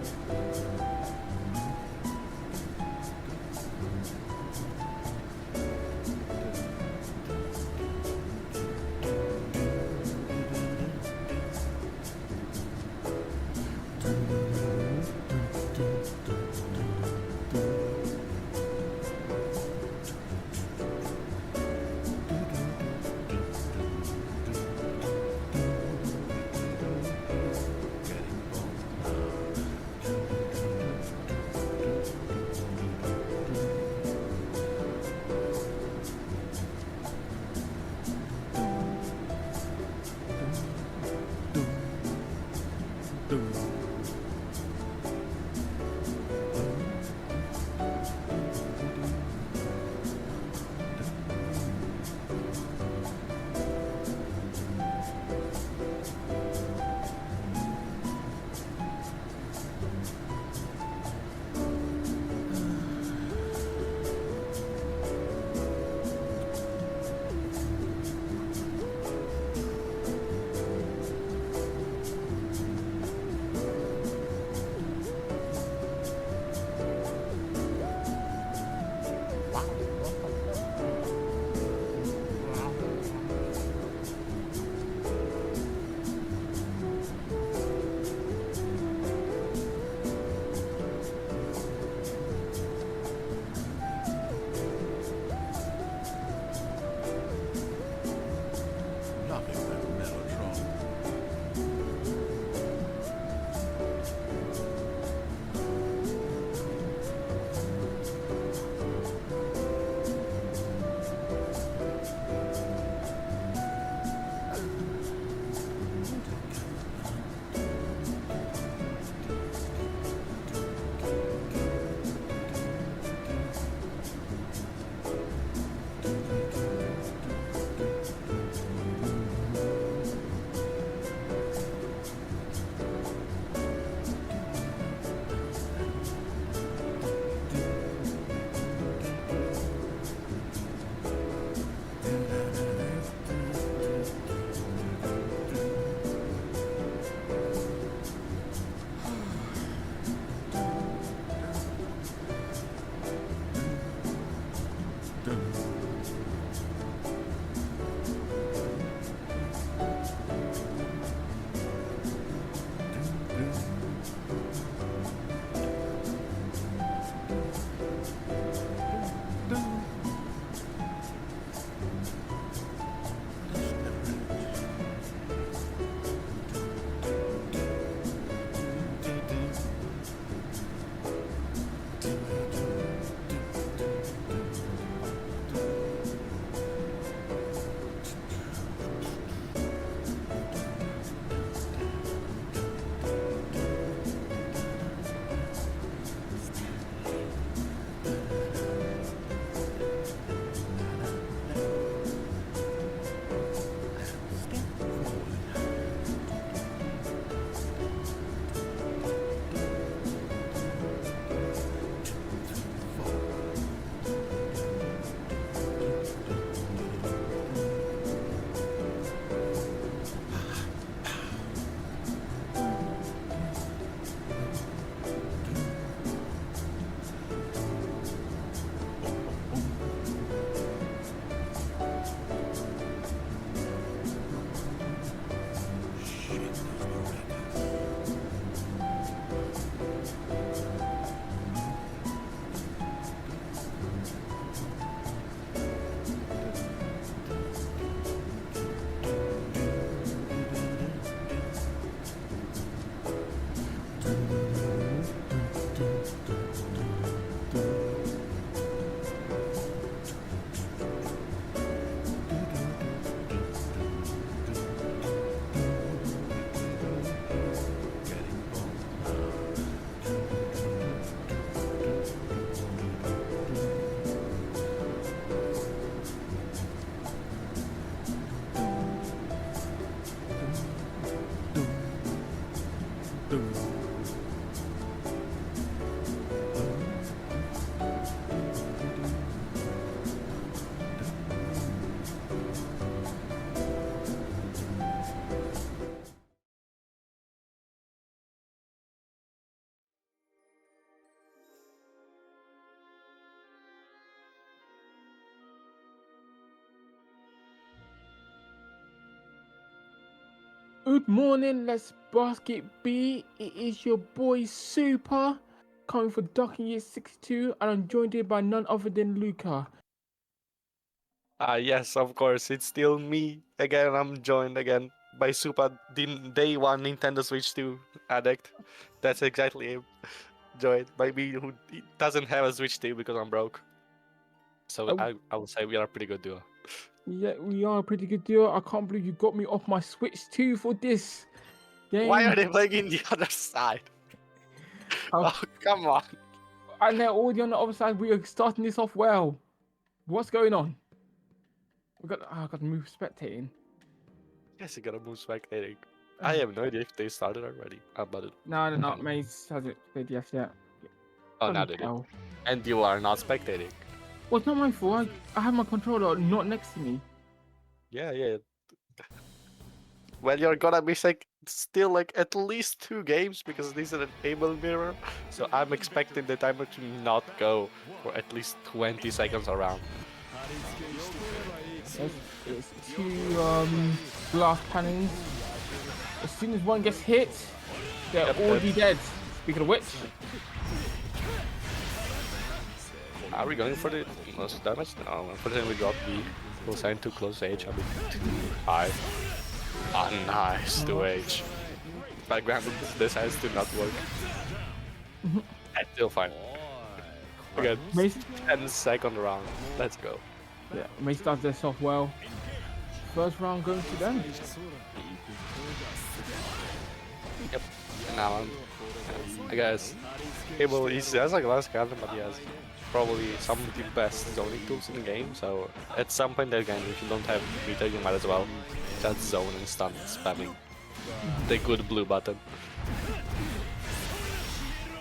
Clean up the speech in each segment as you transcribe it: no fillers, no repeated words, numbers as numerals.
Getting old now. Good morning, let's basket B. It is your boy Super coming for Dunkin'Yips 62, and I'm joined here by none other than Luca. Yes, of course. It's still me again. I'm joined again by Super Day One Nintendo Switch 2 addict. That's exactly him. Joined by me who doesn't have a Switch 2 because I'm broke. So Oh, I would say we are a pretty good duo. yeah, we are a pretty good duo. I can't believe you got me off my Switch 2 for this Why are game. they playing in the other side? Oh, Oh, come on. and they're already on the other side. We are starting this off well. What's going on? I got to move spectating. Yes, you gotta move spectating. I have no idea if they started already. But No, they're not. Maze hasn't played yes yet. oh, now Bloody they did. hell. And you are not spectating. Well, it's not my fault. I have my controller not next to me. Yeah. Well, you're gonna miss like still like at least 2 games because this is an able mirror. So I'm expecting the timer to not go for at least 20 seconds around. It's two glass cannons. As soon as one gets hit, they're Yep, already dead. Speaking of which, Are we going for the most damage? No, unfortunately we dropped B. We'll sign too close age, I'll be too high. Ah, nice, 2H. But granted, this has to not work. That's still fine. Again, Mace, 10-second round. Let's go. yeah, Mace does this off well. First round going to them. Yep. And now I guess he has a glass cannon, but he has probably some of the best zoning tools in the game. So at some point again, if you don't have meter, you might as well just zone and stun spamming the good blue button.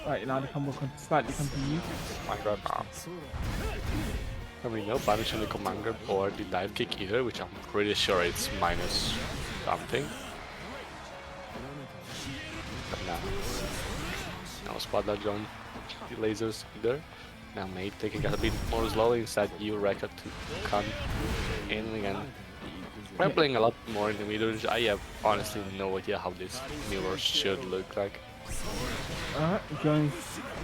Right, now the combo slightly confused. Command grab now. I mean, no punish on the command grab or the dive kick either, which I'm pretty sure it's minus something. But now spot dodge on the lasers either. Now mate taking a bit more slowly, instead you record to come in again. We're playing a lot more in the middle. I have honestly no idea how this mirror should look like. Alright, going.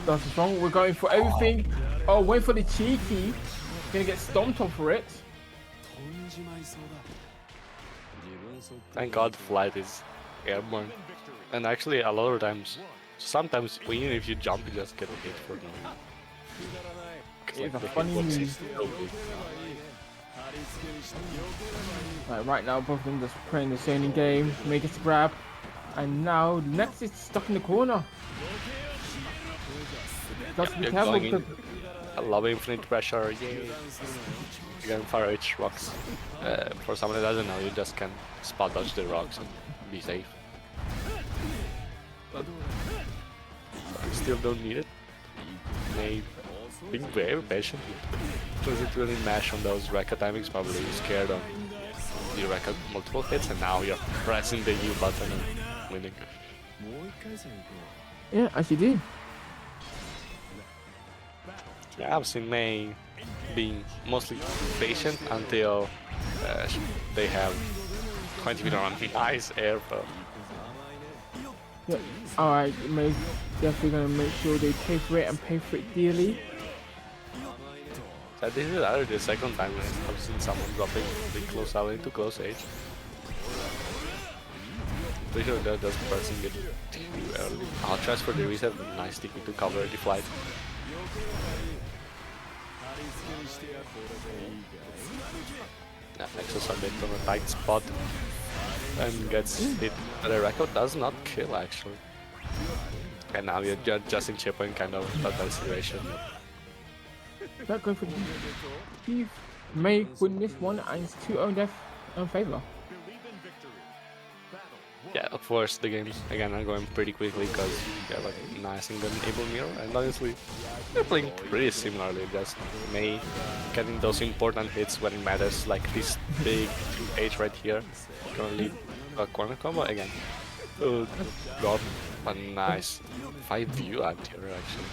That's wrong. We're going for everything. Oh, wait for the cheeky. Gonna get stomped off for it. Thank God flight is airborne. And actually a lot of times, sometimes even if you jump, you just get hit for no. It's a funny move. Right now, both of them just playing the same game. Make it grab. And now Next is stuck in the corner. Just be careful because I love infinite pressure. Yay! Again, far edge rocks. For someone that doesn't know, you just can spot dodge the rocks and be safe. But I still don't need it. May being very patient. Because it really mash on those record timings, probably scared on the record multiple hits, and now you're pressing the U button and winning. yeah, as you do. Yeah, I've seen May being mostly patient until they have 20 meter on the ice air. But Yeah. Alright, May's definitely gonna make sure they pay for it and pay for it dearly. so this is either the second time I've seen someone dropping the close out into close age. Pretty sure they're just pressing it too early. I'll transfer the reset, nice sticky to cover the flight. Yeah, Nexus a bit from a tight spot and gets hit. The record does not kill actually. And now you're just in chip and kind of that situation. Not going for Steve May win this one and it's 2-0 in their favor. Yeah, of course the games again are going pretty quickly because they're like nice and good able mirror, and honestly they're playing pretty similarly, just May getting those important hits when it matters, like this big 2H right here. Currently a corner combo again. Drop a nice 5 view out here actually.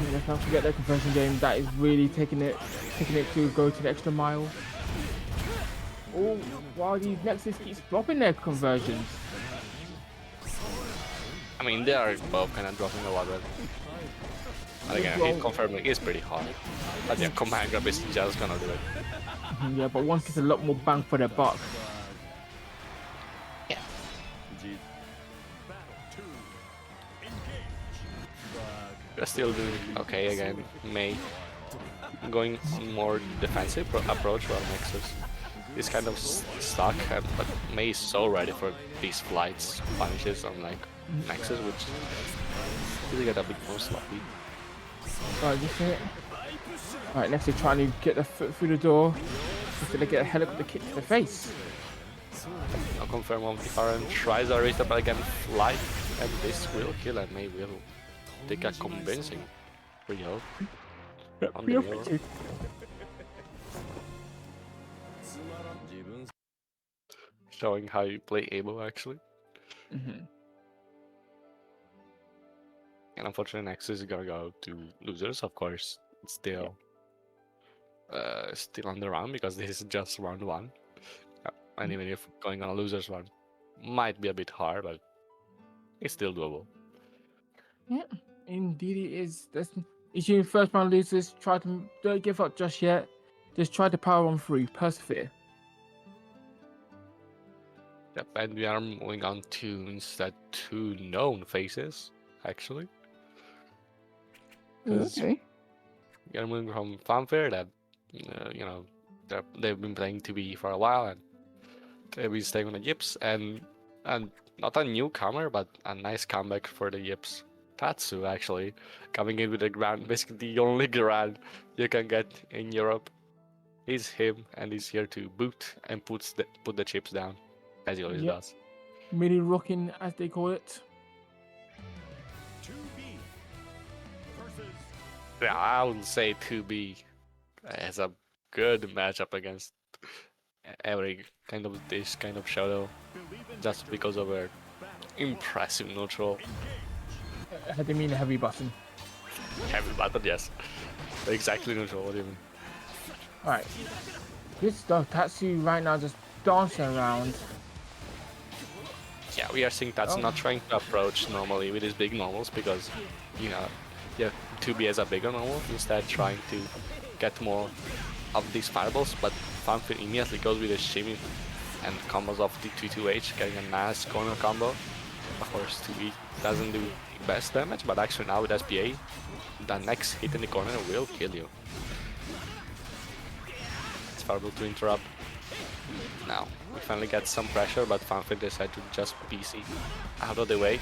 Yeah, let's not forget their conversion game. That is really taking it to go to the extra mile. Oh, while these Nexus keeps flopping their conversions. I mean, they are both kind of dropping a lot, but again, hit confirming is pretty hard. But yeah, command grab is just gonna do it. Yeah, but one gets a lot more bang for their buck. Yeah. We're still doing okay again. May going on more defensive approach while Nexus is kind of stuck, but May is so ready for these flights punishes on like Nexus, which really get a bit more sloppy. Alright, this it. Alright, next they're trying to get the foot through the door. After they get a helicopter kick to the face. I'll confirm on the RN tries a reset, but again flight, and this will kill, and May will take a convincing 3-0 on the mirror. Showing how you play Abo actually. And unfortunately Nexus is gonna go to losers, of course. It's still still on the run because this is just round 1. And even if going on a losers run might be a bit hard, but it's still doable. Yeah, indeed it is. If you first round losers, don't give up just yet. Just try to power on through, persevere. Yep, and we are moving on to instead 2 known faces, actually. Okay. We are moving from Fanfare that, you know, they've been playing 2B for a while, and they've been staying on the Yips, and not a newcomer, but a nice comeback for the Yips. Tatsu, actually, coming in with a grand, basically the only grand you can get in Europe. Is him, and he's here to boot and put the chips down, as he always does. Mini rocking, as they call it. Yeah, I would say 2B has a good matchup against every kind of this kind of shadow, just because of her impressive neutral. How do you mean a heavy button? Heavy button, yes. Exactly neutral, what do you mean? Alright. Good stuff. Tatsu right now just dancing around. Yeah, we are seeing Tatsu not trying to approach normally with his big normals because, you know, yeah, 2B has a bigger normal, instead trying to get more of these fireballs, but Fanfare immediately goes with a shimmy and combos off the 2-2H, getting a nice corner combo. Of course, 2B doesn't do best damage, but actually now with SPA, the next hit in the corner will kill you. It's favorable to interrupt. Now, we finally get some pressure, but Fanfare decided to just PC out of the way.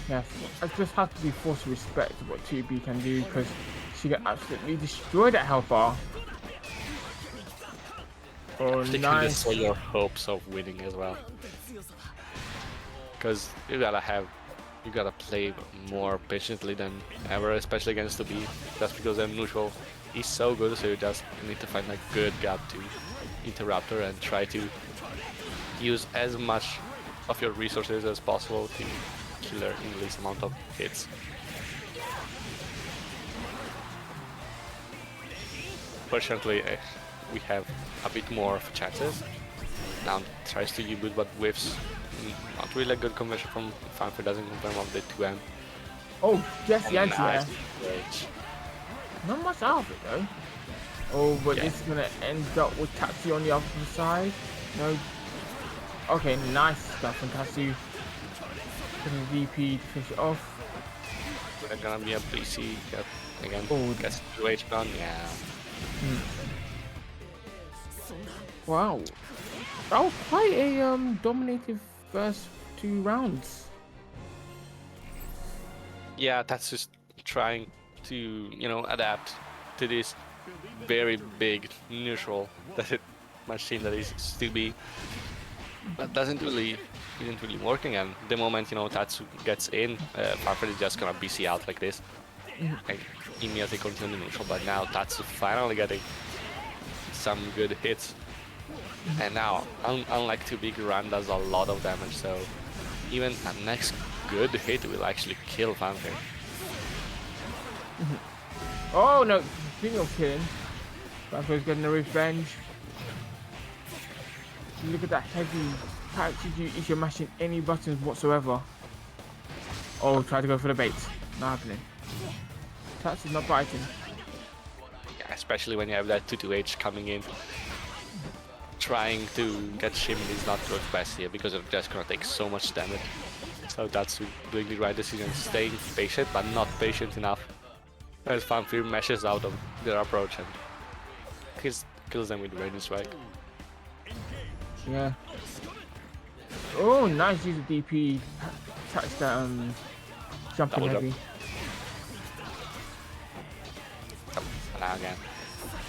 Yeah, I just have to be forced to respect what 2B can do because she got absolutely destroyed at Hellfire. Oh, nice. Destroy your hopes of winning as well. Because you gotta play more patiently than ever, especially against 2B, just because their neutral is so good, so you just need to find a good gap to interrupt her and try to use as much of your resources as possible to kill her in the least amount of hits. Fortunately, we have a bit more of chances. Now tries to U-boot but whiffs. Not really a good conversion from Fanfare, doesn't confirm of the 2M. Oh, yes, the anti nice. Not much out of it though. Oh, but Yeah. this is gonna end up with Tatsu on the other side. No. Okay, nice stuff from Tatsu. Putting VP to finish it off. We're gonna be a PC again. Oh, Gets 2H gone, yeah. Wow. That was quite a dominative first 2 rounds. Yeah, that's just trying to, you know, adapt to this very big neutral machine that is 2B. But isn't really working, and the moment, you know, Tatsu gets in, Fanfare is just gonna BC out like this. And immediately continue the neutral, but now Tatsu finally getting some good hits. And now, unlike 2B, Grand does a lot of damage, so even a next good hit will actually kill Fanfare. Oh no, speaking of killing, Fanfare's getting a revenge. Look at that heavy character, if you're mashing any buttons whatsoever. Oh, try to go for the bait. Not happening. Touch is not biting. Yeah, especially when you have that 2-2H coming in. Trying to get shimmed is not good best here because it's just gonna take so much damage. So that's doing the right decision, staying patient but not patient enough. As Fanfir meshes out of their approach and kills them with Radiant Strike. Yeah. Oh, nice use of DP. Touch that jumping Double heavy. jump. And now again,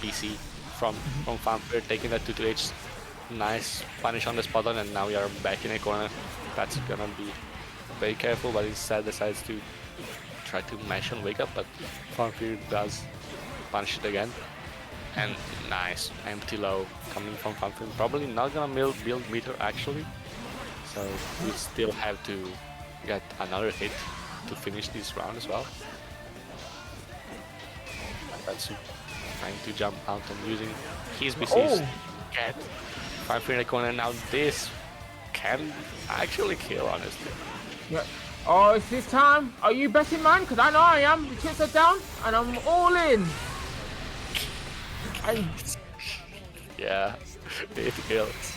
PC from Fanfir taking that 2-2H. Nice punish on the spot on, and now we are back in a corner. That's gonna be very careful, but instead decides to try to mash and wake up, but Fanfir does punish it again. And nice empty low coming from Fanfir. Probably not gonna build meter actually. So we still have to get another hit to finish this round as well. That's trying to jump out and using his BCs to get Fanfir in the corner. Now this can actually kill, honestly. Yeah. Oh, it's this time. Are you betting, man? Because I know I am. The chips are down, and I'm all in. Yeah, it kills.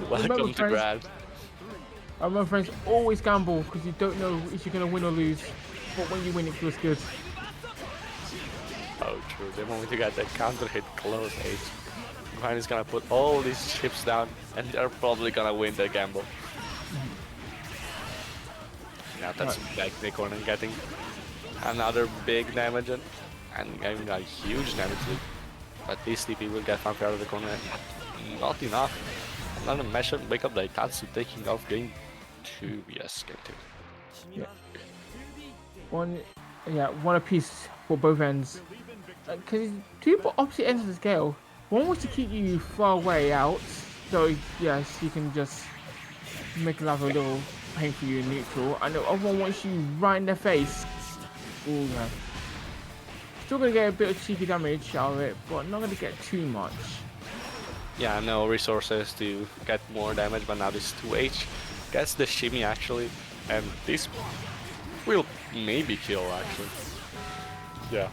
Welcome to Grad. My friends, always gamble because you don't know if you're gonna win or lose. But when you win, it feels good. Oh, true. The moment you get that counter hit close H, Ryan is gonna put all these chips down, and they're probably gonna win the gamble. Now that's back in the corner, getting another big damage and getting a huge damage lead. But this TP will get Fanfir out of the corner. Not enough. Another mesh and wake up like Tatsu taking off game 2. Yes, game 2. Yeah. One apiece for both ends. Because two opposite ends of the scale. One wants to keep you far away out, so yes, you can just make life a little pain for you in neutral, and the other one wants you right in their face. Ooh, yeah. Still gonna get a bit of cheeky damage out of it, but not gonna get too much. Yeah, no resources to get more damage, but now this 2H gets the shimmy actually, and this will maybe kill actually. Yeah.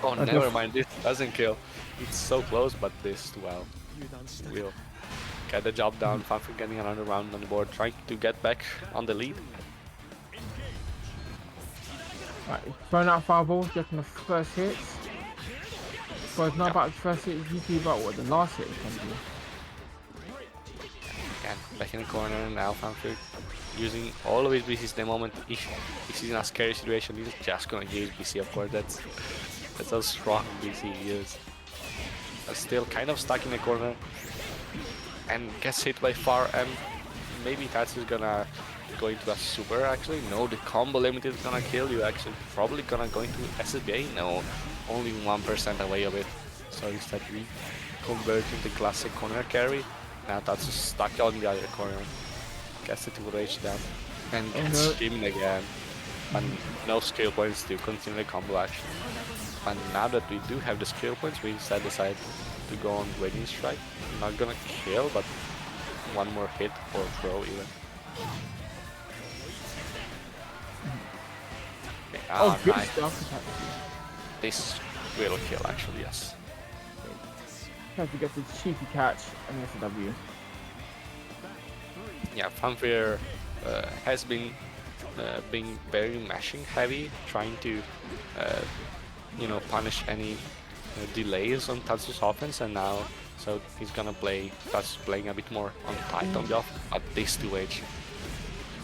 Oh, never mind, this doesn't kill. It's so close, but this, well, will get the job done. Fanfir getting another round on the board, trying to get back on the lead. Right, throwing out fireballs, getting the first hit. But it's not about the first hit, it's usually about what the last hit can do. Again, back in the corner now, Fanfir using all of his BCs the moment if he's in a scary situation, he's just gonna use BC, of course. That's a strong BC he is. But still kind of stuck in the corner and gets hit by far, and maybe Tatsu's gonna go into a super actually. No, the combo limit is gonna kill you actually. Probably gonna go into SSBA. No, only 1% away of it. So instead we convert into classic corner carry. Now Tatsu's stuck on the other corner. Gets the 2H down and gets shimmed again. And no skill points to continue the combo action. And now that we do have the skill points, we instead decide to go on Radiant Strike. Not gonna kill, but one more hit or throw even. Okay, Oh, good nice. stuff. This will kill actually, yes. Trying to get the cheeky catch and that's a W. Yeah, Fanfir has been being very mashing heavy, trying to punish any delays on Tatsu's offense, and now so he's gonna play Tatsu's playing a bit more on tight on the off, but this 2H.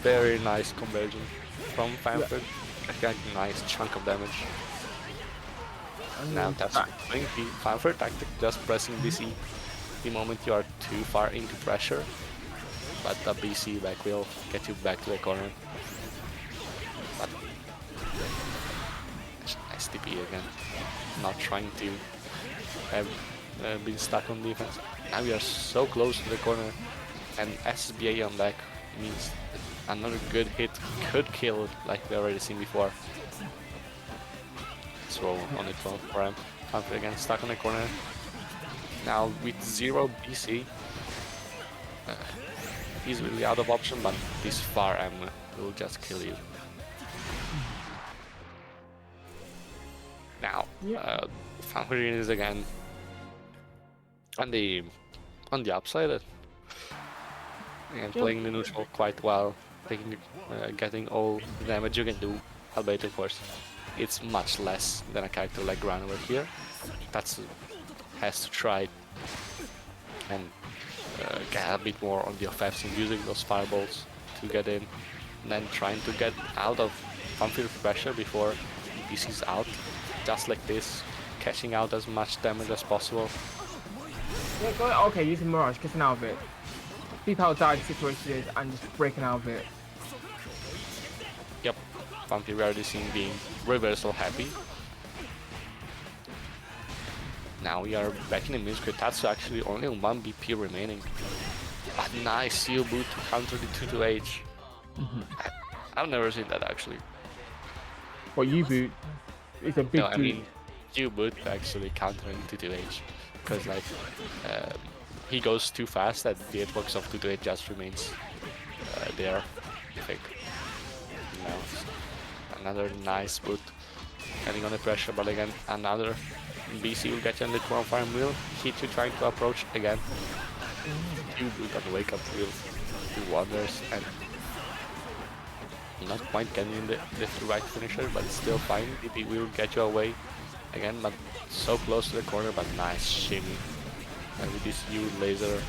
Very nice conversion from Fanfir. Got a nice chunk of damage. Now Tatsu playing the Fanfir tactic, just pressing BC the moment you are too far into pressure. But the BC back will get you back to the corner. But nice TP again. Not trying to have been stuck on defense. Now we are so close to the corner, and SBA on back means that another good hit could kill, like we already seen before. Let's roll on the 12 for him. Fanfir again stuck on the corner. Now with 0 BC. is really out of option, but this far M will just kill you. Now, Fanfare is again on the upside, and playing the neutral quite well, getting all the damage you can do, albeit of course it's much less than a character like Gran over here. That's has to try and get a bit more on the offense and using those fireballs to get in, and then trying to get out of Fanfare pressure before PC's out, just like this, catching out as much damage as possible. Yeah, okay, using Mirage, getting out of it. See how dire the situation is and just breaking out of it. Yep, Fanfare we already seen being reversal happy. Now we are back in the mid-script. That's actually only 1 BP remaining. But nice seal boot to counter the 2-2H. I've never seen that actually. But U-boot is a big No, I mean U-boot actually countering 2-2H. Because like he goes too fast that the hitbox of 2-2H just remains there. I think. Now another nice boot. Getting on the pressure, but again another BC will get you on the 2-on-fire and will hit you trying to approach again. U-boot on the wake up will do wonders, and not quite getting in the right finisher, but it's still fine. It will get you away again, but so close to the corner, but nice shimmy. And with this U laser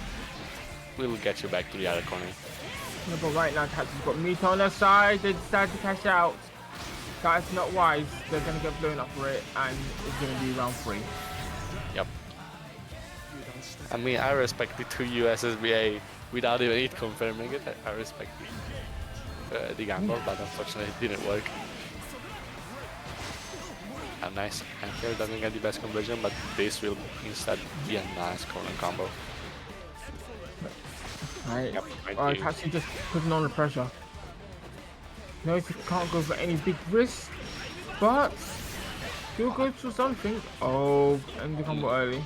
will get you back to the other corner. Yeah, but right now Tatsu's got meat on their side, they decided to cash out. That's not wise, they're gonna get blown up for it, and it's gonna be round 3. Yep. I mean, I respect the 2U SSBA without even it confirming it. I respect the gamble, but unfortunately it didn't work. A nice anchor, doesn't get the best conversion, but this will instead be a nice corner combo. Right, Yep, Tatsu just putting on the pressure. Knows he can't go for any big risk, but still goes for something. Oh, and the combo early.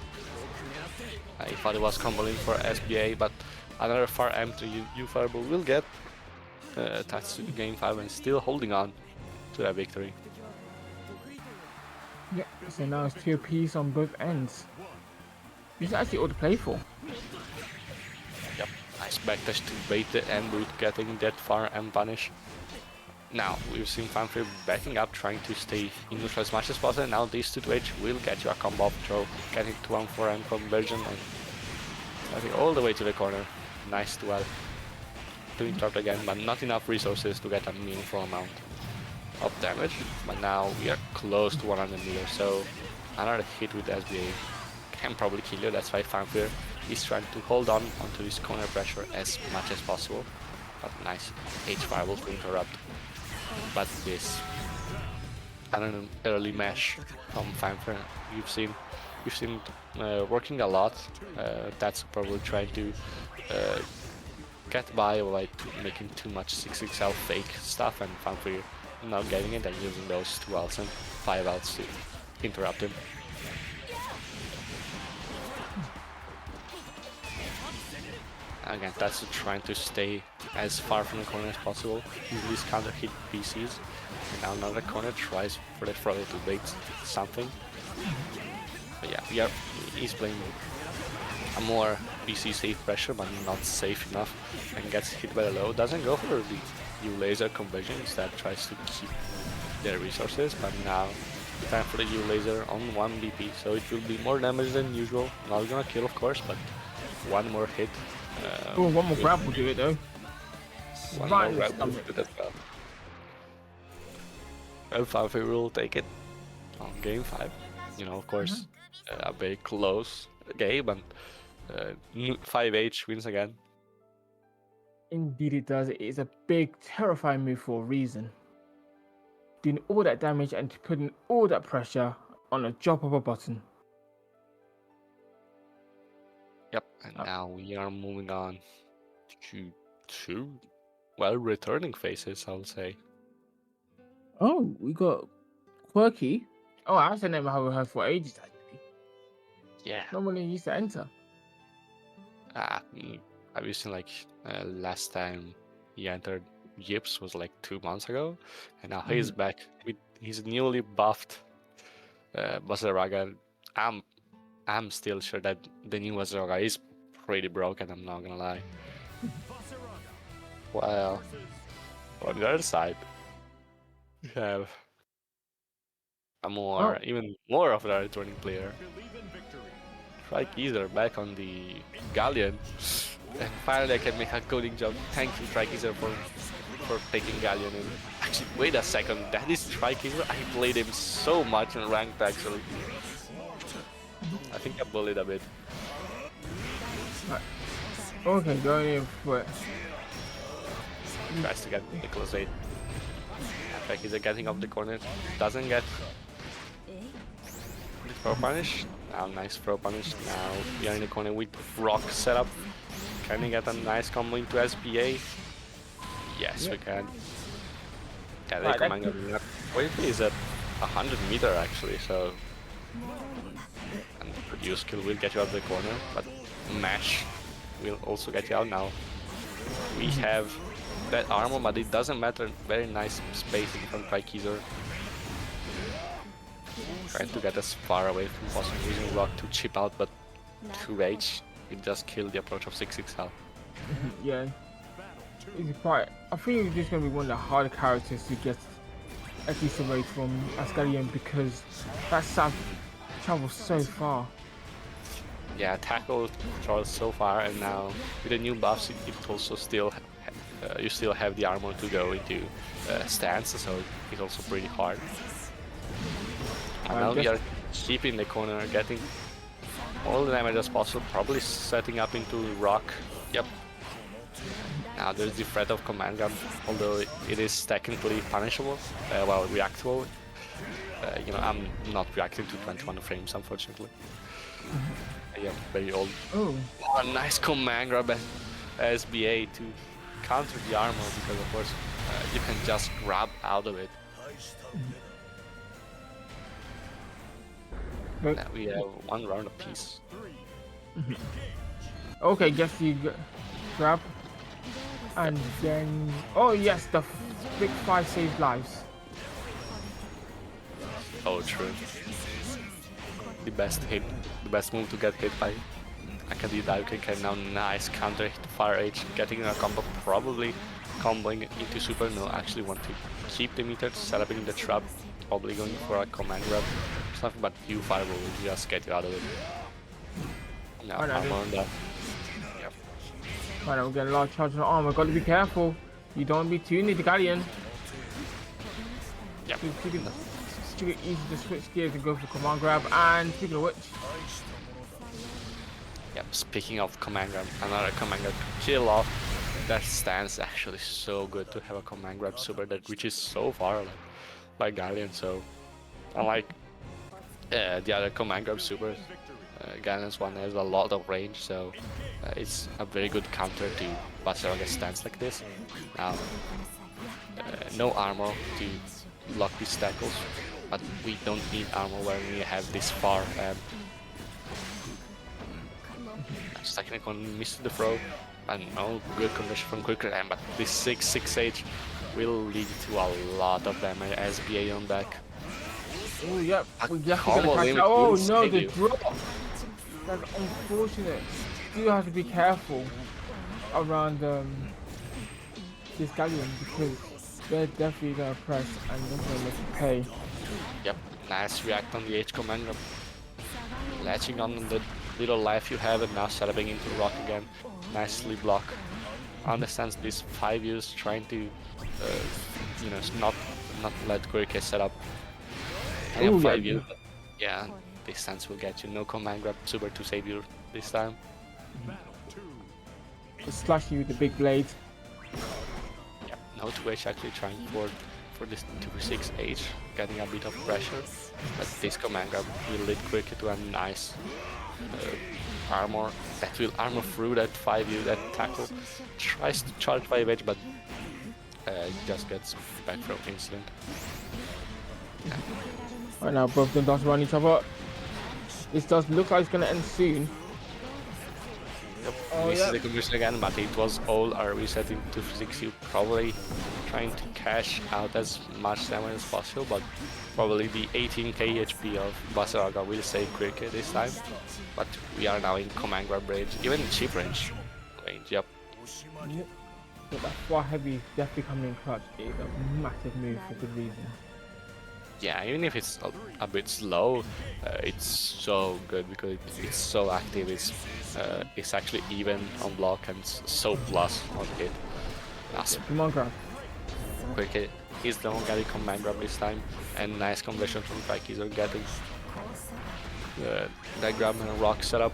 I thought it was comboing for SBA, but another far M3 U fireball will get Tatsu game 5 and still holding on to that victory. Yeah, so now it's 2 apiece on both ends. This is actually all to play for. Yep, nice backdash to bait the end boot, getting that far M punish. Now, we've seen Fanfare backing up, trying to stay in neutral as much as possible. Now this 2-2H will get you a combo up throw, getting 2-on-4M conversion, and getting all the way to the corner. Nice duel. To interrupt again, but not enough resources to get a meaningful amount of damage. But now we are close to 100 meters, so another hit with SBA can probably kill you. That's why Fanfare is trying to hold on onto this corner pressure as much as possible. But nice H fireball to interrupt. But this, I don't know, early mesh from Fanfare you've seen working a lot. That's probably trying to get by by making too much 6XL fake stuff, and Fanfare not getting it and using those 2 ults and 5 ults to interrupt him. Again, that's trying to stay as far from the corner as possible, use these counter hit PCs, and now another corner tries for the Frodo to bait something. But yeah, he's playing a more PC safe pressure, but not safe enough, and gets hit by the low. Doesn't go for the U laser conversion, instead tries to keep their resources, but now time for the U laser on 1 BP, so it will be more damage than usual. Not gonna kill, of course, but one more hit. Oh, one more grab will do it though. One Right more grab will do it as well. And Fanfare will take it on game 5. You know, of course, a very close game, and 5H wins again. Indeed it does. It is a big, terrifying move for a reason. Doing all that damage and putting all that pressure on a drop of a button. Yep, and now we are moving on to 2, well, returning faces, I would say. Oh, we got Quirky. Oh, that's a name I haven't heard for ages, actually. Yeah. Normally he used to enter. Have you seen like last time he entered Yips was like 2 months ago, and now he's back with his newly buffed Basaraga. I'm still sure that the new Basaraga is pretty broken. I'm not gonna lie. Well, on the other side, we have a more, even more of a returning player. Trikeezer back on the Galleon. And finally I can make a coding job. Thank you, Trikeezer, for taking Galleon in. Actually, wait a second. That is Trikeezer? I played him so much in ranked, actually. I think I bullied a bit. Okay, going in for it. Tries to get Nicholas 8. Trikeezer getting off the corner. Doesn't get the throw punish. Now, nice throw punish. Now we are in the corner with Rock setup. Can we get a nice combo into SBA? Yes, we can. Yeah, they command your weight is at 100 meter actually, so. And your skill will get you out of the corner, but Mash will also get you out now. We have that armor, but it doesn't matter. Very nice spacing from Trikeezer. Trying to get as far away from possible, using Rock to chip out, but 2H. It just killed the approach of 6-6 health. Yeah. It's quite. I think this is going to be one of the harder characters to get at least away from Ascarian because that sap travels so far. Yeah, tackle travels so far, and now with the new buffs, it also still you still have the armor to go into stance, so it's also pretty hard. And now we are keeping the corner, getting all the damage as possible, probably setting up into Rock. Yep. Now there's the threat of command grab, although it is technically punishable, well, reactable. You know, I'm not reacting to 21 frames, unfortunately. Yeah, very old. Oh, nice command grab at SBA to counter the armor, because of course you can just grab out of it. Now we have one round apiece. Okay, guess you grab. And then... Oh yes, the big 5 saved lives. Oh, true. The best hit, the best move to get hit by Akadi Daisuke, and now nice counter hit Fire H, getting a combo, probably comboing into Super. No, actually want to keep the meter, set up in the trap, probably going for a command grab. Nothing but you Fireball will just get you out of it. Now armor on that. Yep. Right, I'm getting a lot of charge on the armor. Got to be careful. You don't be too near the Guardian. Yep. It's too easy to switch gears and go for command grab. And speaking of which, yep. Speaking of command grab, another command grab to kill off. That stance actually so good to have a command grab super that reaches so far like Guardian. So unlike the other command grab supers, Guardian's one has a lot of range, so it's a very good counter to Basaraga stance like this. Now, no armor to block these tackles, but we don't need armor when we have this far. Second one missed the throw, and no good conversion from Quicker Ram, but this 6-6H will lead to a lot of damage. SBA on back. Oh, yep. Oh no, the drop! That's unfortunate. You have to be careful around this Galleon because they're definitely gonna press and they're gonna make you pay. Yep, nice react on the H command grab. Latching on the little life you have and now setting into Rock again. Nicely block. Understands these 5 years trying to you know, not let Kurike set up. And 5 years. Yeah, this stance will get you. No command grab super to save you this time. Slash you with the big blade. Yep, no 2H actually trying for this 2-6H, getting a bit of pressure. But this command grab will lead quickly to a nice armor that will armor through that 5U, that tackle. Tries to charge 5H, but just gets back from incident. Yeah. Right now, both of them does run each other. This does look like it's gonna end soon. Yep, Oh, misses yeah. the conversion again, but it was all a reset into 6. Probably trying to cash out as much damage as possible, but probably the 18k HP of Basaraga will save Cricket this time. But we are now in command grab range, even in chip range. Yep. Yep. But that far heavy definitely coming in clutch is a massive move for good reason. Yeah, even if it's a bit slow, it's so good because it's so active. It's actually even on block and so plus on hit. That's Come on, grab. Cricket. He's the one getting command grab this time, and nice conversion from Pikes are getting that grab and a rock setup.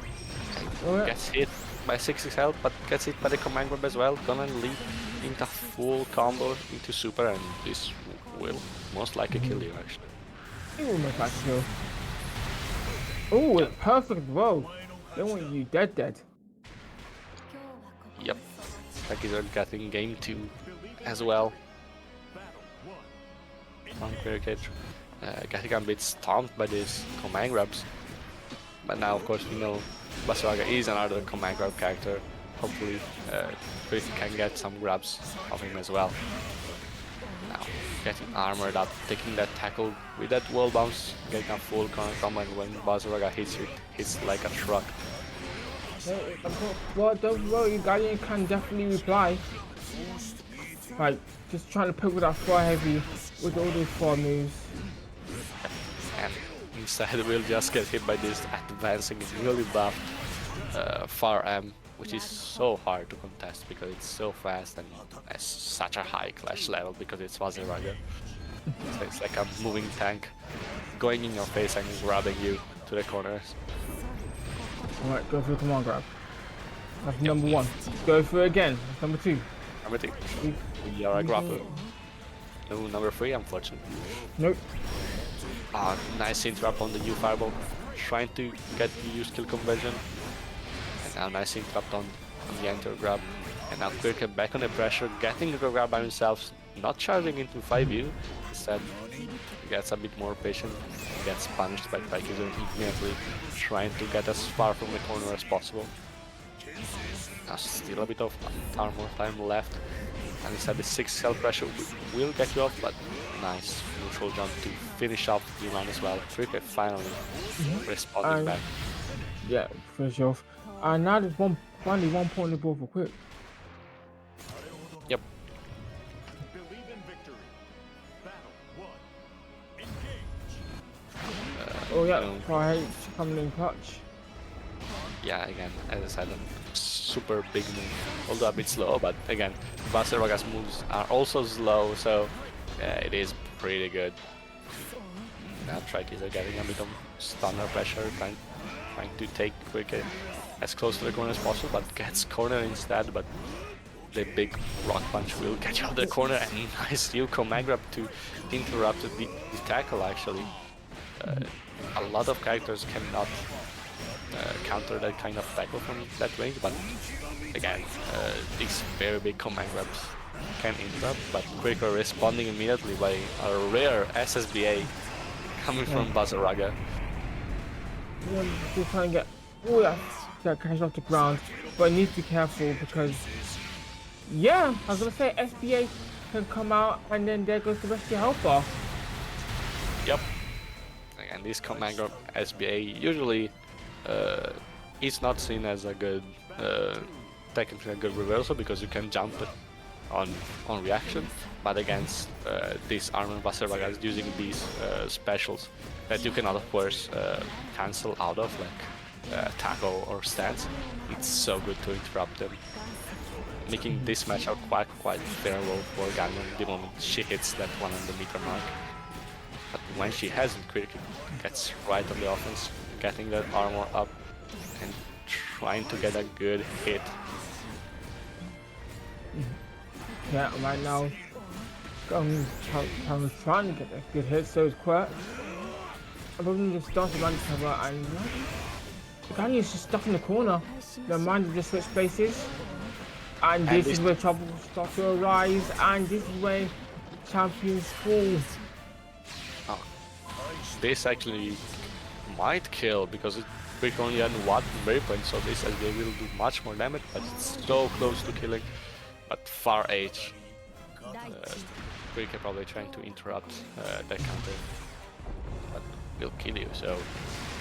Oh, yeah. Gets hit by 6 health, but gets hit by the command grab as well. Gonna leap into full combo into super, and this will most likely kill you actually. It will make that kill. Oh, perfect roll. They want you dead. Yep. Pikes are getting game 2 as well. From Cricket. Getting a bit stomped by these command grabs. But now, of course, we know Basaraga is another command grab character. Hopefully, Cricket can get some grabs of him as well. Now, getting armored up, taking that tackle with that wall bounce, getting a full corner combo, and when Basaraga hits it, hits like a truck. Well, don't worry, Guardian can definitely reply. Like, just trying to poke with that far heavy with all these 4 moves. And instead we'll just get hit by this advancing really buffed far M, which is so hard to contest because it's so fast and has such a high clash level because it's Basaraga. So it's like a moving tank going in your face and grabbing you to the corners. Alright, go for the command grab. That's number 1. Go for it again. That's number 2. Number 2. We are a grapple. No, number 3, unfortunately. Nope. Nice interrupt on the U fireball. Trying to get the U skill conversion. And now nice interrupt on the enter grab. And now Cricket back on the pressure, getting the grab by himself, not charging into 5U. Instead, gets a bit more patient, gets punished by Pikes immediately, trying to get as far from the corner as possible. Now still a bit of armor time left, and instead the 6 health pressure will get you off, but nice neutral jump to finish off the run as well. Cricket finally responding back. Yeah, finish off. And now there's finally 1 point on the board for Quick. Yep. Oh yeah, far H coming in clutch. Yeah, again, as I said, a super big move, although a bit slow, but again, Basaraga's moves are also slow, so it is pretty good. Now Trikes are getting a bit of stunner pressure, trying to take Cricket as close to the corner as possible, but gets cornered instead, but the big rock punch will get you out of the corner, and nice new command grab to interrupt the tackle actually. A lot of characters cannot counter that kind of tackle from that range, but again, these very big command grabs can interrupt, but Quicker responding immediately by a rare SSBA coming from Basaraga. Yeah, just trying to get that cash off the ground, but need to be careful because yeah, I was gonna say SBA can come out and then there goes the rest of your health bar. Yep. And this command grab SBA usually is not seen as a good technically a good reversal because you can jump it on reaction, but against this Armor Basaraga is using these specials that you cannot of course cancel out of, like tackle or stance. It's so good to interrupt them, making this matchup quite favorable for Gangnam the moment she hits that 100-meter mark. But when she hasn't, Cricket gets right on the offense, getting that armor up and trying to get a good hit. Yeah, right now, I'm trying to get a good hit, so it's Quirk. I'm probably just started around each other, and the guy is just stuck in the corner. Their mind just switch places, and this is where trouble starts to arise, and this is where champions fall. This actually might kill because Brick only had one berry point, so this SDA will do much more damage, but it's so close to killing. But far H. Brick are probably trying to interrupt that counter, but will kill you, so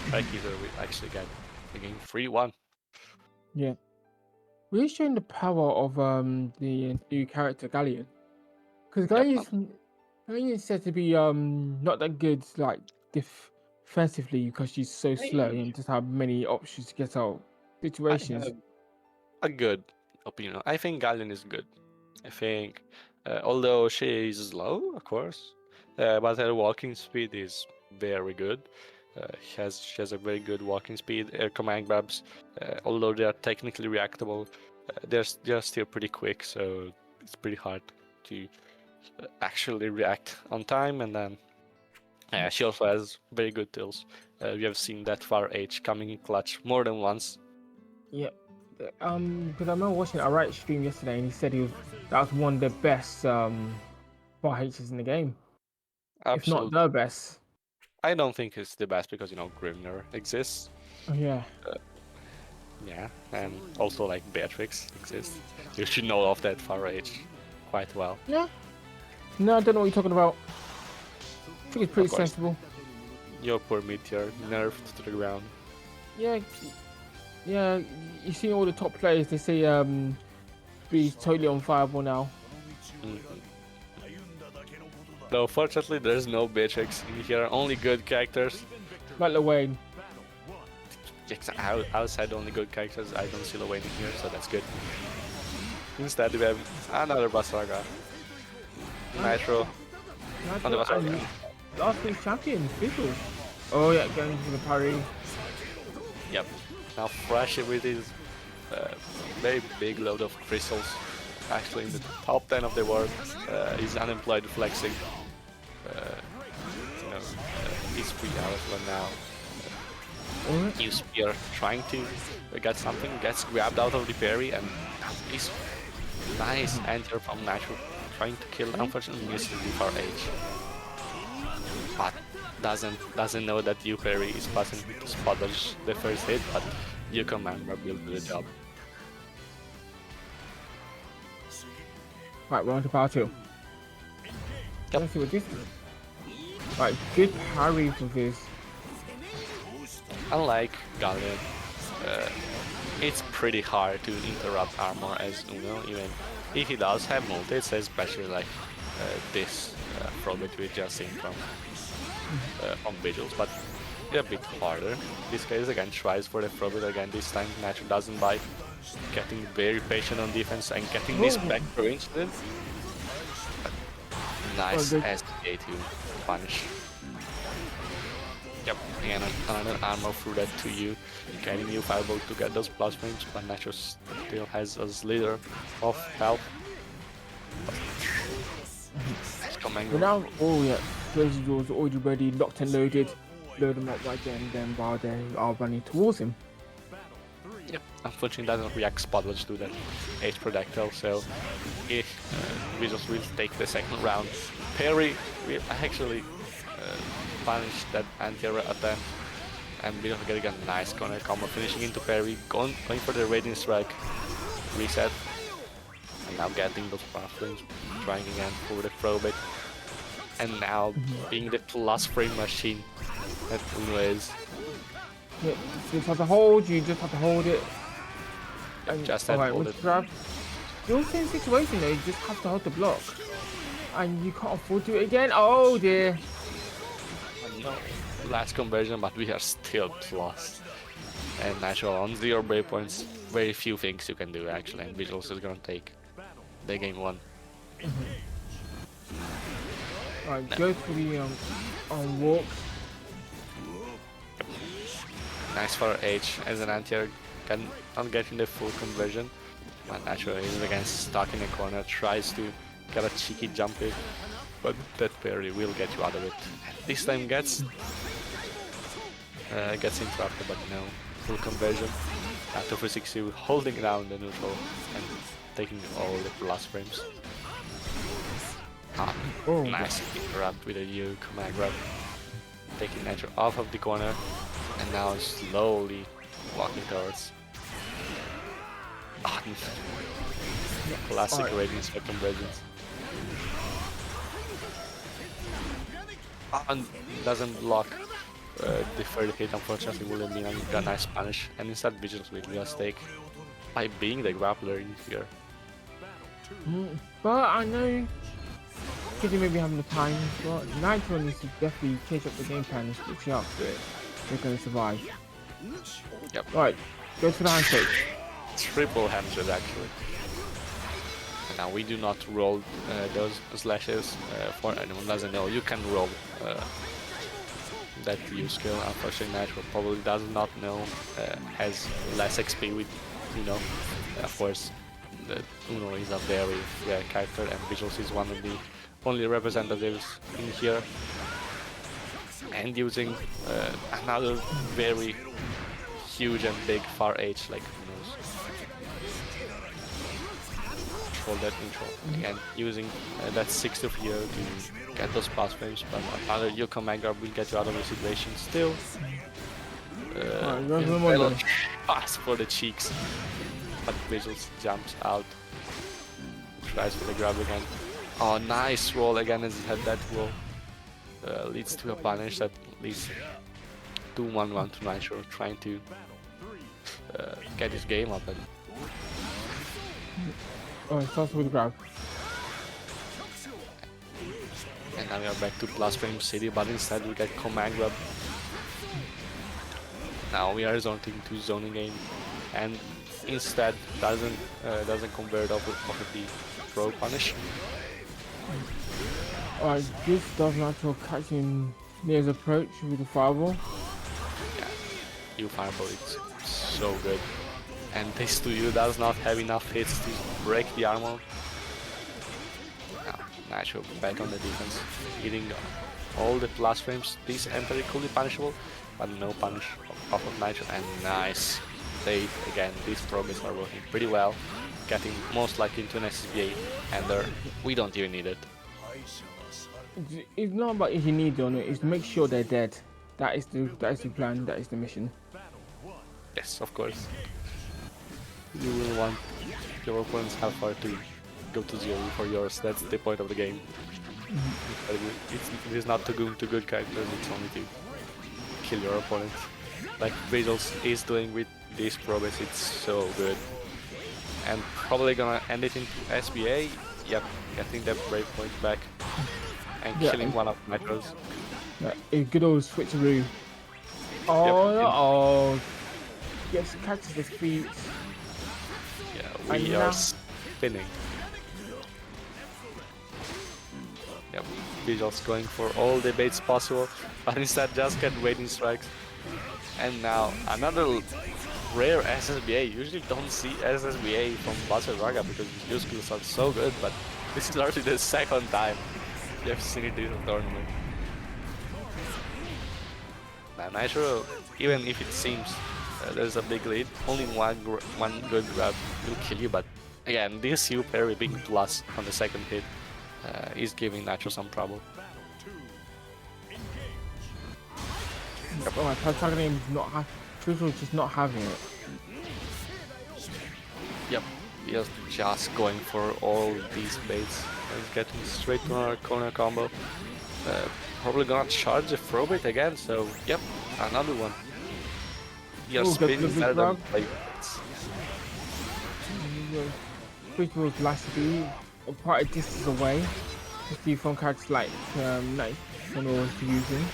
Strike Eater will actually get the game 3-1. Yeah. Really showing the power of the new character Galleon. Because Galleon is said to be not that good like defensively because she's so slow and just have many options to get out I situations. have a good opinion. I think Galleon is good. I think, although she is slow, of course, but her walking speed is very good. She has a very good walking speed. Her command grabs, although they are technically reactable, they're still pretty quick. So it's pretty hard to actually react on time. And then she also has very good tills. We have seen that far H coming in clutch more than once. Yeah. Because I remember watching a right stream yesterday and he said that was one of the best bar H's in the game. If not Absolutely. the best. I don't think it's the best because Grimner exists. Oh, yeah. Yeah, and also like Beatrix exists. You should know of that far H quite well. Yeah. No, I don't know what you're talking about. I think it's pretty sensible. Your poor Meteor nerfed to the ground. Yeah. Yeah, you see all the top players, they say he's totally unfireable now. No, fortunately there's no Beatrix in here, only good characters. Like Wayne. Outside only good characters, I don't see Wayne in here, so that's good. Instead we have another Basaraga. Nitro. On the Basaraga. Last week's champion, Fizzle. Oh yeah, going for the parry. Yep. Now Fresh with his very big load of crystals, actually in the top 10 of the world. He's unemployed flexing. He's 3 hours one now. New Spear trying to get something, gets grabbed out of the parry, and he's nice enter from Nitro trying to kill. Unfortunately misses the far H. But doesn't know that you parry is passing to spot dodge the first hit, but you command will do the job. Right, we're on to power 2. Yep. Let's see what this is. Right, good parry for this. Unlike Galleon, it's pretty hard to interrupt armor as Uno, even if he does have multis, especially like this Frobit we just seen from Vigils, but a bit harder. This case again tries for the Frobit again, this time Natural doesn't bite, getting very patient on defense and getting this back throw incident. Nice SDA to punish. Yep, and another armor through that to you, getting you fireball to get those plus frames, but Nacho still has a slither of health. But now, oh yeah, Crazy was already ready, locked and loaded. Load him up right there, and then while they are running towards him. Yep, unfortunately doesn't react spot dodge to that H projectile, so if Visuals will take the second round. Parry will actually punish that anti-air attempt, and Visuals getting a nice corner combo, finishing into parry, going for the Raging Strike, reset, and now getting those power flames, trying again for the throw bit, and now being the plus frame machine that Uno is. Yeah, you just have to hold, you just have to hold it. And just have to hold it. Grab. You're in the same situation though, you just have to hold the block. And you can't afford to do it again. Oh dear. No, last conversion, but we are still lost. And Natural on 0 breakpoints, very few things you can do actually, and Visuals is gonna take the game 1. Alright, go for the walk. Nice for H as an anti-air, not getting the full conversion. But naturally is again stuck in a corner, tries to get a cheeky jump in, but that parry will get you out of it. This time gets interrupted, but no, full conversion. After 360 holding down the neutral and taking all the plus frames. Oh, nice interrupt with a U command grab. Taking Nitro off of the corner. And now slowly walking towards. Ah, classic Alright. rating spectrum versions. And doesn't block the third hit, unfortunately, would have been a nice punish. And instead, Vigils will just take by being the grappler in here. But I know Kitty may be having the time, but Nitro needs to definitely change up the game plan and switch it up so they're going to survive. Yep. Alright, go for the handshake. Triple handshake, actually. And now we do not roll those slashes. For anyone who doesn't know, you can roll that U skill. Unfortunately, Nitro probably does not know, has less XP with, you know, of course, the Uno is a very rare character and Vigils is one of the only representatives in here. And using another very huge and big far H like Uno's. Control that neutral. Again, using that 6 of here to get those pass frames, but another Yoko Mega will get you out of the situation still. Pass for the cheeks, but Vigils jumps out, tries for the grab again. Oh, nice roll again as he had that roll. Leads to a punish that leads to 1-1 to Nitro, trying to get his game up. And oh, it starts with the grab. And now we are back to plus frame city, but instead we get command grab. Now we are zoning to zoning game, and instead doesn't convert off of the throw punish. Alright, this does natural catching Nia's approach with the fireball. Yeah, you fireball, it's so good. And this to you does not have enough hits to break the armor. Now, Nacho back on the defense, hitting all the plus frames. This entry could be punishable, but no punish off of Nitro. And nice save again. These progress are working pretty well, getting most likely into an SSBA, and we don't even need it. It's not about if you need it or not, it's to make sure they're dead. That is the plan, that is the mission. Yes, of course. You will want your opponent's health bar to go to 0 for yours. That's the point of the game. It is not to go to good characters, it's only to kill your opponent. Like Vigils is doing with this progress, it's so good. And probably gonna end it into SBA. Yep, getting that brave point back. And killing one of Nitros. Yeah, a good old switcheroo. Oh, yep. oh. Yes, catches his feet. Yeah, we are spinning. Yep, Vigils going for all the baits possible, but instead just get waiting strikes. And now another rare SSBA. Usually don't see SSBA from Buster Raga because his use skills are so good, but this is already the second time you have seen it in the tournament. Now Nitro, even if it seems there's a big lead, only one good grab will kill you, but again, this U parry being plus on the second hit is giving Nitro some trouble. Yep, alright, protagonist just not having it. Yep, he is just going for all these baits. He's getting straight to our corner combo. Probably gonna charge the throw bait again, so yep, another one. You're spinning better than baits. Which was last to be quite a distance away. To from characters like Night was using.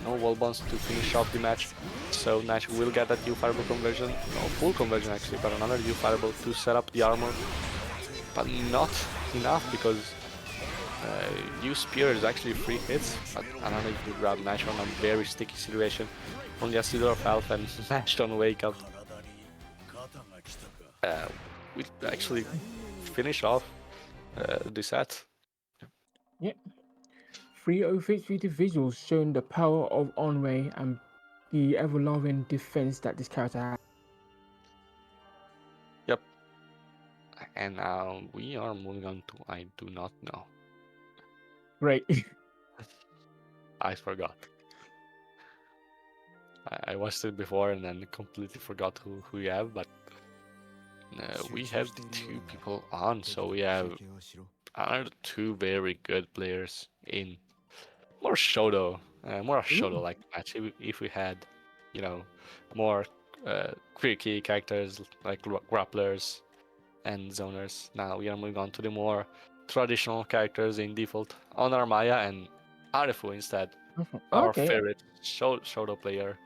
No wall bounce to finish off the match, so Nash will get that U fireball conversion, no full conversion actually, but another U fireball to set up the armor, but not enough because U spear is actually 3 hits, but another U grab Nash on a very sticky situation, only a Cedar of health and Nash on wake up. We actually finish off the set. Yep. 303 visuals showing the power of Onway and the ever-loving defense that this character has. Yep. And now we are moving on to I do not know. Great. I forgot. I watched it before and then completely forgot who we have, but we have the two people on, so we have another two very good players in more more a Ooh. Shoto-like match. If we had, you know, more quirky characters like grapplers and zoners. Now we are moving on to the more traditional characters in default. Honor Maya and Arifu instead. Our Okay, favorite Shoto player,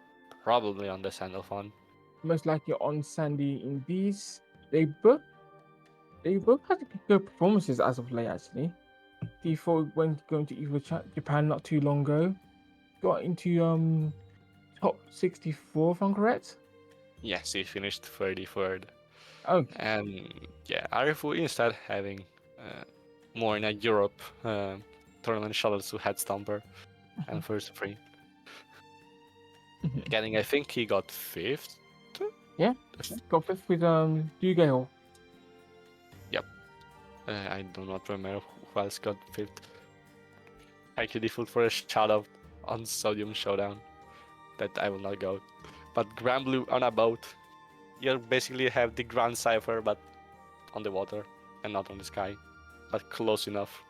probably on the Sandalphon. most likely on Sandy in these. They both they both had good performances as of late. Actually, default went going to Evo Japan not too long ago. Got into top 64 if I'm correct. Yes, he finished 33rd. Oh, And yeah, Arifu instead having more in a Europe tournament shuttle to Head Stomper and first free. Getting, I think he got 5th. yeah, got fifth with Dugale. Yep. I do not remember who else got 5th. I could default for a shout out on Sodium Showdown that I will not go. But Grand Blue on a boat, you basically have the Grand Cipher but on the water and not on the sky, but close enough.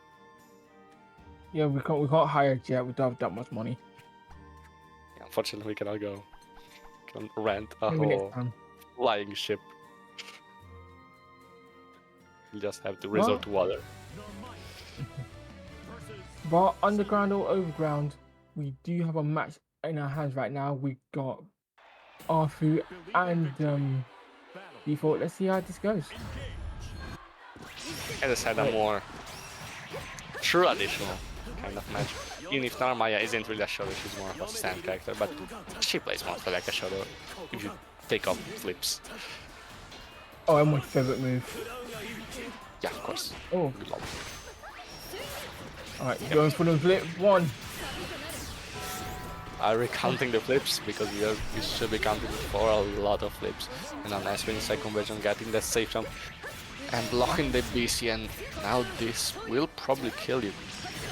Yeah, we can't hire it yet. We don't have that much money. Unfortunately, we cannot go. Can rent a Maybe next whole time. flying ship. You just have to resort Well, to water. but underground or overground, we do have a match in our hands right now. We got Arfu and default. Let's see how this goes. I just had a more traditional kind of match. Even if Narmaya isn't really a Shoto, she's more of a stand character, but she plays mostly like a Shoto if you take off flips. Oh, and my favorite move. Yeah, of course. Oh, Good luck. alright, going for the flip. One. Are we counting the flips? Because we should be counting for a lot of flips. And a nice win second version, getting that safe jump and blocking the BC, and now this will probably kill you.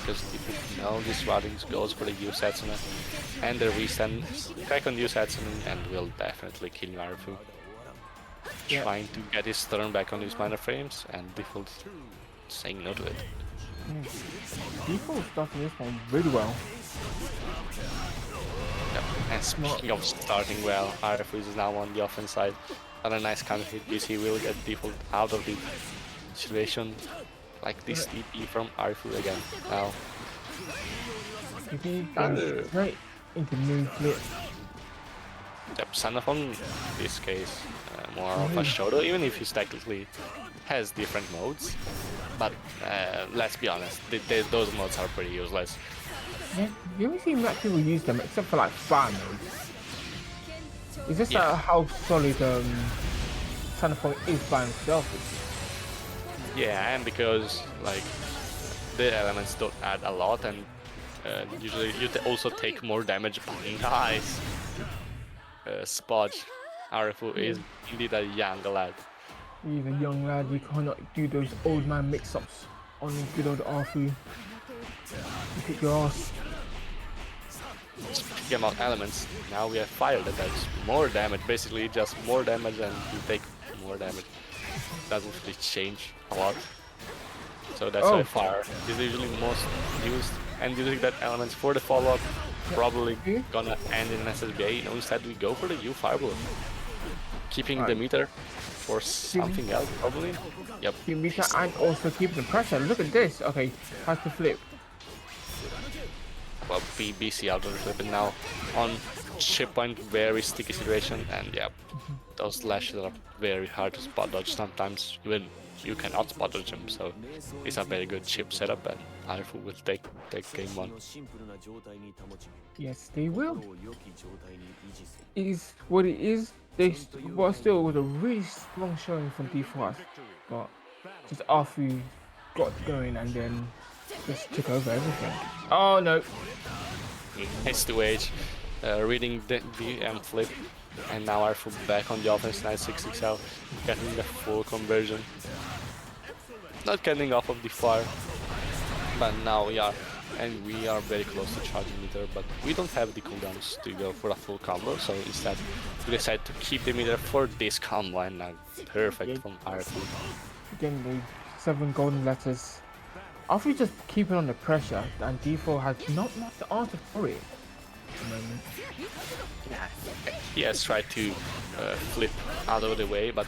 Because if you know this routing goes for the Yusatsuna and the restand, crack on Yusatsuna and will definitely kill Marufu. Yeah. Trying to get his turn back on these minor frames and default saying no to it. Default starting this one really well. Yep. And speaking of starting well, Marufu is now on the offense side. Another nice counter hit, BC will get default out of the situation. Like this TP from Arifu again. Now. TP goes straight into move flip. Yep, Sanafon in this case more of a Shoto, even if he technically has different modes. But let's be honest, those modes are pretty useless. Yeah, you haven't seen much people use them except for like fire modes. It's just how solid Sanafon is by himself. Yeah, and because like the elements don't add a lot, and usually you also take more damage. But nice Spodge. Arifu is indeed a young lad. He's a young lad, you cannot do those old man mix-ups on good old Arfu. You kick your ass. Speaking about elements, now we have fire that does more damage, basically just more damage and you take more damage. Doesn't really change a lot. So that's why fire is usually most used, and using that elements for the follow-up probably gonna end in an SSBA. No, instead we go for the U Fireball. Keeping the meter for something else probably. Yep. Keep meter and also keeping the pressure. Look at this. Okay, has to flip. Well, BC out of the flip, and now on chip point, very sticky situation, and yeah, those slashes are very hard to spot dodge. Sometimes even you cannot spot dodge them, so it's a very good chip setup, and Arifu will take game one. Yes, they will. It is what it is. They well, still with a really strong showing from D4, but just Arfu got going and then just took over everything. Oh no! It's 2H, reading the VM flip, and now Arfu back on the offense, 966 out, getting the full conversion. Not getting off of the fire, but now we are and we are very close to charging meter, but we don't have the cooldowns to go for a full combo, so instead we decide to keep the meter for this combo, and perfect from RFU. Again, the 7 golden letters. After just keeping on the pressure, and D4 has not much the answer for it at the moment. Yeah, he has tried to flip out of the way, but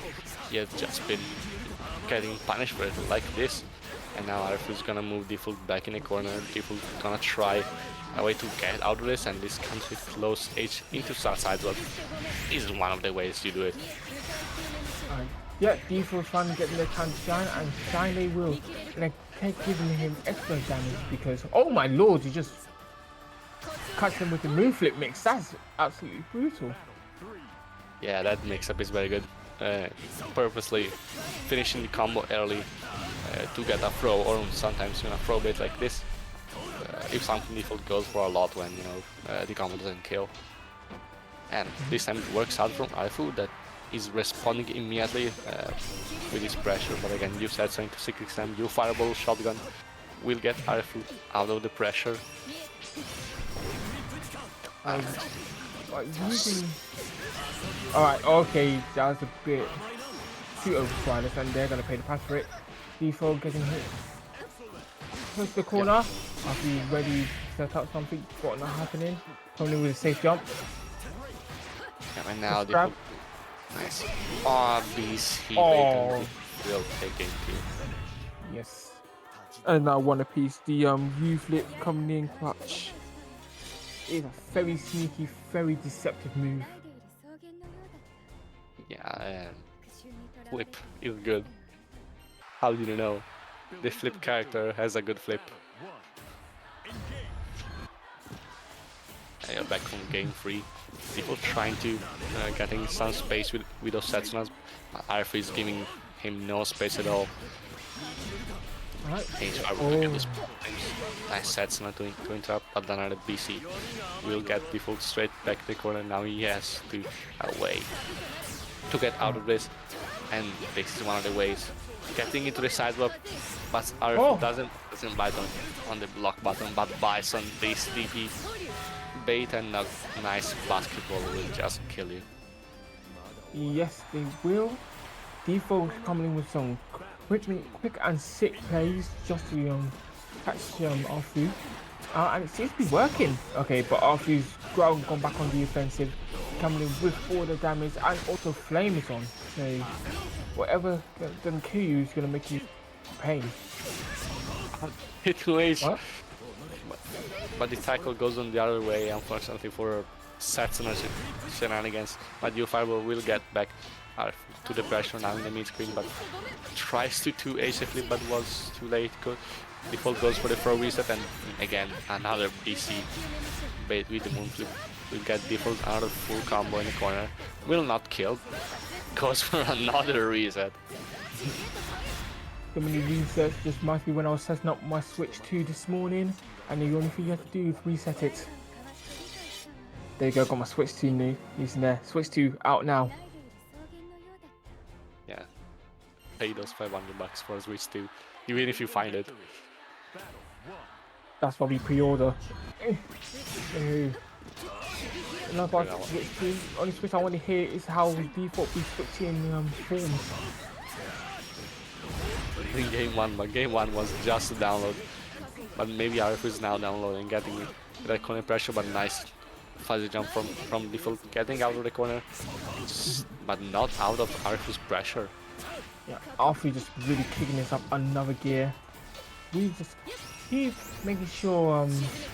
he has just been getting punished for it like this. And now RFU is gonna move Default back in the corner. Default gonna try a way to get out of this, and this comes with close H into side swap. This is one of the ways you do it. Yeah, Default's finally getting their time to shine, and shine they will. And they keep giving him extra damage because, oh my lord, he just cuts him with the move flip mix. That's absolutely brutal. Yeah, that mix-up is very good. Purposely finishing the combo early to get a throw, or sometimes a throw bait like this. If something Default goes for a lot when the combo doesn't kill. And this time it works out from RFU that is responding immediately with his pressure. But again, you said something to 6XM, you fireball shotgun will get RFU out of the pressure. Using... Alright, okay, that was a bit too overpowered, and they're gonna pay the price for it. Default getting hit. Push the corner. After he's ready to set up something, got not happening. Coming in with a safe jump. Yeah, and now grab. Nice. Oh, BC will take game 2. Yes. And now one apiece. The U-flip coming in clutch. It's a very sneaky, very deceptive move. Yeah, and flip is good. How did you know? The flip character has a good flip. Yeah, back from game 3. People trying to getting some space with those Setsunas, but RFU is giving him no space at all. Alright. Nice Setsuna to interrupt, but then another BC will get Default straight back to the corner. Now he has to away to get out of this, and this is one of the ways. Getting into the sidewalk, but RFU doesn't bite on the block button, but bites on this DP bait, and a nice basketball will just kill you. Yes, they will. Default coming in with some quick and sick plays just to catch RFU. And it seems to be working. Okay, but RFU's gone back on the offensive, coming in with all the damage, and also flame is on. So whatever can kill you is gonna make you pain. Hit 2H. But the tackle goes on the other way, unfortunately for Setsuna shenanigans. But U-Fireball will get back to the pressure now in the mid screen, but tries to 2H the flip, but was too late. Default goes for the throw reset, and again another BC bait with the moon flip. Will get Default out of full combo in the corner. Will not kill. Goes for another reset. So many resets. Just reminds me when I was setting up my Switch 2 this morning, and the only thing you have to do is reset it. There you go, got my Switch 2 new using there. Switch 2 out now. Yeah, pay those $500 for a Switch 2, even if you find it. That's why we pre-order. Another Switch 2. Only Switch I want to hear is how Default be switching forms. In game 1, but game 1 was just a download. But maybe RFU is now downloading, getting that corner pressure, but nice fuzzy jump from Default, getting out of the corner, but not out of RFU's pressure. Yeah, RFU just really kicking this up another gear. We just keep making sure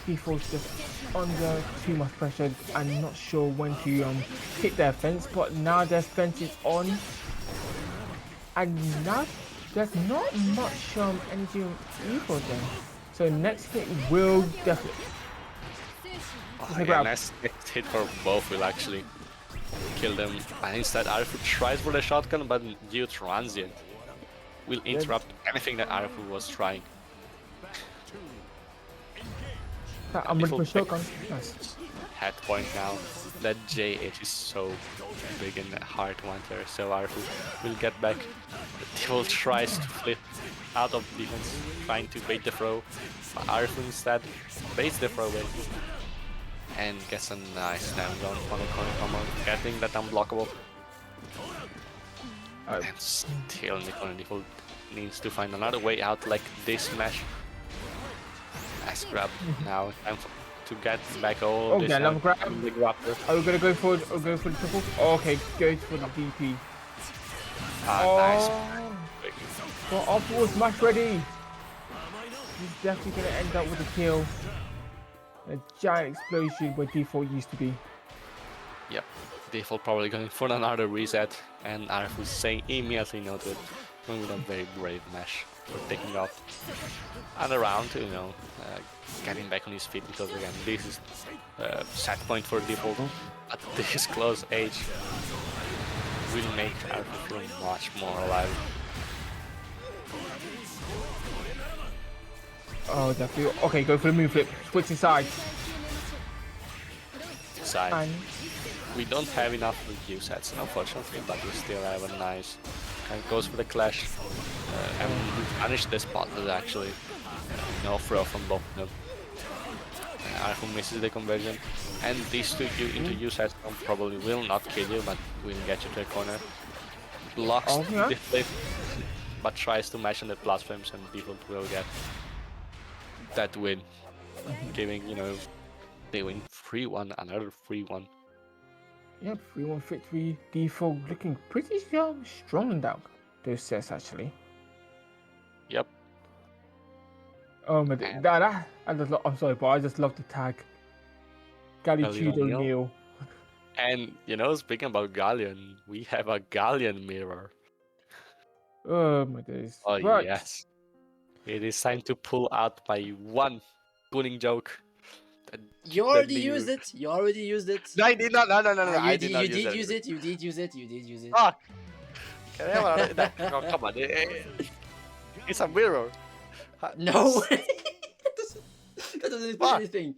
Default's just under too much pressure and not sure when to hit their fence, but now their fence is on, and now there's not much energy on either of them. So next hit will definitely. Next hit for both will actually kill them. And instead RFU tries for the shotgun, but due transient will interrupt anything that RFU was trying. I'm ready for shotgun. Nice. Head point now. That JH is so big and hard to enter, so RFU will get back. Default tries to flip, out of defense, trying to bait the throw. But Arthur instead baits the throw away and gets a nice down on the corner combo, getting that unblockable. And still Nicole Default needs to find another way out like this smash. Nice grab. Now time to get back all this. Okay, another grab. Big raptor. Are we gonna go for the triple? Oh, okay, go for the DP. Nice. Got optimal smash ready. He's definitely gonna end up with a kill. A giant explosion where Default used to be. Yep. Default probably going for another reset, and Arthur saying immediately no to it. Going with a very brave mesh for taking off. And around to, getting back on his feet, because again, this is set point for Default. At this close age, will make Arthur feel much more alive. Oh, definitely. Okay, go for the move flip. Switching sides. Side. We don't have enough review sets, unfortunately, but we still have a nice. And goes for the clash. And we punish the spotless actually. No throw from both of them. Arthur misses the conversion. And these two into use sets probably will not kill you, but will get you to a corner. Blocks the flip, but tries to match on the platforms, and Default will get that win. Giving, they win 3-1, another 3-1. Yep, 3-1 victory. Default looking pretty strong in those sets actually. Yep. Oh my god, I'm sorry, but I just love the tag. Galitudo Neil. And speaking about Galleon, we have a Galleon mirror. Oh my days. Oh right. Yes. It is time to pull out my one cooning joke. You already used it. You already used it. No, I did not. No. You did use it. You did use it. You did use it. Oh, can I have another? Oh, come on. It's a mirror. No way. That doesn't explain anything.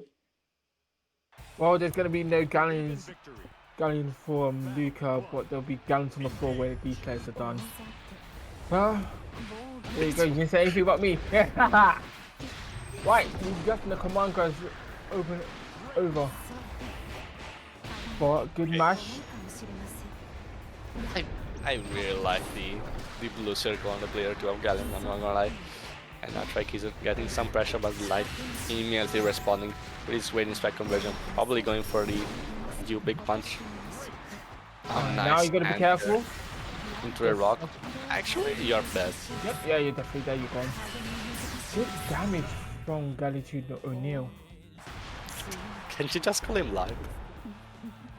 Well, there's gonna be no Galleon for Luca, but there'll be Galleons on the floor where these players are done. Well, there you go. You didn't say anything about me. Right, we've got the command guys over. But good mash. I really like the blue circle on the player 2 of Galleon, I'm not gonna lie. And now Trike is getting some pressure, but Light immediately responding with his waiting strike conversion. Probably going for the big punch. Nice. Now you gotta be careful. Into a rock. Actually, you're dead. Yep, yeah, you're definitely there, you're gone. Good damage from Galitudo O'Neil. Can you just call him Light?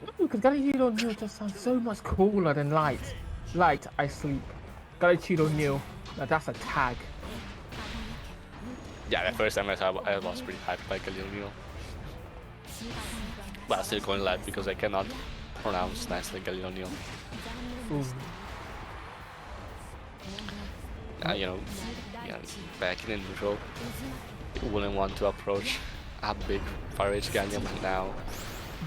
No, because Galitudo O'Neil just sounds so much cooler than Light. Light, I sleep. Galitudo O'Neil, now that's a tag. Yeah, the first time I was pretty hyped by Galileo. But I'm still going Light because I cannot pronounce nicely Galileo. Back in the neutral, you wouldn't want to approach a big Fire Age Gallium, but now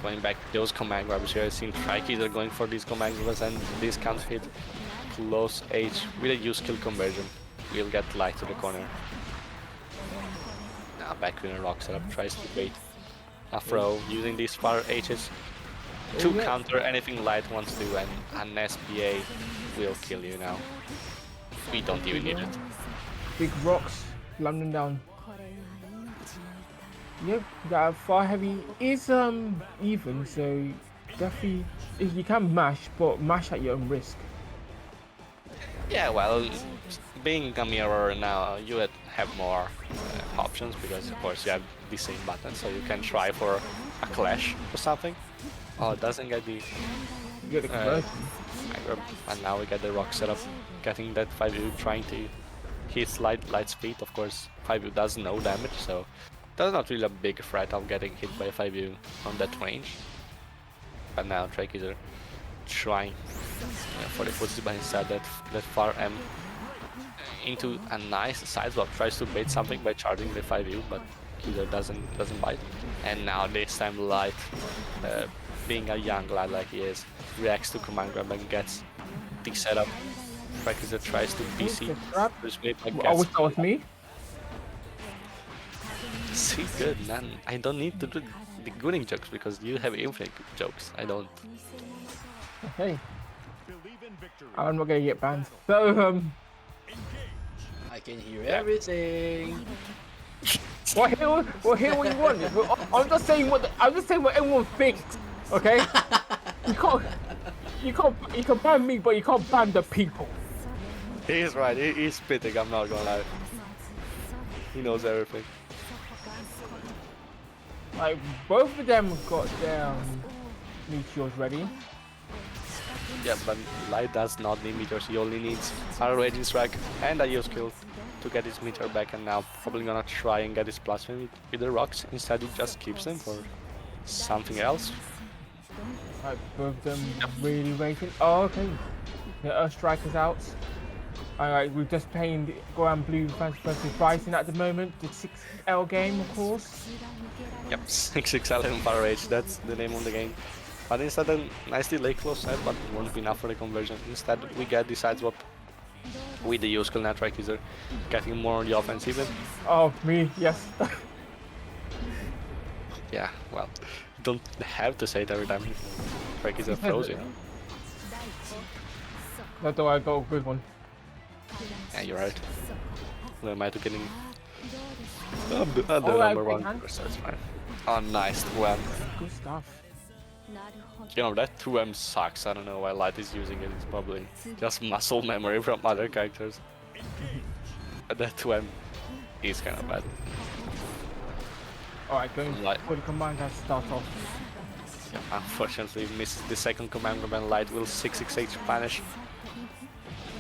going back to those command grabs here, I've seen Trikes are going for these command grabs, and this can't hit close age with a use kill conversion. We'll get Light to the corner. Now back in a rock setup, tries to bait a throw using these Fire H's to counter anything Light wants to, and an SPA will kill you now. We don't even need it. Big rocks landing down. Yep, that fire heavy is even, so definitely you can mash, but mash at your own risk. Yeah, well, being a mirror now, you would have more options, because of course you have the same button, so you can try for a clash or something. Oh, it doesn't get the... You get the conversion. And now we get the rock setup, getting that 5U, trying to hit light speed. Of course, 5U does no damage, so that's not really a big threat of getting hit by 5U on that range. But now Trike is trying for the footsies, but instead that far M into a nice side swap, tries to bait something by charging the 5U, but Killer doesn't bite. And now this time Light, being a young lad like he is, reacts to command grab and gets the setup Practice that tries to BC. The trap. Persuade my I cats. wish that was me. See, good, man. I don't need to do the gooning jokes because you have infinite jokes. I don't. Okay. I'm not gonna get banned. So I can hear everything. well, hear what you want. I'm just saying what everyone thinks. Okay. You can ban me, but you can't ban the people. He's right. He's spitting. I'm not gonna lie. He knows everything. Like both of them got their meteors ready. Yeah, but Light does not need meteors. He only needs a Raging Strike and a use skill to get his meteor back. And now probably gonna try and get his plasma with the rocks. Instead, he just keeps them for something else. Like both of them really waiting. Oh, okay. The Earth Striker's out. Alright, we're just playing the Grand Blue versus Bryson at the moment. The 6L game, of course. Yep, 6XL and Power Rage, that's the name of the game. But instead, a nice delay close side, but it won't be enough for the conversion. Instead, we get the side swap with the use skill network user, getting more on the offensive. Oh, me, yes. Yeah, well, don't have to say it every time. Track is a frozen. That's why I got a good one. Yeah, you're right. Who am I to getting the Alright, number one? hand. So it's fine. Oh, nice 2M. Good stuff. You know, that 2M sucks. I don't know why Light is using it. It's probably just muscle memory from other characters. But that 2M is kind of bad. Alright, going Light. for the command that start off. Yeah, unfortunately, misses the second command grab and Light will 668 punish.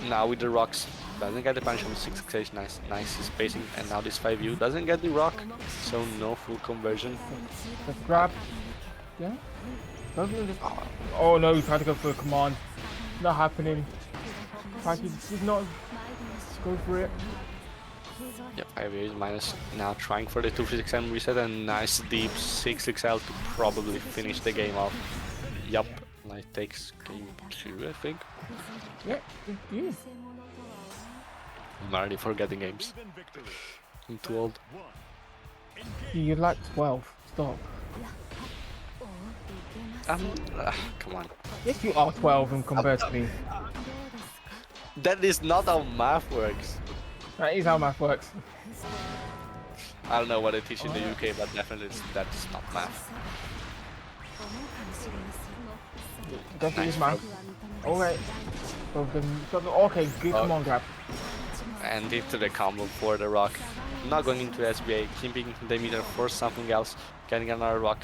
Now with the rocks, doesn't get the punish on 668, nice spacing, and now this 5U doesn't get the rock, so no full conversion. The grab. Yeah? Both of them just... Oh no, he tried to go for a command. Not happening. Like he did not go for it. Yep, 5U is minus, now trying for the 236M reset and nice deep 6XL to probably finish the game off. Yup, Light takes game 2, I think. Yeah, yeah. I'm already forgetting games. I'm too old. You're like 12. Stop. Come on. Yes, you are 12 and compared to me. That is not how math works. That is how math works. I don't know what they teach in the UK, but definitely that's not math. Definitely Nice, is math. Alright. Okay, good command grab. And into the combo for the rock. Not going into SBA, keeping the meter for something else, getting another rock,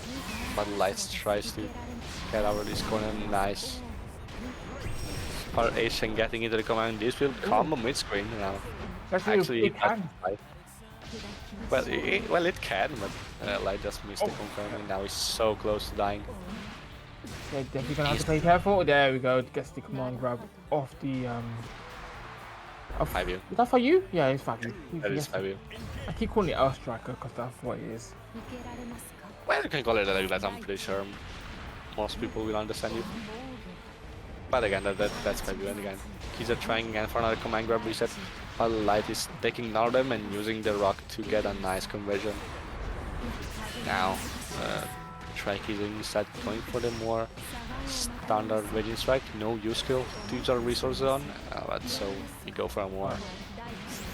but Lights tries to get out of this corner. Nice. Power H and getting into the command. This will combo mid screen now. Actually, it can. well, it can, but Light just missed the confirm, and now he's so close to dying. Yeah, definitely gonna have to play careful. There we go. Gets the command grab off the 5U. Is that for you? Yeah, it's 5U. That is 5U. I keep calling it Earth Striker because that's what it is. Well, you can call it like that. I'm pretty sure most people will understand you. But again, that's 5U. And again, he's trying again for another command grab reset. While Light is taking down them and using the rock to get a nice conversion. Now, Trike is instead going for the more standard Raging Strike, no use skill to use our resources on, but so we go for a more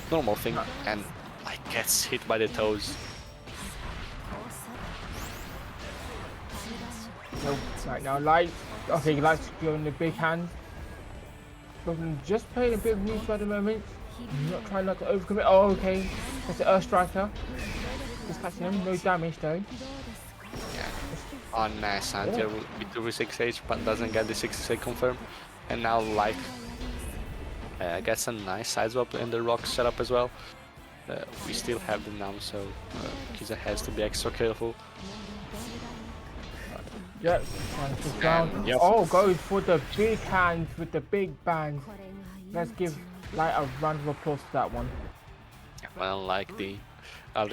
normal thing, and Light gets hit by the toes. No, right now, Light. Okay, he likes to go in the big hand. But just playing a bit of neutral at the moment. Not trying not to overcommit. Oh, okay. That's the Earth Striker. Just catching him. No damage though. Yeah. On Santia with 2v6H, but doesn't get the 6 confirm. And now Light gets a nice side swap in the rock setup as well. We still have them now, so Kiza has to be extra careful. Yep. Yep. Oh, goes for the big hand with the big bang. Let's give Light a round of applause for that one. Well, like the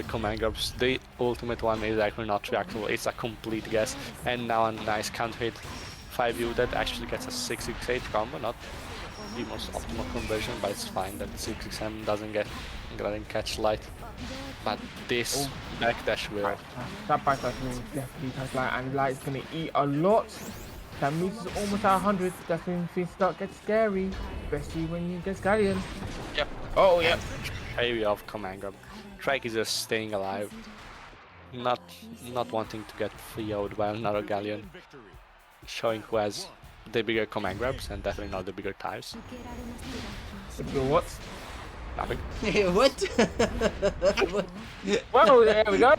command grabs, the ultimate one is actually not reactable, it's a complete guess. And now a nice counter hit 5U that actually gets a 668 combo, not the most optimal conversion, but it's fine that 6XM doesn't catch light. But this backdash will. That backdash will definitely touch light, and light's gonna eat a lot. That means it's almost at 100. That's when things start get scary, especially when you get Scallion. Yep. Oh yeah. Heavy off command grab. Shrike is just staying alive, not wanting to get FO'd by another Galleon, showing who has the bigger command grabs and definitely not the bigger ties. What? Nothing. What? What? Well, there we go.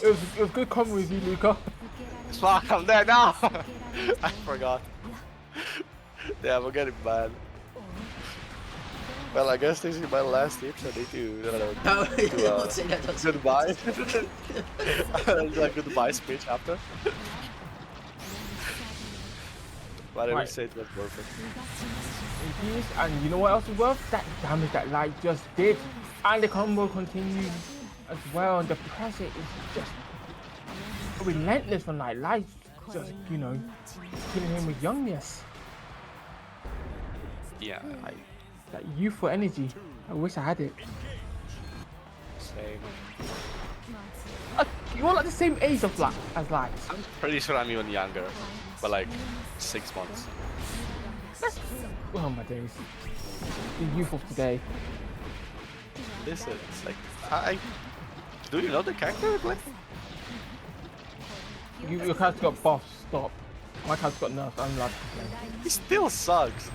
It was good coming with you, Luca. Fuck, I'm dead now! I forgot. Yeah, we're getting bad. Well, I guess this is my last tip, so I need to, Don't say that, don't say goodbye. Like goodbye speech after. But I will say it was worth it. It is, and you know what else is worth? That damage that Light just did. And the combo continues as well, and the pressure is just relentless from Light. Light just, you know, killing him with youngness. Yeah. That youthful energy. I wish I had it. Same. You're like the same age of as Light. I'm pretty sure I'm even younger, but like 6 months. Oh my days. The youth of today. Listen, like, do you know the character? Like, Your character got buffed, stop. My character got nerfed, I'm allowed to play. he still sucks.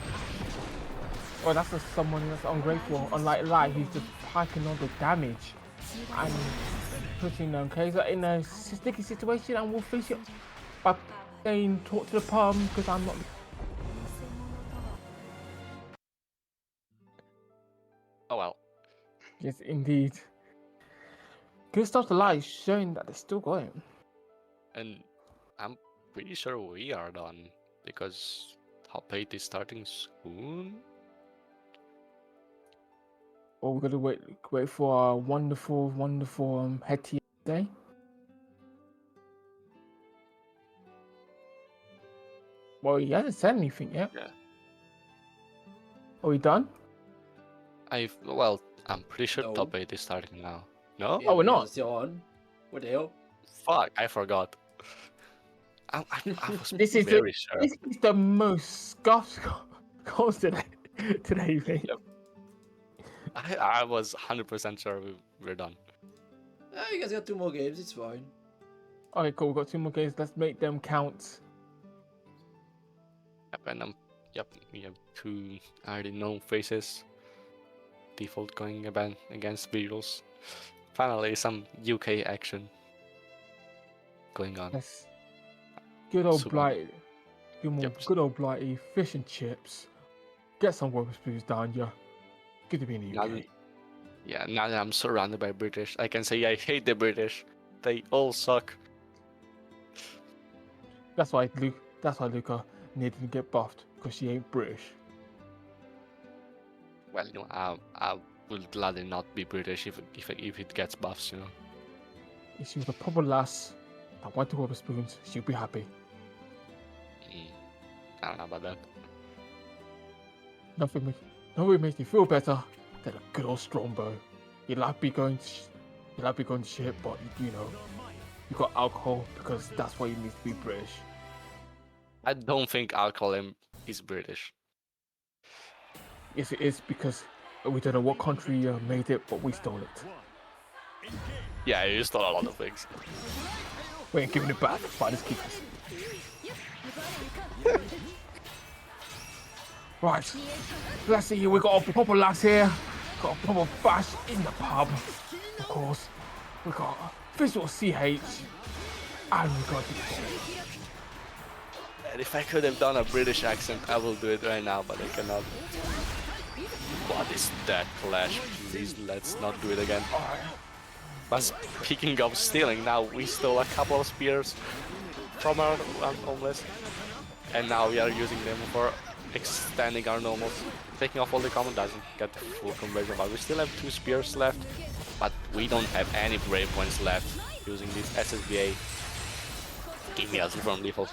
Oh, that's just someone that's ungrateful. Unlike Light, he's just packing all the damage and putting Kaiser in a sticky situation, and we'll face it by saying talk to the palm because I'm not. Oh well. Yes, indeed. Good stuff to Light, showing that they're still going. And I'm pretty sure we are done because top 8 is starting soon. Or we're gonna wait for a wonderful head to day. Well, he hasn't said anything yet. Yeah. Are we done? Well, I'm pretty sure No. top 8 is starting now. No? Oh, we're not. It's still on. What the hell? Fuck, I forgot. I was This is very sure. This is the most scuffed calls today, mate. Yep. I was 100% sure we're done. You guys got 2 more games, it's fine. Okay, cool. We've got 2 more games. Let's make them count. Yep, and we have 2 already known faces. Default going against Beatles. Finally, some UK action going on. Yes. Good old Super. Blighty. Yep. Good old Blighty. Fish and chips. Get some rubber spoons down, yeah. Good to be in the UK. Now that I'm surrounded by British, I can say I hate the British. They all suck. That's why Luca needed to get buffed, because she ain't British. Well, you know, I will gladly not be British if it gets buffs, you know. If she was a proper lass that wanted rubber spoons, she'll be happy. I don't know about that. Nothing makes me feel better than a good old Strongbow. You like be going to shit, but you know, you got alcohol because that's why you need to be British. I don't think alcohol is British. Yes, it is, because we don't know what country made it, but we stole it. Yeah, you stole a lot of things. We ain't giving it back. Fighters keepers. Right, let's see. We got a proper lass here. Got a proper bash in the pub. Of course, we got visual CH, and we got the. And if I could have done a British accent, I will do it right now, but I cannot. What is that clash? Please, let's not do it again. But speaking of stealing, now we stole a couple of spears from our homeless, and now we are using them for extending our normals. Taking off all the common doesn't get the full conversion, but we still have 2 spears left, but we don't have any brave points left using this SSBA. Give me a from default.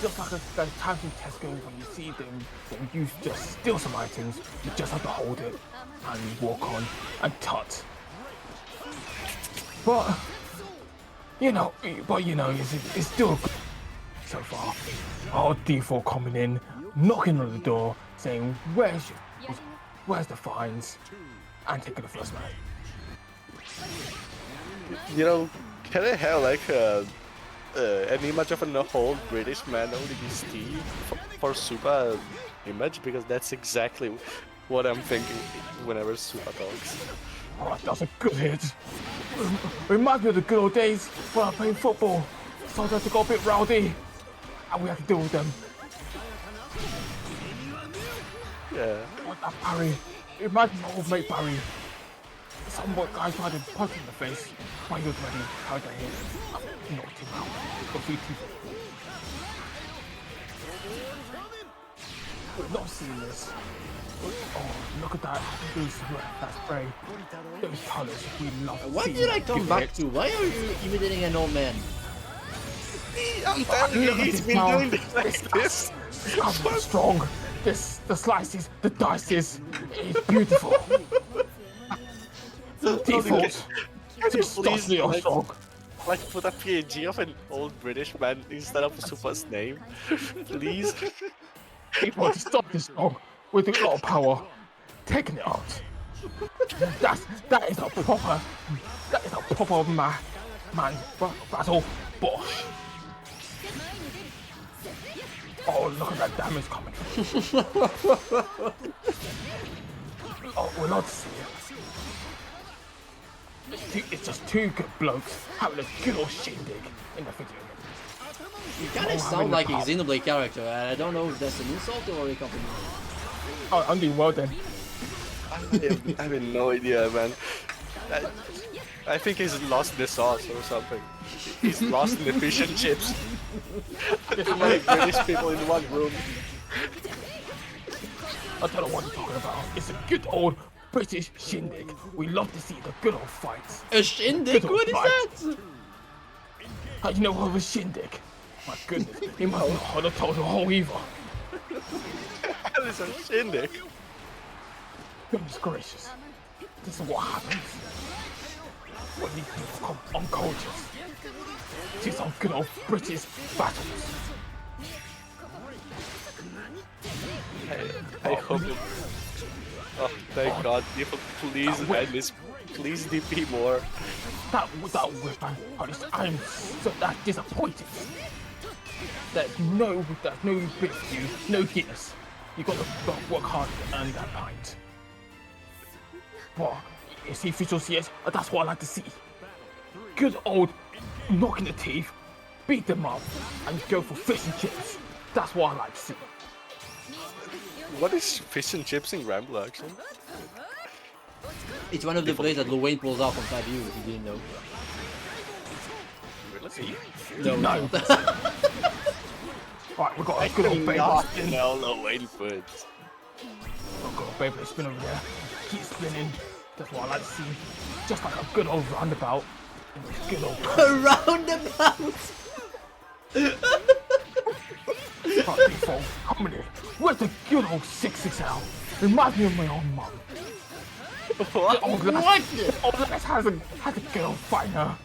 Just like a time to test game when you see them, then you just steal some items, you just have to hold it and walk on and tut. But it's still so far. Our default coming in, knocking on the door, saying where's the fines, and taking the first man. You know, can I have like an image of an old British man holding his tea for Supa image? Because that's exactly what I'm thinking whenever Supa talks. Oh, that's a good hit. Reminds me of the good old days when I played football. Sometimes they got a bit rowdy, and we had to deal with them. Yeah. Oh, that Barry. It reminds me of my old mate Barry. Some guy tried to punch him in the face while he was ready. How did I hit? I knocked him out. Got 3 teeth. We've not seen this. Oh, look at that. That spray. Those colours. We love. What did I come back to? Why are you imitating an old man? I'm telling you, he's been doing this like this. It's so strong. The slices, the dices. It's beautiful. Default. Just Please, me or strong. like put a PNG of an old British man instead of Supa's name, please. People to stop this dog with a lot of power, taking it out. That is a proper man battle bosh. Oh, look at that damage coming. Oh, we're not seeing it. It's just 2 good blokes having a good old shindig in the video game. You kind of sound like a Xenoblade character, and I don't know if that's an insult or a compliment. Oh, I'm doing well then. I have no idea, man. I think he's lost the sauce or something. He's lost in the fish and chips. Too many British people in one room. I don't know what you're talking about. It's a good old British shindig. We love to see the good old fights. A shindig? What is that? How do you know what was shindig? My goodness, he must not have told the whole either. That is a shindig. Goodness gracious. This is what happens when these people become unconscious. See some good old British battles. I hope it... Oh, thank God. People, please end this. Please DP more. That weapon, I'm so disappointed. There's no bit of you, no Guinness. You got to work hard to earn that pint. But you see officials yes, that's what I like to see. Good old knocking the teeth, beat them up, and go for fish and chips. That's what I like to see. What is fish and chips in Ramble actually? It's one of the plays that Luane pulls off on 5U, if you didn't know. Really? No. Right, we've got a good old Beyblade spin. No, Wayne Foods. We've got a Beyblade spin over there. Keep spinning. That's what I like to see. Just like a good old roundabout. Good old A roundabout! default coming in. Where's the good old 6XL? Reminds me of my own mum. What? The old lass has a good old fighter.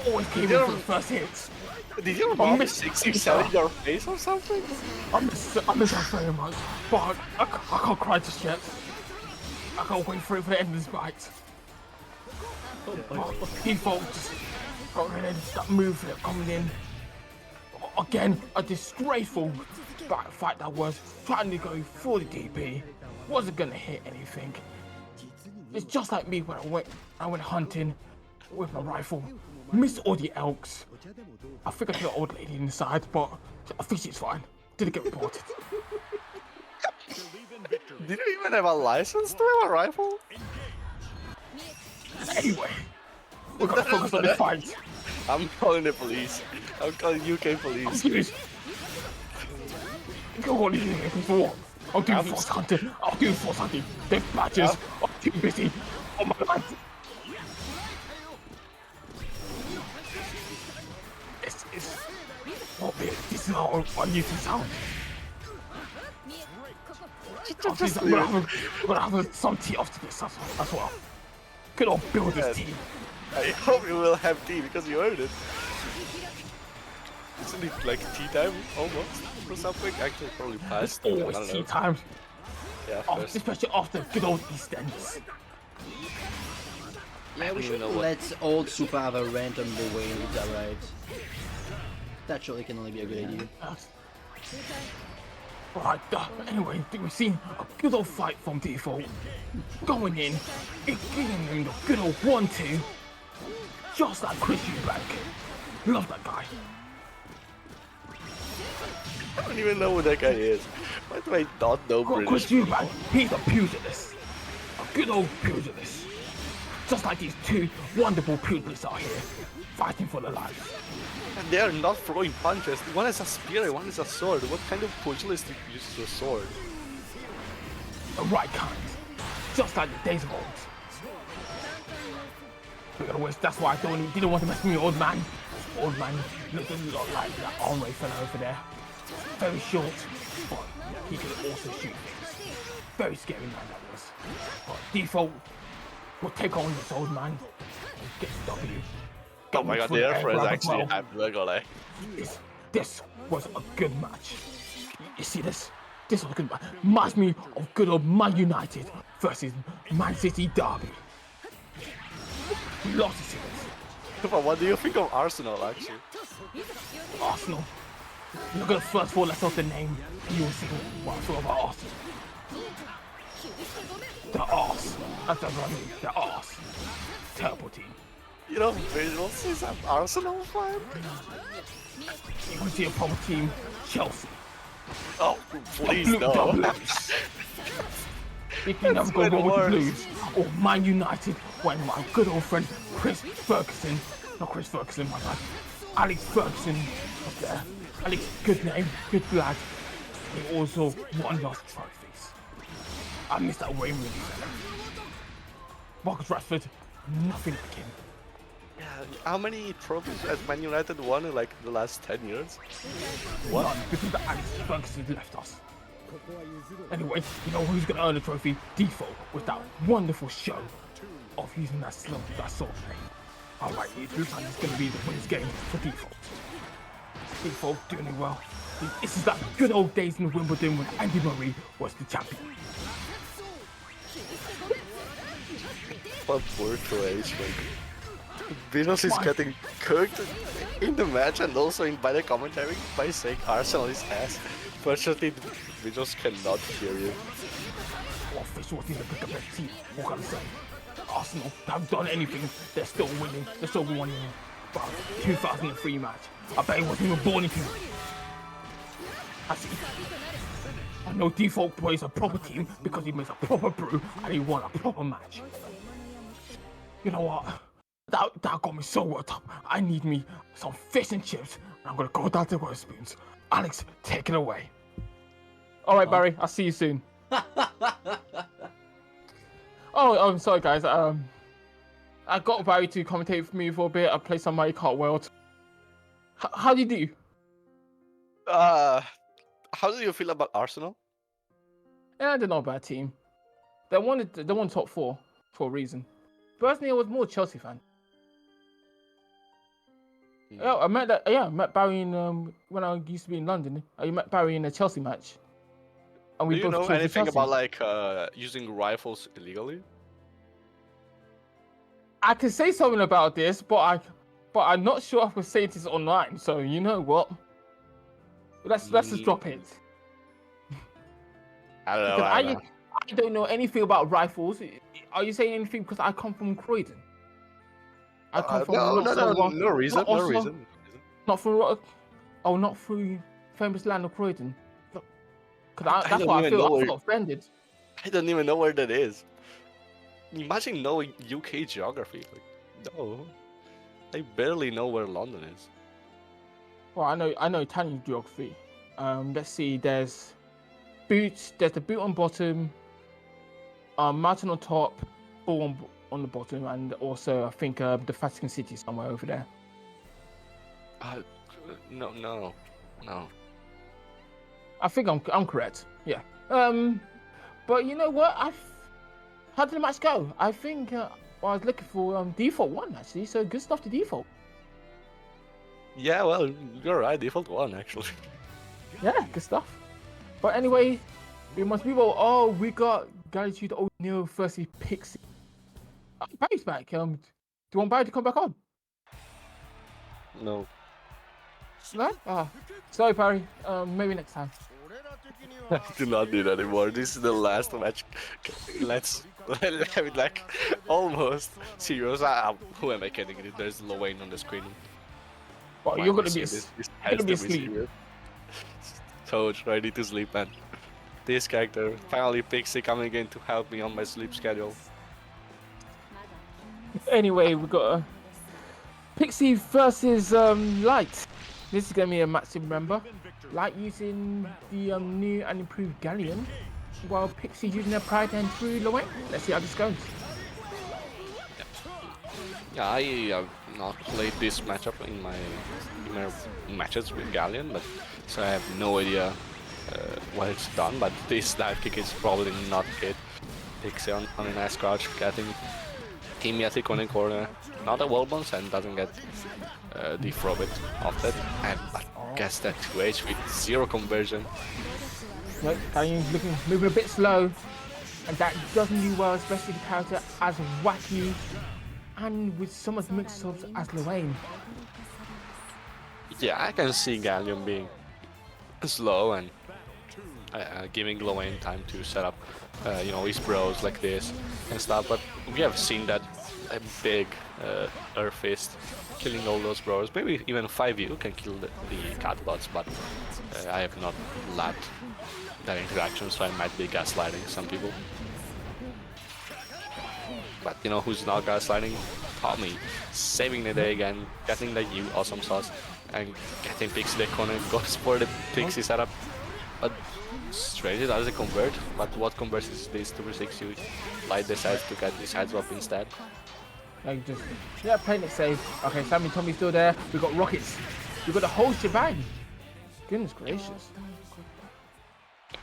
Always came in for the first hits. Did your mom miss 6XL in your face or something? I miss her very much, but I can't cry just yet. I can't wait for it for the end of this fight. Default just got rid of that move that coming in. Again, a disgraceful fight that was trying to go for the DP. Wasn't gonna hit anything. It's just like me when I went hunting with my rifle. Missed all the elks. I think I hit an old lady inside, but I think she's fine. Didn't get reported. Did you even have a license to have a rifle? Anyway, we're gonna focus on this fight. I'm calling the police. I'm calling UK police. Excuse. Go on, you for what? I'll do force hunting. I'll do force hunting. They're badges. I'm too busy. Oh my god. is how I use the sound. Just I'm gonna have some tea after this as well. Good old builder's tea. I hope you will have tea because you earned it. Isn't it like tea time almost or something? Actually, probably past. I don't Always tea know. time. Yeah, of course. Especially after good old EastEnders. Yeah, we don't should know what- let old Super have a rant on the way it arrives. That surely can only be a good idea. Right, anyway, we've seen a good old fight from Default. Going in, giving him the good old 1-2. Just like Chris Eubank. Love that guy. I don't even know who that guy is. Why do I not know Chris British? Eubank, he's a pugilist. A good old pugilist. Just like these two wonderful pugilists out here, fighting for their lives. And they are not throwing punches. One is a spear and one is a sword. What kind of pugilist uses a sword? The right kind. Just like the days of old. But anyways, that's why I didn't want to mess with me, old man. Old man looked a lot like that Henri fella over there. Very short, but he could also shoot things. Very scary man that was. But Default will take on this old man and get the W. Oh my god, the air friends actually have Legole. This was a good match. You see this? This was a good match. Reminds me of good old Man United versus Man City derby. We lost to this. But what do you think of Arsenal actually? Arsenal. Look at the first four letters of the name. You will see what I feel about Arsenal. The arse. That's what I mean. The arse. Terrible team. You know, visuals is an Arsenal fan? You can see a proper team. Chelsea. Oh, please Blue no. Devils. You can never go That's wrong with the way Blues. Or Man United when my good old friend Chris Ferguson, not Chris Ferguson, my bad, Alex Ferguson was there. Alex, good name, good lad. He also won lost trophies. I miss that Wayne Rooney fella. Marcus Rashford, nothing like him. Yeah, how many trophies has Man United won in like the last 10 years? What? None, because the Alex Ferguson left us. Anyway, you know who's gonna earn the trophy? Default, with that wonderful show of using that sword blade. Alright, it looks like it's gonna be the winner's game for Default. Default doing it well. This is like good old days in Wimbledon when Andy Murray was the champion. What poor Croatia. Venus is getting cooked in the match and also by the commentary by saying Arsenal is ass. Fortunately, we just cannot hear you. Well, fish was in the pick up that team. What can I say? Arsenal haven't done anything. They're still winning. They're still winning. But 2003 match. I bet he wasn't even born into it. I see. I know Default plays a proper team because he makes a proper brew and he won a proper match. You know what? That got me so worked up. I need me some fish and chips and I'm gonna go down to Wetherspoons. Alex, take it away. Alright, Barry, I'll see you soon. Oh, I'm sorry, guys. I got Barry to commentate for me for a bit. I played some Mario Kart World. How do you do? How do you feel about Arsenal? Yeah, they're not a bad team. They won top 4 for a reason. Personally, I was more a Chelsea fan. Yeah, I met Barry in when I used to be in London. I met Barry in a Chelsea match. And we Do you both know cheered for anything Chelsea. about like using rifles illegally? I can say something about this, but I'm not sure I can say this online. So you know what? Let's just drop it. I don't know. Because I don't know. I don't know anything about rifles. Are you saying anything because I come from Croydon? I come from No reason. not from not through famous land of Croydon. Because that's why I feel offended. I don't even know where that is. Imagine knowing UK geography. Like, no, I barely know where London is. Well, I know Italian geography. Let's see. There's boots. There's the boot on bottom. Mountain on top. Ball on the bottom, and also I think the Vatican City somewhere over there. No. No. I think I'm correct. Yeah. But you know what? How did the match go? I think I was looking for default one actually. So good stuff to default. Yeah, well, you're right. Default one actually. Yeah, good stuff. But anyway, we must move on. Oh, we got Gratitude O'Neill versus Pixie. Barry's back. Do you want Barry to come back on? No. No? Sorry, Barry. Maybe next time. Do not do that anymore. This is the last match. Let's have it like almost serious. Who am I kidding? There's Lowain on the screen. Well, Why you're am I gonna be saying this? This you're has gonna be to asleep. serious. So ready to sleep, man. This character, finally Pixie coming in to help me on my sleep schedule. Anyway, we got Pixie versus Light. This is gonna be a match to remember. Light using the new and improved Galleon, while Pixie using their Pride and through Lowain. Let's see how this goes. Yeah, I have not played this matchup in my matches with Galleon, but so I have no idea what it's done. But this dive kick is probably not good. Pixie on a nice crouch, getting immediately on the corner, not a wall bounce and doesn't get the throw it off that, and gets that 2H with 0 conversion. Right, Galleon's moving a bit slow, and that doesn't do well, especially the character as wacky and with so much mix-ups as Lowain. Yeah, I can see Galleon being slow and giving Lowain time to set up, his bros like this and stuff. But we have seen that a big Earth Fist killing all those bros. Maybe even 5U can kill the catbots, but I have not lacked that interaction, so I might be gaslighting some people. But you know who's not gaslighting? Tommy, saving the day again, getting the U awesome sauce, and getting Pixie the corner, goes for the Pixie setup. But straight it doesn't convert. But what converts is this 2/6U? Light decides to get this head drop instead. Like just playing it safe. Okay, Sammy Tommy's still there. We got rockets. We got the whole shebang. Goodness gracious.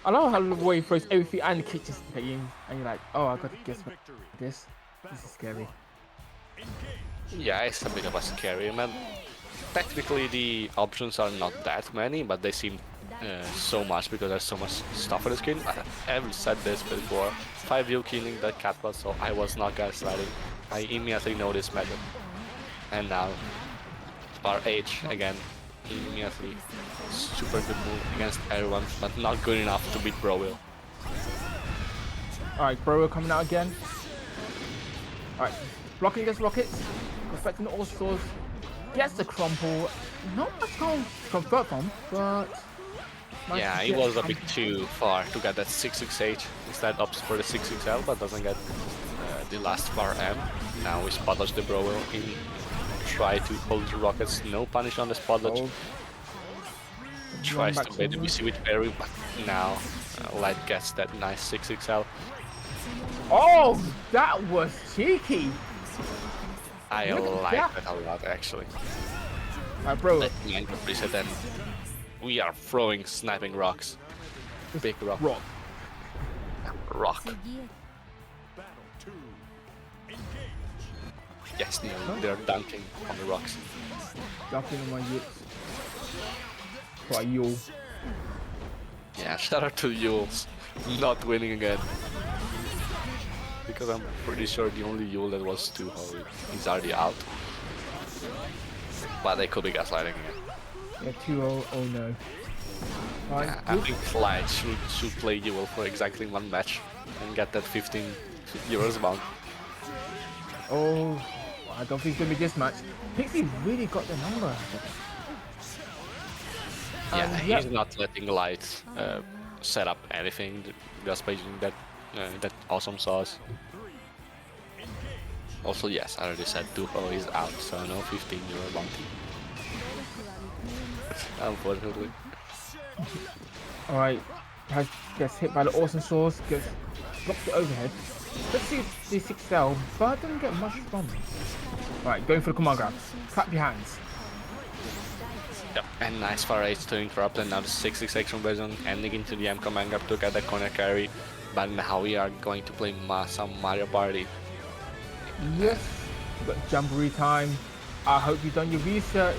I love how the way he throws everything and the kick just at you, and you're like, oh, I got to guess what this. This is scary. Yeah, it's a bit of a scary man. Technically, the options are not that many, but they seem so much because there's so much stuff on the screen. I've said this before. 5U killing that catbot, so I was not gaslighting. I immediately know this method. And now, bar H again, immediately. Super good move against everyone, but not good enough to beat Browil. Alright, Bro coming out again. Alright, blocking against rockets. Respecting all stores. Gets the crumple. Not much going to convert from, but... Yeah, he was a bit too far to get that 668. Instead opts for the 6XL, but doesn't get the last bar M. Now we spot dodge the Browil in try to hold the rockets. No punish on the spot dodge. Oh. Tries to bait the BC with parry, but now Light gets that nice 6XL. Oh, that was cheeky. I like that a lot actually. Alright, bro. Let me enter preset and we are throwing sniping rocks. Big rock. Rock. Yes, they're dunking on the rocks. Dunking on my yips. Quite Yule. Yeah, shout out to Yules. Not winning again. Because I'm pretty sure the only Yule that was 2-0 is already out. But they could be gaslighting again. Yeah, 2-0, oh no. Right, Yeah, I think Light should play Yule for exactly one match and get that 15 euros bound. Oh, I don't think it's gonna be this match. Pixie really got the number. Yeah, he's not letting Light set up anything just by using that awesome sauce. Also, yes, I already said 2-0 is out, so no 15 euro bounty. Unfortunately. Alright, gets hit by the awesome sauce, gets blocked the overhead. Let's see the 6L, but doesn't get much from it. Alright, going for the command grab. Clap your hands. Yep, and nice far H to interrupt, and now the 666 conversion ending into the M command grab to get the corner carry. But now we are going to play some Mario Party. Yes, you got Jamboree time. I hope you've done your research.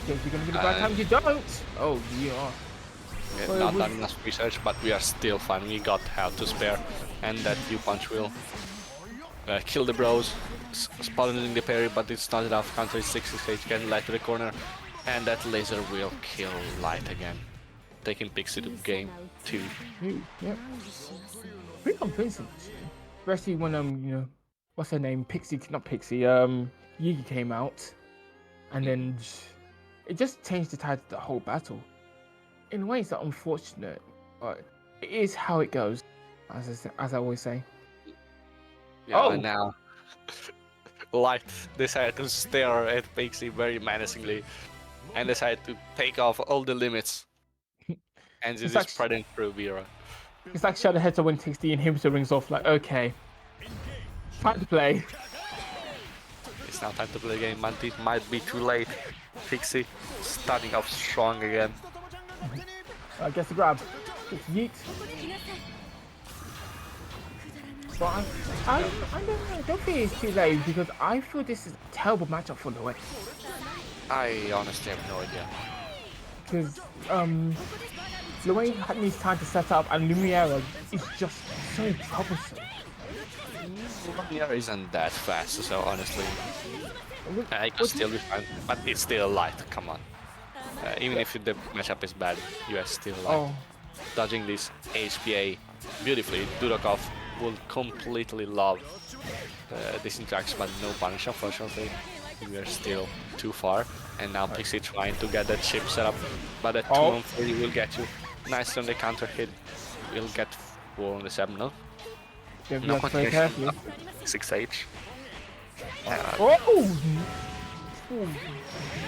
Because you're going to be the bad time if you don't. Oh, you are. Yeah, So not done enough research, but we are still fine. We got health to spare, and that U-punch will kill the bros. Spotting the parry, but it's not enough. Counter 668, getting Light to the corner, and that laser will kill Light again, taking Pixie to game 2. Yep. Pretty convincing, especially when you know, what's her name? Not Pixie. Yugi came out, and then it just changed the tide of the whole battle. In a way, it's unfortunate, but it is how it goes, as I always say. Yeah, and now Light decided to stare at Pixie very menacingly, and decided to take off all the limits, and this is spreading through Vera. It's like Shadow Head to win 60 and Inhibitor rings off like, okay, time to play. It's now time to play the game, but it might be too late. Pixie starting off strong again. I guess the grab. It's yeet. But I don't know. I don't think it's too late because I feel this is a terrible matchup for Loe. I honestly have no idea. Because Loe needs time to set up, and Lumiere is just so troublesome. Lumiere isn't that fast, so honestly, I can still be fine. But it's still Light. Come on. Even if the matchup is bad, you are still Light. Dodging this HPA beautifully. Dudokov will completely love this interaction, but no punish, unfortunately. We are still too far. And now Pixie trying to get that chip set up, but that 2-on-3 will get you. Nice on the counter hit. We'll get 4 on the 7, no? No continuation. 6H.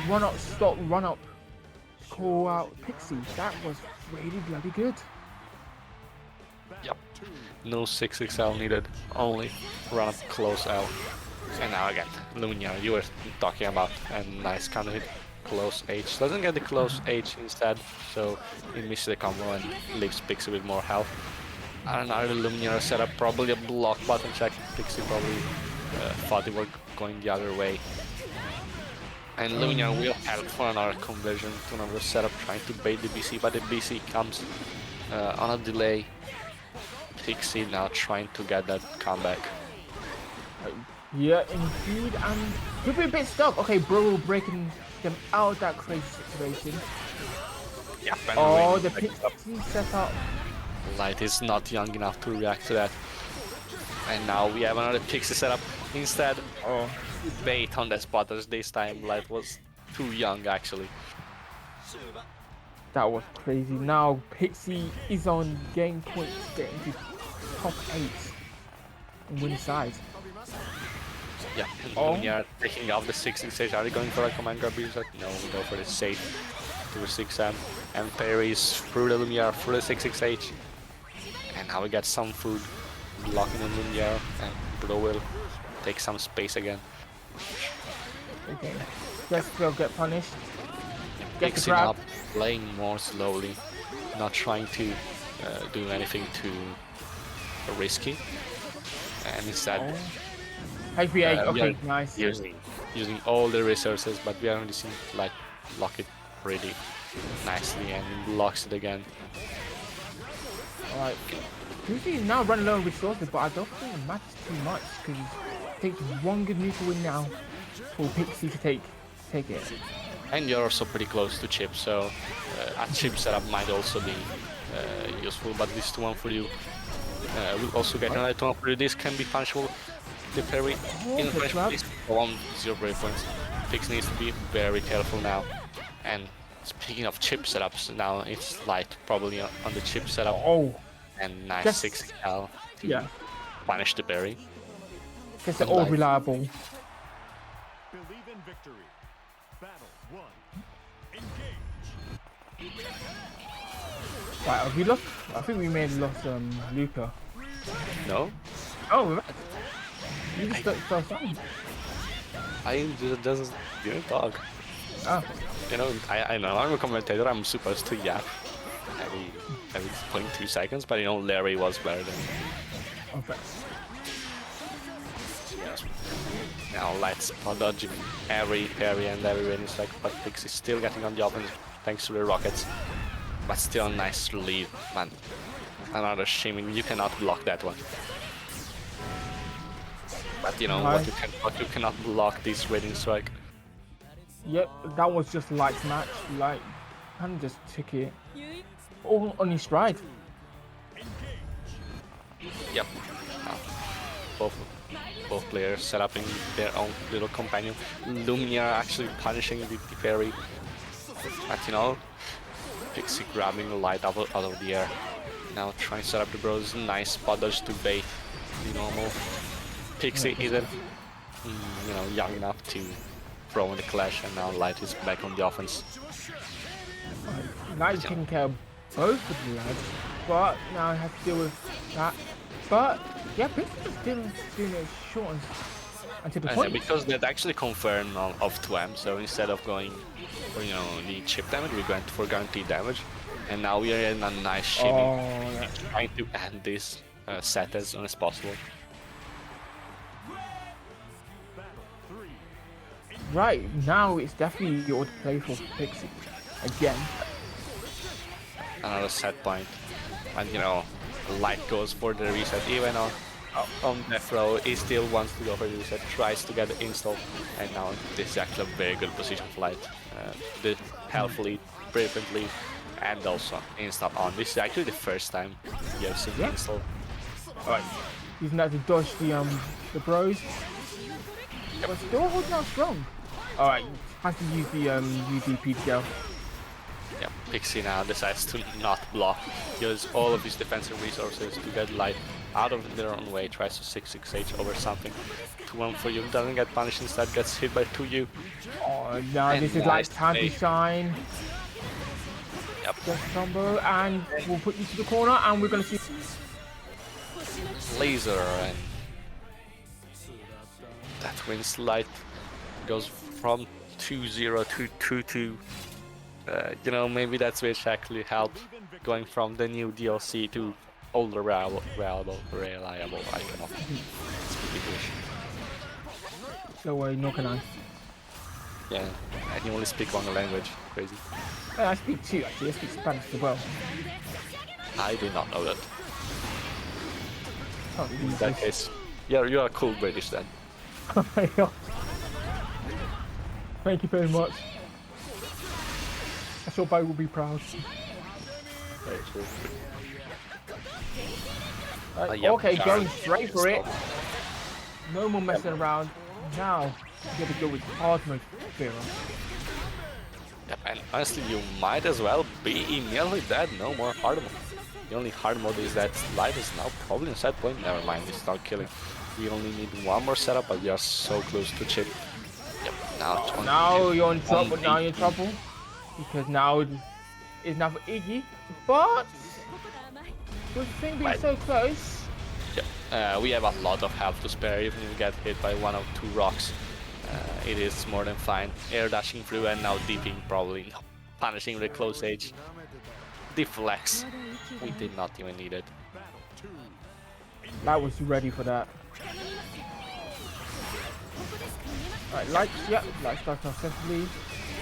Run up, stop, run up. Call out Pixie. That was really bloody good. Yep. No 6XL needed, only run up close L. And now again, Lumiere, you were talking about a nice counter hit, close H. Doesn't get the close H instead, so he misses the combo and leaves Pixie with more health. Another Lumiere setup, probably a block button check. Pixie probably thought they were going the other way. And Lumiere will help for another conversion to another setup, trying to bait the BC, but the BC comes on a delay. Pixie now trying to get that comeback. Yeah, indeed, and could be a bit stuck. Okay, Bro breaking them out of that crazy situation. Yep, the Pixie setup. Light is not young enough to react to that. And now we have another Pixie setup. Instead, bait on the spotters this time. Light was too young, actually. That was crazy. Now Pixie is on game points, getting to top 8 and win side. Yeah, Lumiere taking off the 6-6H. Are they going for a command grab? He's like, no, we go for the safe to the 6M. And parries through the Lumiere, through the 6-6H. And now we get some food, blocking the Lumiere, and Bro will take some space again. Okay, guess they'll get punished. Mixing up, playing more slowly, not trying to do anything too risky. And instead, HPA, okay, nice. Using all the resources, but we are only seeing like block it pretty nicely, and he blocks it again. Alright, Pixie is now running low on resources, but I don't think it matters too much because it takes one good neutral win now for Pixie to take it. And you're also pretty close to chip, so a chip setup might also be useful, but this 2-1 for you will also get another 2-1 for you. This can be punishable. The parry in the punishment is 1-0 break points. Pix needs to be very careful now. And speaking of chip setups, now it's Light probably on the chip setup. And nice 6L to punish the parry. Guess they're all reliable. Believe in victory. Battle 1. Engage. Right, have we lost? I think we may have lost Luca. No? Oh, we're back. You just fell down. I just didn't talk. Oh, You know, I know I'm a commentator. I'm supposed to yap every 0.2 seconds, but you know, Larry was better than me. okay. Yes. Now Light's dodging every parry and every rating strike, but Pixie's still getting on the offense thanks to the rockets. But still a nice lead, man. Another shimming, you cannot block that one. But you know Nice. what you cannot block this rating strike. Yep, that was just Light's match. Light and just took it all on his stride. Yep. Both both players set up in their own little companion. Lumia actually punishing the parry. But you know, Pixie grabbing the Light out of the air. Now trying to set up the bros. Nice spot dodge to bait the normal. Pixie isn't, you know, young enough to throw in the clash, and now Light is back on the offense. Light's taking care of both of the lads, but now I have to deal with that. But yeah, Pixie's doing it short and to the And point. because that actually confirmed of 2M, so instead of going for, you know, the chip damage, we're going for guaranteed damage. And now we are in a nice shimmy, Oh, trying to end this set as soon as possible. right, now it's definitely your to play for Pixie again. Another set point. And you know, Light goes for the reset even on death row. He still wants to go for the reset, tries to get the install, and now this is actually a very good position for Light. The healthily, brilliantly, and also install on. This is actually the first time you have seen the install. Alright, using that to dodge the bros. But still holding out strong. Alright, has to use the UDP to go. Yeah, Pixie now decides to not block, use all of his defensive resources to get Light out of their own way, tries to 6-6H over something. 2-1 for you, doesn't get punished, instead gets hit by 2U. Oh no, And this is nice like time to play. shine. Yep, Just combo, and we'll put you to the corner, and we're gonna see. laser, and that wins. Light goes from 2-0 to 2-2. You know, maybe that's which actually helped going from the new DLC to older reliable icon of speak English. No way, no can I. Yeah, and you only speak one language. Crazy. I speak two actually. I speak Spanish as well. I did not know that. Can't In believe that this. case, yeah, you are cool British then. Oh my god. Thank you very much. I sure Bo will be proud. Very true. Yep, Okay, Karen. going straight for it. No more messing around. Now, you gotta go with hard mode, Vera. Yep, and honestly, you might as well be immediately dead. No more hard mode. The only hard mode is that Light is now probably in set point. Never mind, it's not killing. We only need one more setup, but we are so close to chip. Yep, now. Now you're in trouble. on Now you're in trouble. Because now it's now for Iggy. But with the thing being Right. so close. Yep. We have a lot of health to spare, even if we get hit by one or two rocks. It is more than fine. Air dashing through and now deeping, probably punishing with a close edge. Deflex. We did not even need it. That was ready for that. Alright, Light, yep, Light starts off sensibly.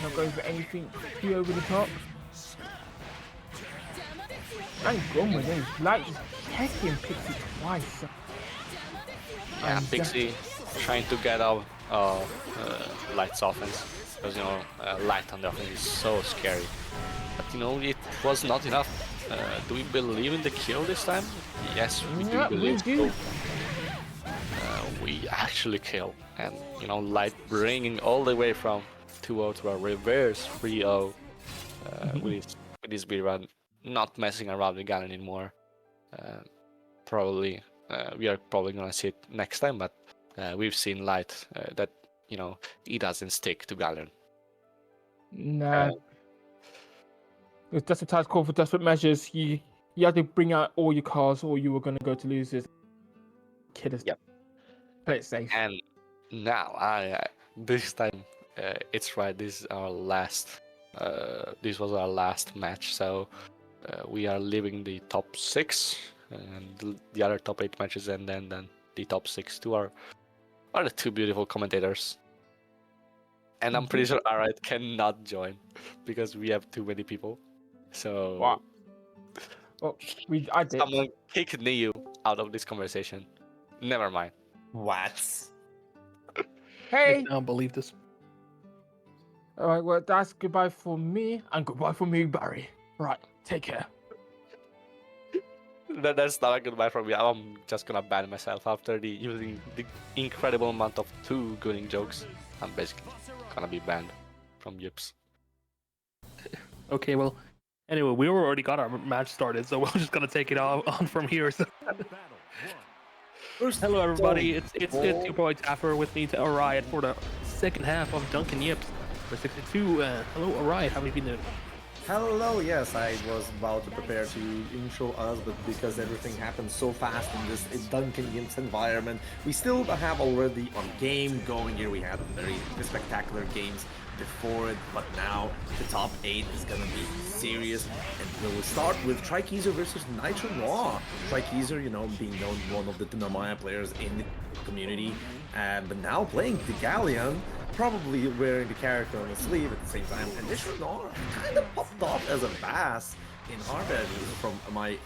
Not going for anything too over the top. And gone with it. Light just checking Pixie twice. Yeah, And Pixie trying to get out Light's offense. Because, you know, Light on the offense is so scary. But, you know, it was not enough. Do we believe in the kill this time? Yes, we do Yeah, we believe do. so. We actually kill. And, you know, Light bringing all the way from 2-0 to a reverse 3-0 with his speed run, not messing around with gun anymore. Probably, we are probably gonna see it next time, but we've seen Light that, you know, he doesn't stick to Galen. Nah. It's just a task call for desperate measures. You had to bring out all your cards or you were gonna go to losers. Kid us. Yep. Play it safe. And now, this time, It's right. This is our last. This was our last match, so we are leaving the top 6 and the other top 8 matches, and then the top 6 to are the 2 beautiful commentators. And I'm pretty sure Alright cannot join because we have too many people. So Wow. Well, I did. someone kick Niu out of this conversation. Never mind. What? Hey. I don't believe this. All right. Well, that's goodbye for me and goodbye for me, Barry. Right. Take care. That's not a goodbye from me. I'm just gonna ban myself after using the incredible amount of 2 gooning jokes. I'm basically gonna be banned from Yips. Okay, well, anyway, we already got our match started, so we're just gonna take it on from here. So. Hello, everybody. It's your boy Taffer with me to Orion for the second half of Dunkin'Yips for 62. Hello, Orion. How have you been doing? Hello, yes, I was about to prepare to intro us, but because everything happened so fast in this Dunkin'Yips environment, we still have already a game going here. We had very spectacular games before it, but now the top 8 is gonna be serious, and we'll start with Trikeyser versus Nitro Noir. Trikeyser, you know, being known one of the Dynamaya players in the community, but now playing the Galleon, probably wearing the character on the sleeve at the same time, and Nitro Noir kind of popped off as a bass in Arbed from my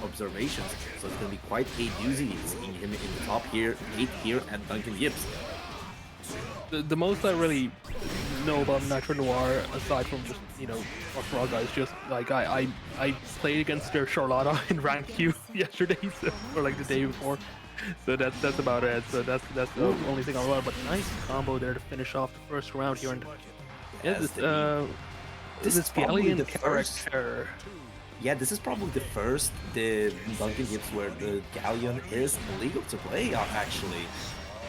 observations, so it's gonna be quite a doozy seeing him in the top 8 here at Dunkin'Yips. The most I really know about Nitro Noir, aside from just, you know, Raga, is just like I played against their Charlotta in rank Q yesterday, so, or like the day before. So that's about it. So that's the only thing I learned. But nice combo there to finish off the first round here. And yeah, this is Galleon the first. character. Yeah, this is probably the Dunkin'Yips where the Galleon is illegal to play, actually.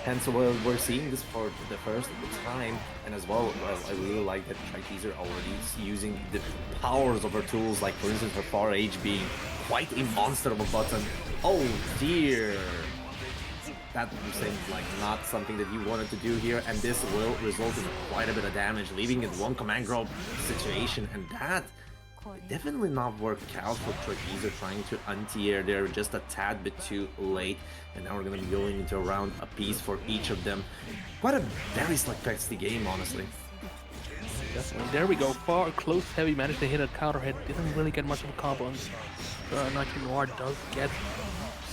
Hence, we're seeing this for the first time, and as well, I really like that Trikeyser already using the powers of her tools, like for instance her far age being quite a monster of a button. Oh dear! That seems like not something that you wanted to do here, and this will result in quite a bit of damage, leaving it one command grab situation, and that definitely not worked out for Trikeyser trying to anti-air there just a tad bit too late, and now we're going to be going into a round a piece for each of them. Quite a very slugfesty game, honestly. Definitely. There we go. Far close heavy managed to hit a counter hit. Didn't really get much of a combo. And Nitro Noir does get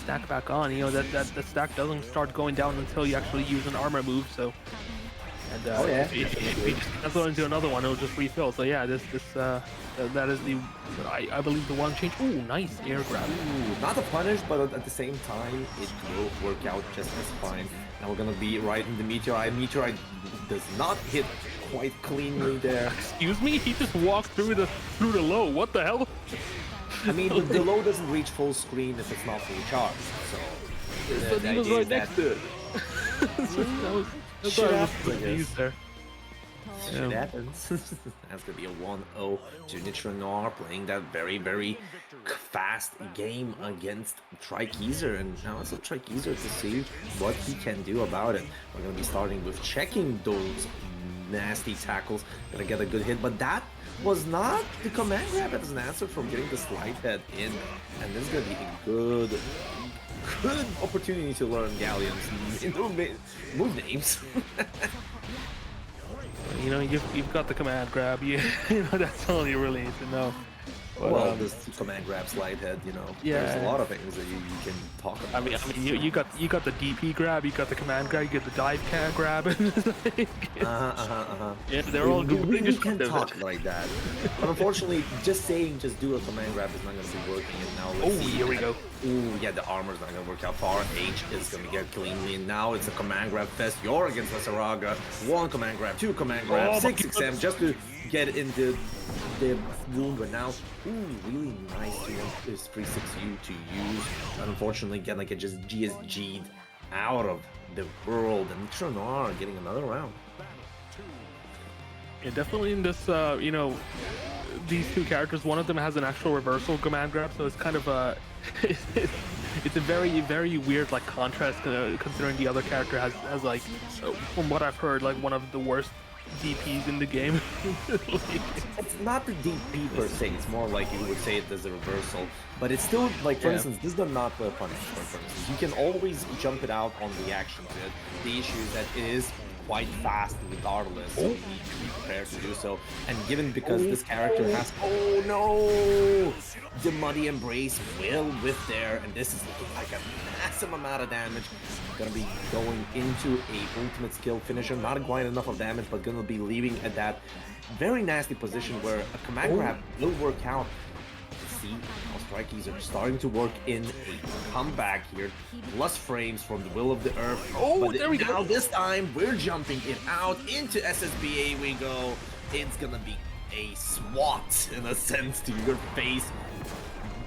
stack back on. You know that the stack doesn't start going down until you actually use an armor move. So. And if you just cancel into another one, it'll just refill. So yeah, that is the I believe the one change. Ooh, nice air grab. Ooh, not a punish, but at the same time, it will work out just as fine. Now we're gonna be right in the Meteorite. Meteorite does not hit quite cleanly there. Excuse me? He just walked through the low. What the hell? I mean, the low doesn't reach full screen if it's not fully charged. So But he was right next to it. That's Shit why I was happens, I confused guess. there. Shit happens. That's gonna be a 1-0 to Nitro Noir playing that very, very fast game against Trikeyser, and now it's up Trikeyser to see what he can do about it. We're gonna be starting with checking those nasty tackles. Gonna get a good hit, but that was not the command grab as an answer from getting the slide head in, and this is gonna be a good opportunity to learn Galleon's move names. You know, you've got the command grab. You know, that's all you really need to know. But, Well, this command grab slide head, you know, there's a lot of things that you can talk about. I mean, you got the DP grab, you got the command grab, you got the dive can grab. Yeah, they're all good. We can talk like that. But unfortunately, just do a command grab is not going to be working. And now let's see. Here we go. Ooh, yeah, the armor's not going to work out. Far H is going to get cleanly, and now it's a command grab fest. You're against Lasaraga. 1 command grab, 2 command grab, 6 XM just to get into the wound. But now, ooh, really nice to want this 3-6U to use. But unfortunately, get like it just GSG'd out of the world, and Nitro Noir getting another round. Yeah, definitely in this, you know, these two characters, one of them has an actual reversal command grab, so it's kind of a, it's a very, very weird like contrast considering the other character has like, from what I've heard, like one of the worst DPs in the game. It's not the DP per se, it's more like you would say it as a reversal. But it's still, like, for Yeah. instance, this does not punish, for instance. You can always jump it out on reaction to it. The issue is that it is quite fast regardless, so you need to be prepared to do so. And given because this character has... Oh no! The Muddy Embrace will whiff there, and this is looking like a massive amount of damage. Gonna be going into a ultimate skill finisher, not quite enough of damage, but gonna be leaving at that very nasty position where a command grab will work out. See how Strikey's are starting to work in a comeback here. Plus frames from the Will of the Earth. Oh, but there we now go. this time we're jumping it out into SSBA we go. It's gonna be a swat in a sense to your face.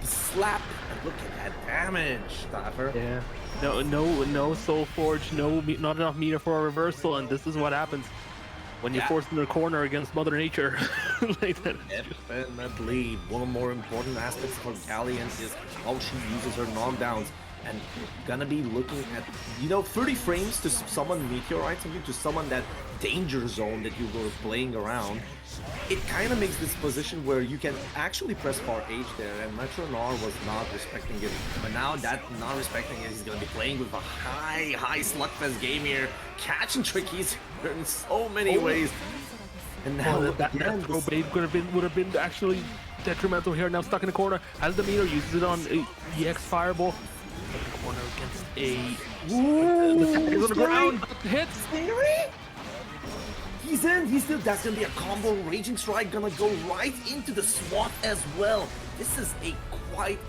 Slap and look at that damage, Staffer. Yeah. No Soul Forge, not enough meter for a reversal, and this is what happens when you're forced in the corner against Mother Nature. Like that. Definitely. One of the more important aspects for Galleon is how she uses her knockdowns. And gonna be looking at, 30 frames to summon Meteorite, something to summon that danger zone that you were playing around. It kind of makes this position where you can actually press bar H there, and Metro Noir was not respecting it. But now that not respecting it, he's gonna be playing with a high slugfest game here, catching trickies in so many ways. And now that throw bait would have been actually detrimental here. Now stuck in the corner as the meter uses it on EX Fireball. In the corner against a. The tag is on the ground. Hits. He's in. That's gonna be a combo. Raging Strike gonna go right into the SWAT as well. This is quite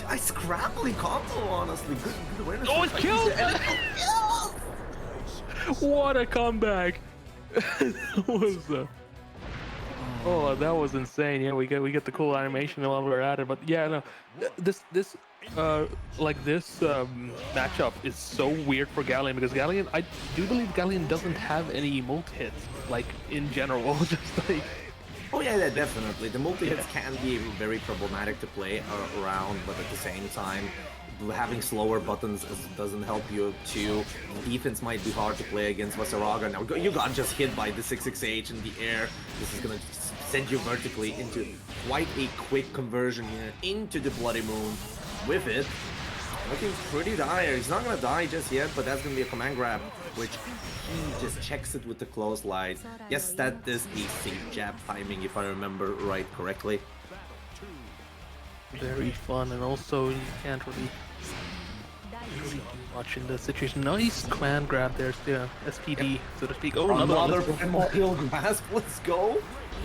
a scrappy combo, honestly. Good awareness. Oh, it's killed! What a comeback! Oh, that was insane. Yeah, we get the cool animation while we're at it. But yeah, no, this matchup is so weird for Galleon, because Galleon, I do believe Galleon doesn't have any multi-hits, like, in general. Just like... Oh yeah, definitely. The multi-hits can be very problematic to play around, but at the same time, having slower buttons doesn't help you too. Defense might be hard to play against Vasaraga. Now you got just hit by the 668 in the air. This is gonna send you vertically into quite a quick conversion here into the Bloody Moon. With it, looking pretty dire. He's not gonna die just yet, but that's gonna be a command grab, which he just checks it with the close light. Yes, that is a safe jab timing, if I remember correctly. Very fun, and also you can't really do much in this situation. Nice command grab there, SPD, so to speak. Oh, another primordial grasp. Let's go.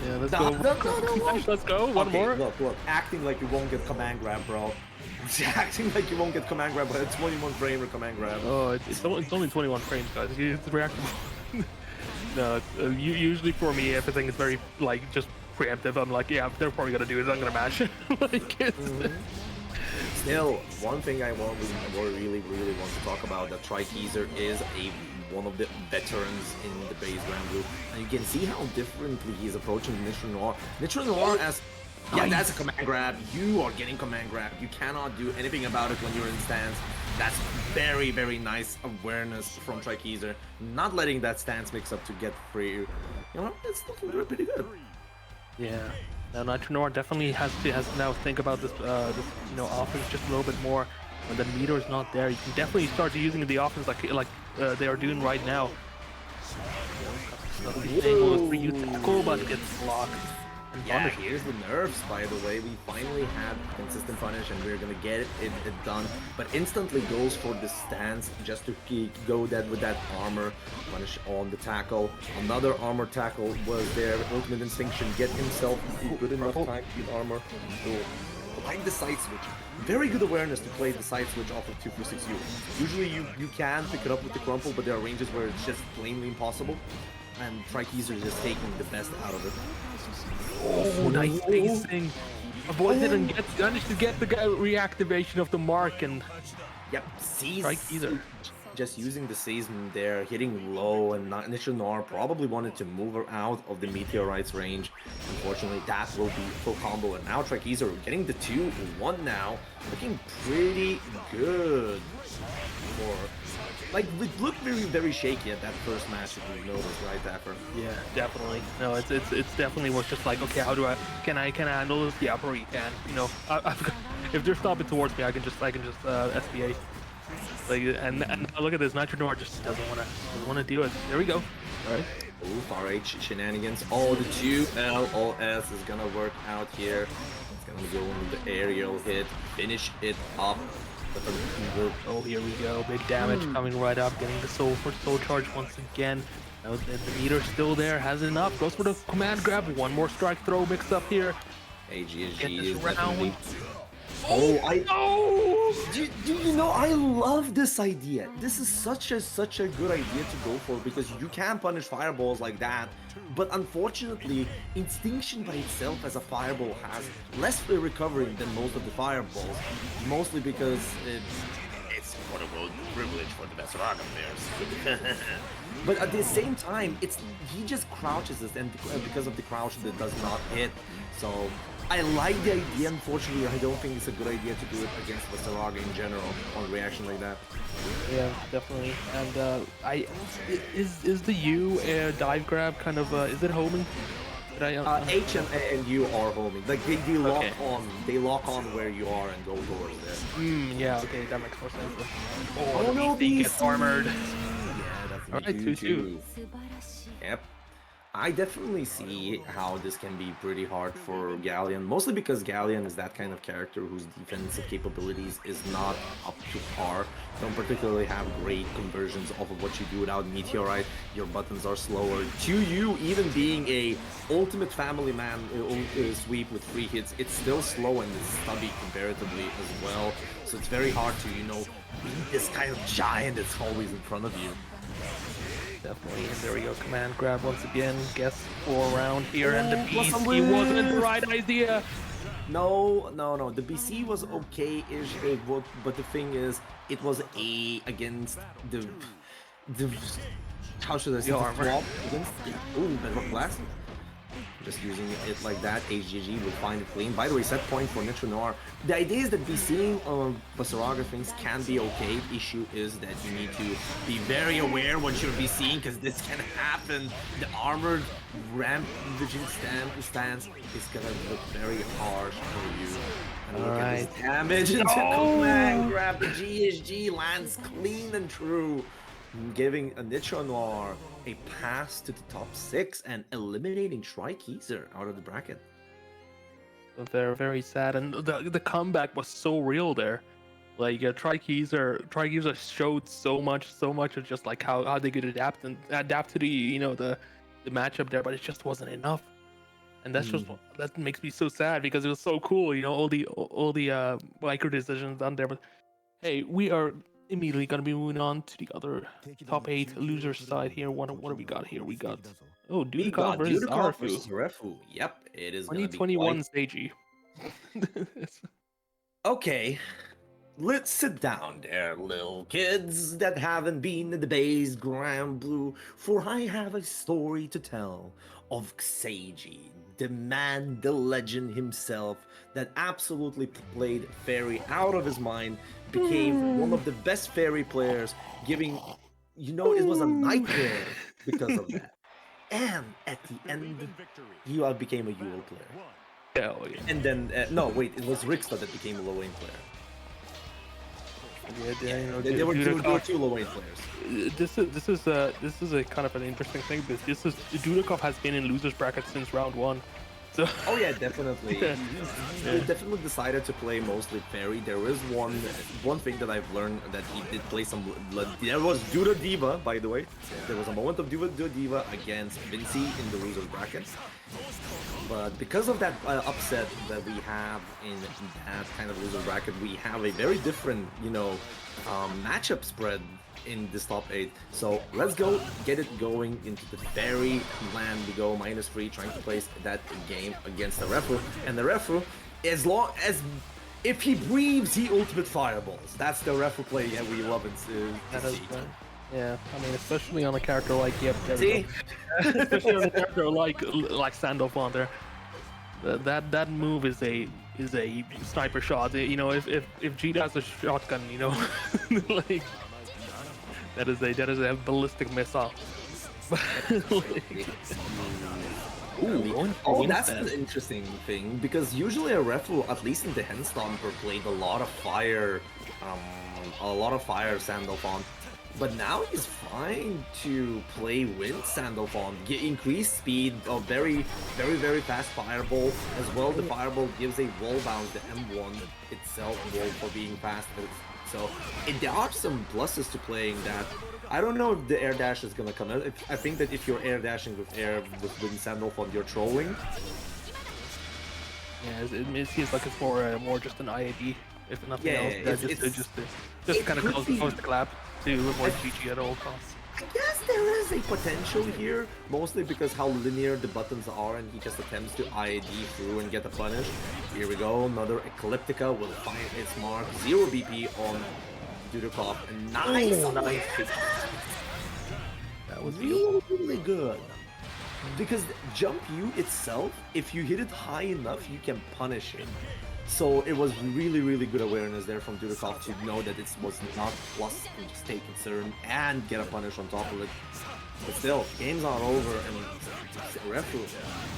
Yeah, let's go. No. Let's go. One more. Look. Acting like you won't get command grab, bro. Acting like you won't get command grab, but a 21 frame or command grab. Oh, it's only 21 frames, guys. It's reactable. No, usually for me, everything is very, like, just preemptive. I'm like, yeah, they're probably gonna do is I'm gonna mash. Like, Still, one thing I really want to talk about, that Trikeezer is one of the veterans in the base grand group, and you can see how differently he's approaching Nitro Noir. Nitro Noir as, yeah, that's a command grab. You are getting command grab. You cannot do anything about it when you're in stance. That's very nice awareness from Trikeezer, not letting that stance mix up to get free. It's looking pretty good. yeah. Now Nitro Noir definitely has to now think about this offense just a little bit more. When the meter is not there, you can definitely start using the offense like they are doing right now. For you tackle, but gets blocked. And Yeah, punish. here's the nerfs, by the way. We finally have consistent punish, and we're gonna get it done. But instantly goes for the stance just to go with that armor punish on the tackle. Another armor tackle was there. Ultimate Instinction, get himself good enough time to get armor. Like the side switch. Very good awareness to play the side switch off of 246U. Usually you can pick it up with the crumple, but there are ranges where it's just plainly impossible. And Trikeezer is just taking the best out of it. Oh, nice spacing. My boy didn't manage to get the reactivation of the mark, and Yep, sees Trikeezer. just using the season there, hitting low, and Nishinoar probably wanted to move her out of the Meteorite's range. Unfortunately, that will be full combo, and now Trakeezer getting the 2-1 now, looking pretty good for... Like, it looked very, very shaky at that first match, if you noticed, right, Dapper? Yeah, definitely. No, it's definitely was just like, okay, how do I can I handle this? Yeah, Bree can. You know, if they're stopping towards me, I can just SBA. Like, and look at this, Nitro Noir just doesn't wanna do it. There we go. All right. Ooh, far H shenanigans. Oh, the 2 LOS is gonna work out here. It's gonna go into the aerial hit, finish it up. Oh, here we go. Big damage coming right up, getting the soul charge once again. Now the meter's still there, has enough. Goes for the command grab. One more strike throw mixed up here. AGSG is round. definitely... Do you know, I love this idea. This is such a good idea to go for, because you can punish fireballs like that, but unfortunately, Instinction by itself as a fireball has less recovery than most of the fireballs, mostly because it's quote-unquote privilege for the best rock players. But at the same time, he just crouches us, and because of the crouch that does not hit, so I like the idea. Unfortunately, I don't think it's a good idea to do it against Vasaraga in general on reaction like that. Yeah, definitely. And is the U dive grab kind of is it homing? H and U are homing. Like they lock on. They lock on where you are and go towards there. Yeah. Okay, that makes more sense. Oh no, he gets armored. Yeah, that's All right, 2-2. Yep. I definitely see how this can be pretty hard for Galleon, mostly because Galleon is that kind of character whose defensive capabilities is not up to par. Don't particularly have great conversions off of what you do without Meteorite. Your buttons are slower. To you, even being a ultimate family man sweep with 3 hits, it's still slow and it's stubby comparatively as well. So it's very hard to, you know, beat this kind of giant that's always in front of you. Definitely, and there we go, command grab once again, guess 4 round here, and the BC wasn't the right idea. No, the BC was okay-ish, but the thing is, it was A against the how should I say, the armor. flop against, ooh, Bedrock Blast. Just using it like that, HGG will find it clean. By the way, set point for Nitro Noir. The idea is that BCing Vasaraga things can be okay. The issue is that you need to be very aware what you're BCing, because this can happen. The armored rampaging stance is gonna look very harsh for you. And look at this damage into command grab. The GSG lands clean and true, giving a Nitro Noir a pass to the top 6 and eliminating Trakeezer out of the bracket. They're very sad, and the comeback was so real there. Like Trakeezer showed so much of just like how they could adapt to the the matchup there, but it just wasn't enough. And that's just that makes me so sad, because it was so cool, all the micro decisions done there. But hey, we are immediately gonna be moving on to the other top 8 losers side here. What do we got here? We got Dudikoff versus Refu. Yep, it is 2021 Seiji. Okay, let's sit down there, little kids that haven't been in the base Grand Blue, for I have a story to tell of Seiji, the man, the legend himself, that absolutely played Fairy out of his mind, became one of the best Fairy players, giving, it was a nightmare because of that. And at the end, he became a Yule player. Hell yeah. And then, no, wait, it was Ricksta that became a low-lane player. Yeah, there were two low-lane players. This is a kind of an interesting thing, because Dudikoff has been in losers bracket since round 1. So oh yeah, definitely. He definitely decided to play mostly Fairy. There is one thing that I've learned, that he did play some. There was Duda Diva, by the way. There was a moment of Duda Diva against Vinci in the losers bracket. But because of that upset that we have in that kind of loser bracket, we have a very different, matchup spread in this top 8. So let's go get it going into the Fairy land. We go -3, trying to place that game against the Refu. And the Refu, as long as If he breathes, he ultimate fireballs. That's the refu play we love and That to is, see. yeah, I mean, especially on a character like there we See? go. Especially on a character like Sandalphon there. That move is a sniper shot. You know, if Gita has a shotgun, you know, like that is a ballistic missile. Oh, that's an interesting thing because usually a ref will, at least in the Hand Stomper, played a lot of fire Sandalphon. But now he's fine to play Wind Sandalphon, get increased speed, a very fast fireball as well. The fireball gives a wall bounce, the M1 itself wall for being fast. So there are some pluses to playing that. I don't know if the air dash is gonna come out. I think that if you're air dashing with Wind Sandalphon, you're trolling. Yeah, it seems like it's more just an IAD, if nothing else. Just kind of close the clap to avoid GG at all costs. I guess there is a potential here, mostly because how linear the buttons are, and he just attempts to IAD through and get a punish. Here we go, another Ecliptica will find its mark. 0 BP on Dudukov, and nice! Ooh, nice. That was really good. Because Jump U itself, if you hit it high enough, you can punish it. So it was really good awareness there from Dudukov to know that it was not plus and just take concern and get a punish on top of it. But still, game's not over, and Refu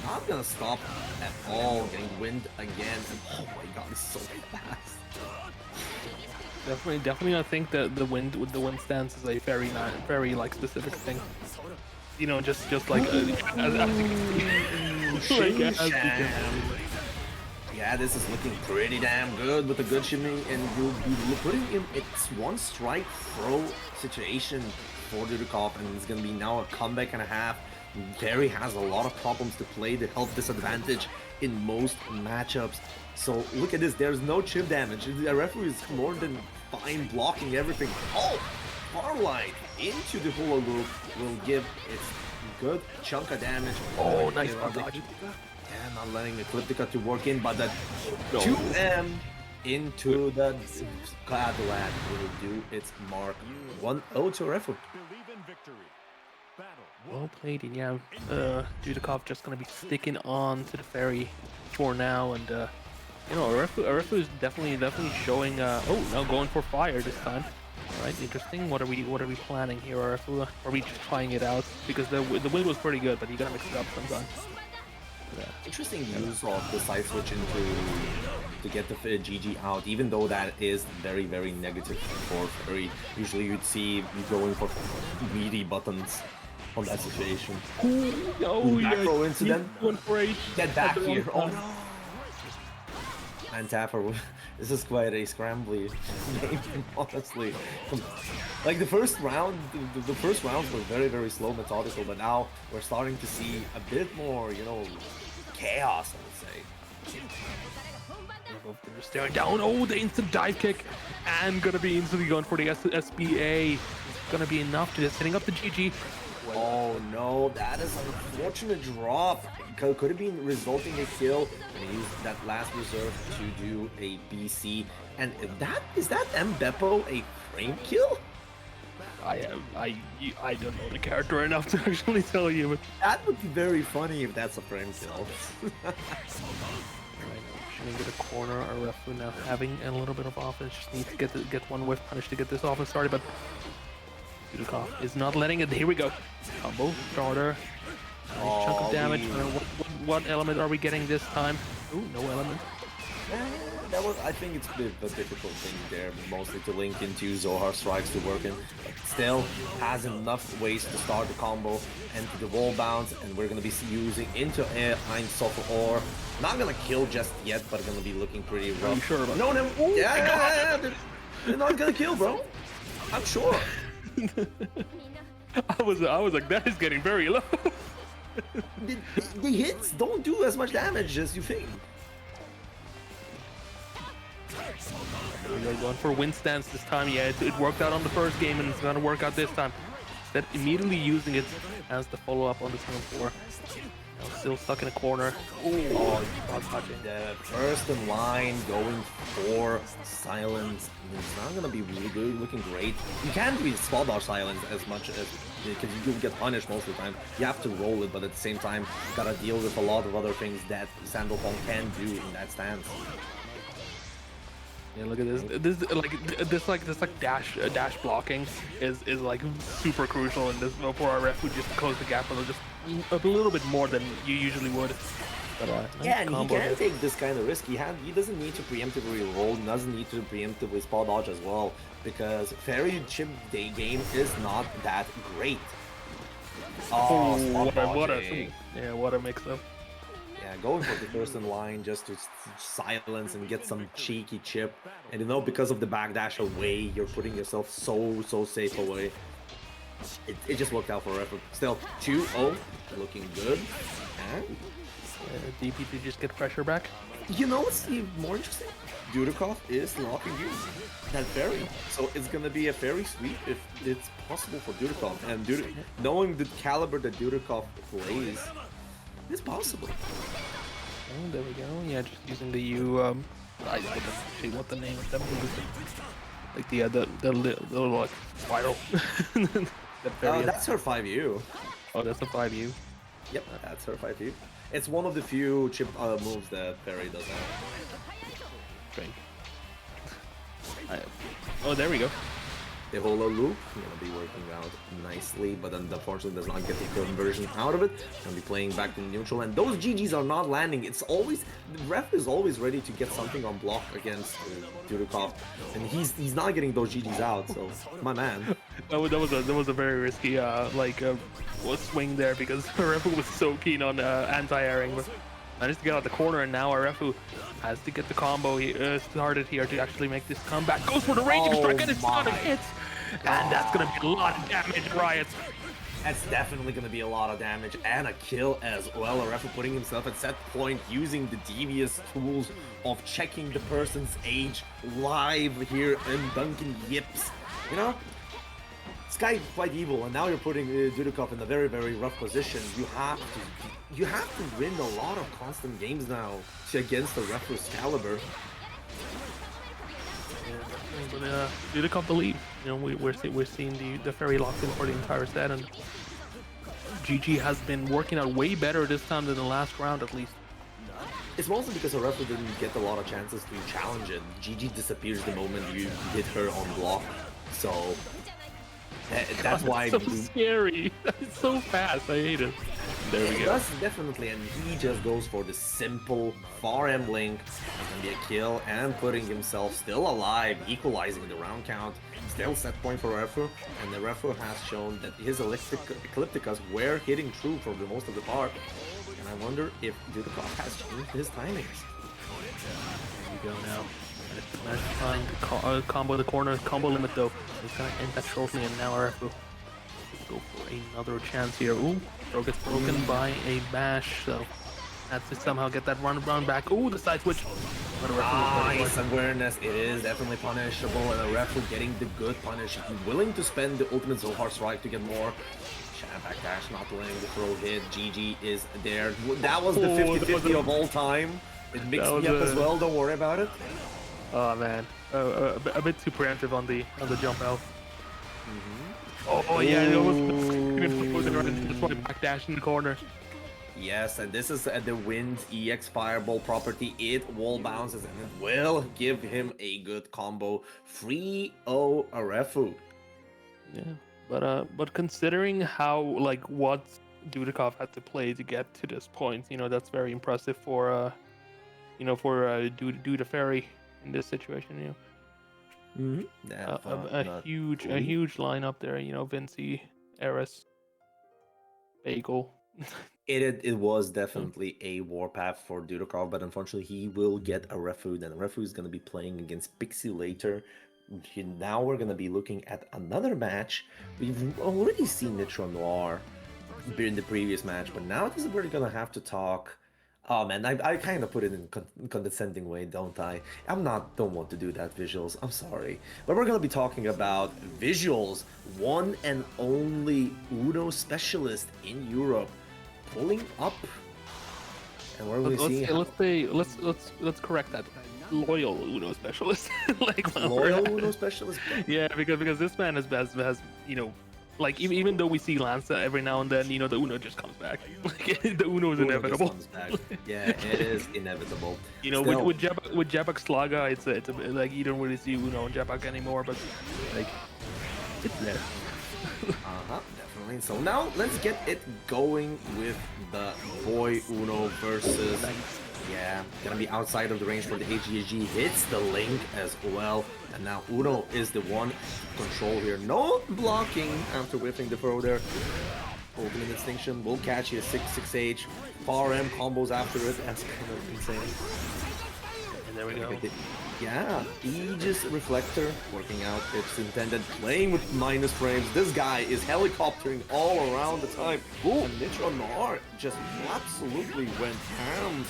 not gonna stop at all, getting wind again, and oh my god, it's so fast. Definitely, I think that the wind stance is a very like specific thing. You know, just like yeah, this is looking pretty damn good with a good shimming, and you'll be putting him. It's one strike throw situation for Dudukov, and it's gonna be now a comeback and a half. Gary has a lot of problems to play the health disadvantage in most matchups. So look at this, there's no chip damage. The referee is more than fine blocking everything. Oh, Farlight into the hula loop will give its good chunk of damage. Oh, nice dodge. Yeah, not letting the Ecliptica to work in, but that 2M into the Cadillac will do its mark. 1-0 to referee. Well played, and yeah, Dudukov just gonna be sticking on to the ferry for now, and you know, Arefu is definitely showing. Oh, now going for fire this time. All right, interesting. What are we planning here, Arefu? Are we just trying it out? Because the wind was pretty good, but you gotta mix it up sometimes. Yeah. Interesting use of the side switch to get the GG out, even though that is very negative for ferry. Usually you'd see you going for meaty buttons on that situation. Oh, macro incident. Great. Get back here. Oh no. And Tapper, this is quite a scrambly game, honestly. Like the first round, the first rounds were very slow, methodical, but now we're starting to see a bit more, you know, chaos, I would say. They're staring down. Oh, the instant dive kick, and gonna be instantly going for the SBA. It's gonna be enough to just setting up the GG. Oh no, that is an unfortunate drop. Could have been resulting a kill, and he used that last reserve to do a BC. And is that Mbeppo a frame kill? I don't know the character enough to actually tell you, but that would be very funny if that's a frame kill. Right, shooting to the corner. Arefu now having a little bit of offense, just needs to get one whiff punish to get this offense started, but Dudukov is not letting it. Here we go. Combo starter. Nice chunk of damage. What element are we getting this time? Ooh, no element. That was, I think it's the difficult thing there, mostly to link into Zohar strikes to work in. But still has enough ways to start the combo and to the wall bounce, and we're gonna be using into Ein Sulfur Ore. Not gonna kill just yet, but gonna be looking pretty rough. Are you sure about no, yeah, they're not gonna kill, bro. I'm sure. I was like, that is getting very low. the hits don't do as much damage as you think. We are going for wind stance this time. Yeah, it worked out on the first game, and it's gonna work out this time. Instead, immediately using it as the follow-up on the turn 4. Still stuck in a corner. Oh, not touching. The first in line going for silence. It's not gonna be really good, looking great. You can't really spot dodge silence as much as because you'll get punished most of the time. You have to roll it, but at the same time, you gotta deal with a lot of other things that Sandalphon can do in that stance. Yeah, look at this. This dash blocking is like super crucial in this for our ref who just close the gap a little bit more than you usually would. But, nice yeah, and he combo can there. take this kind of risk. He doesn't need to preemptively roll, he doesn't need to preemptively spot dodge as well, because Fairy Chip Day game is not that great. Oh, spot dodging. What a mix-up. Yeah, going for the first in line just to silence and get some cheeky chip. And you know, because of the backdash away, you're putting yourself so safe away. It just worked out for Refu. Still, 2-0, looking good. And DP to just get pressure back. you know what's even more interesting? Dudikov is locking you. That fairy. So it's gonna be a fairy sweep if it's possible for Dudikov. And knowing the caliber that Dudikov plays, it's possible. Oh, there we go. Yeah, just using the U. I don't see what the name of them is. Like the little like spiral. That's her 5U. Oh, that's a 5U. Yep, that's her 5U. It's one of the few chip moves that Fairy does have. Strange. Oh, there we go. The holo loop gonna be working out nicely, but then unfortunately does not get the conversion out of it. Gonna be playing back to neutral, and those GGs are not landing. It's always the ref is always ready to get something on block against Dudikov, and he's not getting those GGs out. So my man. That was a very risky swing there because Refu was so keen on anti-airing, but managed to get out the corner, and now Refu has to get the combo started here to actually make this comeback. Goes for the raging strike and it's not a hit, and that's gonna be a lot of damage, Riot. That's definitely going to be a lot of damage and a kill as well. Refu putting himself at set point, using the devious tools of checking the person's age live here in Dunkin'Yips. You know, this guy is quite evil, and now you're putting Dudikov in a very rough position. You have to win a lot of constant games now against the Refu's caliber. But Dudikov believe. You know, we're seeing the fairy locked in for the entire set, and GG has been working out way better this time than the last round, at least. It's mostly because Refu didn't get a lot of chances to challenge it. GG disappears the moment you hit her on block, so that's why. So scary. It's so fast. I hate it. There we go. That's definitely, and he just goes for the simple far M link. It's gonna be a kill and putting himself still alive, equalizing the round count. Still set point for Refu, and the Refu has shown that his Eclipticas were hitting true for the most of the part. And I wonder if Dudikov has changed his timings. There we go now. Managed to find combo the corner, combo limit though. He's gonna end that shortly, and now Refu go for another chance here. Ooh, throw gets broken by a bash, so has to somehow get that run back. Ooh, the side switch. Nice awareness. It is definitely punishable, and a Refu getting the good punish. He's willing to spend the ultimate Zohar strike to get more. Backdash not letting the throw hit. GG is there. That was the 50-50 of all time. It mixed me up as well. Don't worry about it. Oh man, a bit too preemptive on the jump out. Oh yeah, it almost just went backdash in the corner. Yes, and this is the Wind EX Fireball property. It wall bounces and it will give him a good combo. 3-0 Refu. Yeah, but considering how what Dudikov had to play to get to this point, you know, that's very impressive for Duda Fairy in this situation. You know, a huge lineup there. You know, Vinci, Eris, Bagel. It was definitely a warpath for Dudikov, but unfortunately he will get a Refu. Then Refu is going to be playing against Pixie later. Now we're going to be looking at another match. We've already seen Nitro Noir in the previous match, but now this is where we're going to have to talk. Oh man, I kind of put it in condescending way, don't I? Don't want to do that, Visuals. I'm sorry. But we're going to be talking about Visuals, one and only Uno specialist in Europe, pulling up. And where we see let's correct that. Loyal Uno specialist, like when loyal we're- Uno specialist. Yeah, because this man has like even though we see Lanza every now and then, the Uno just comes back. Like the Uno is Uno just inevitable. comes back. Yeah, it is inevitable. With Jabak Slaga, it's a bit like you don't really see Uno and Jabak anymore, but like it's there. Definitely. So now let's get it going with the boy Uno versus. Yeah, gonna be outside of the range for the HGG. Hits the Link as well. And now Uno is the one to control here. No blocking after whiffing the throw there. Ultimate Extinction will catch you 6-6H. Far M combos after it. That's kind of insane. And there we go. Yeah, Aegis Reflector working out its intended, playing with minus frames. This guy is helicoptering all around the time. Ooh, and Nitro Noir just absolutely went ham.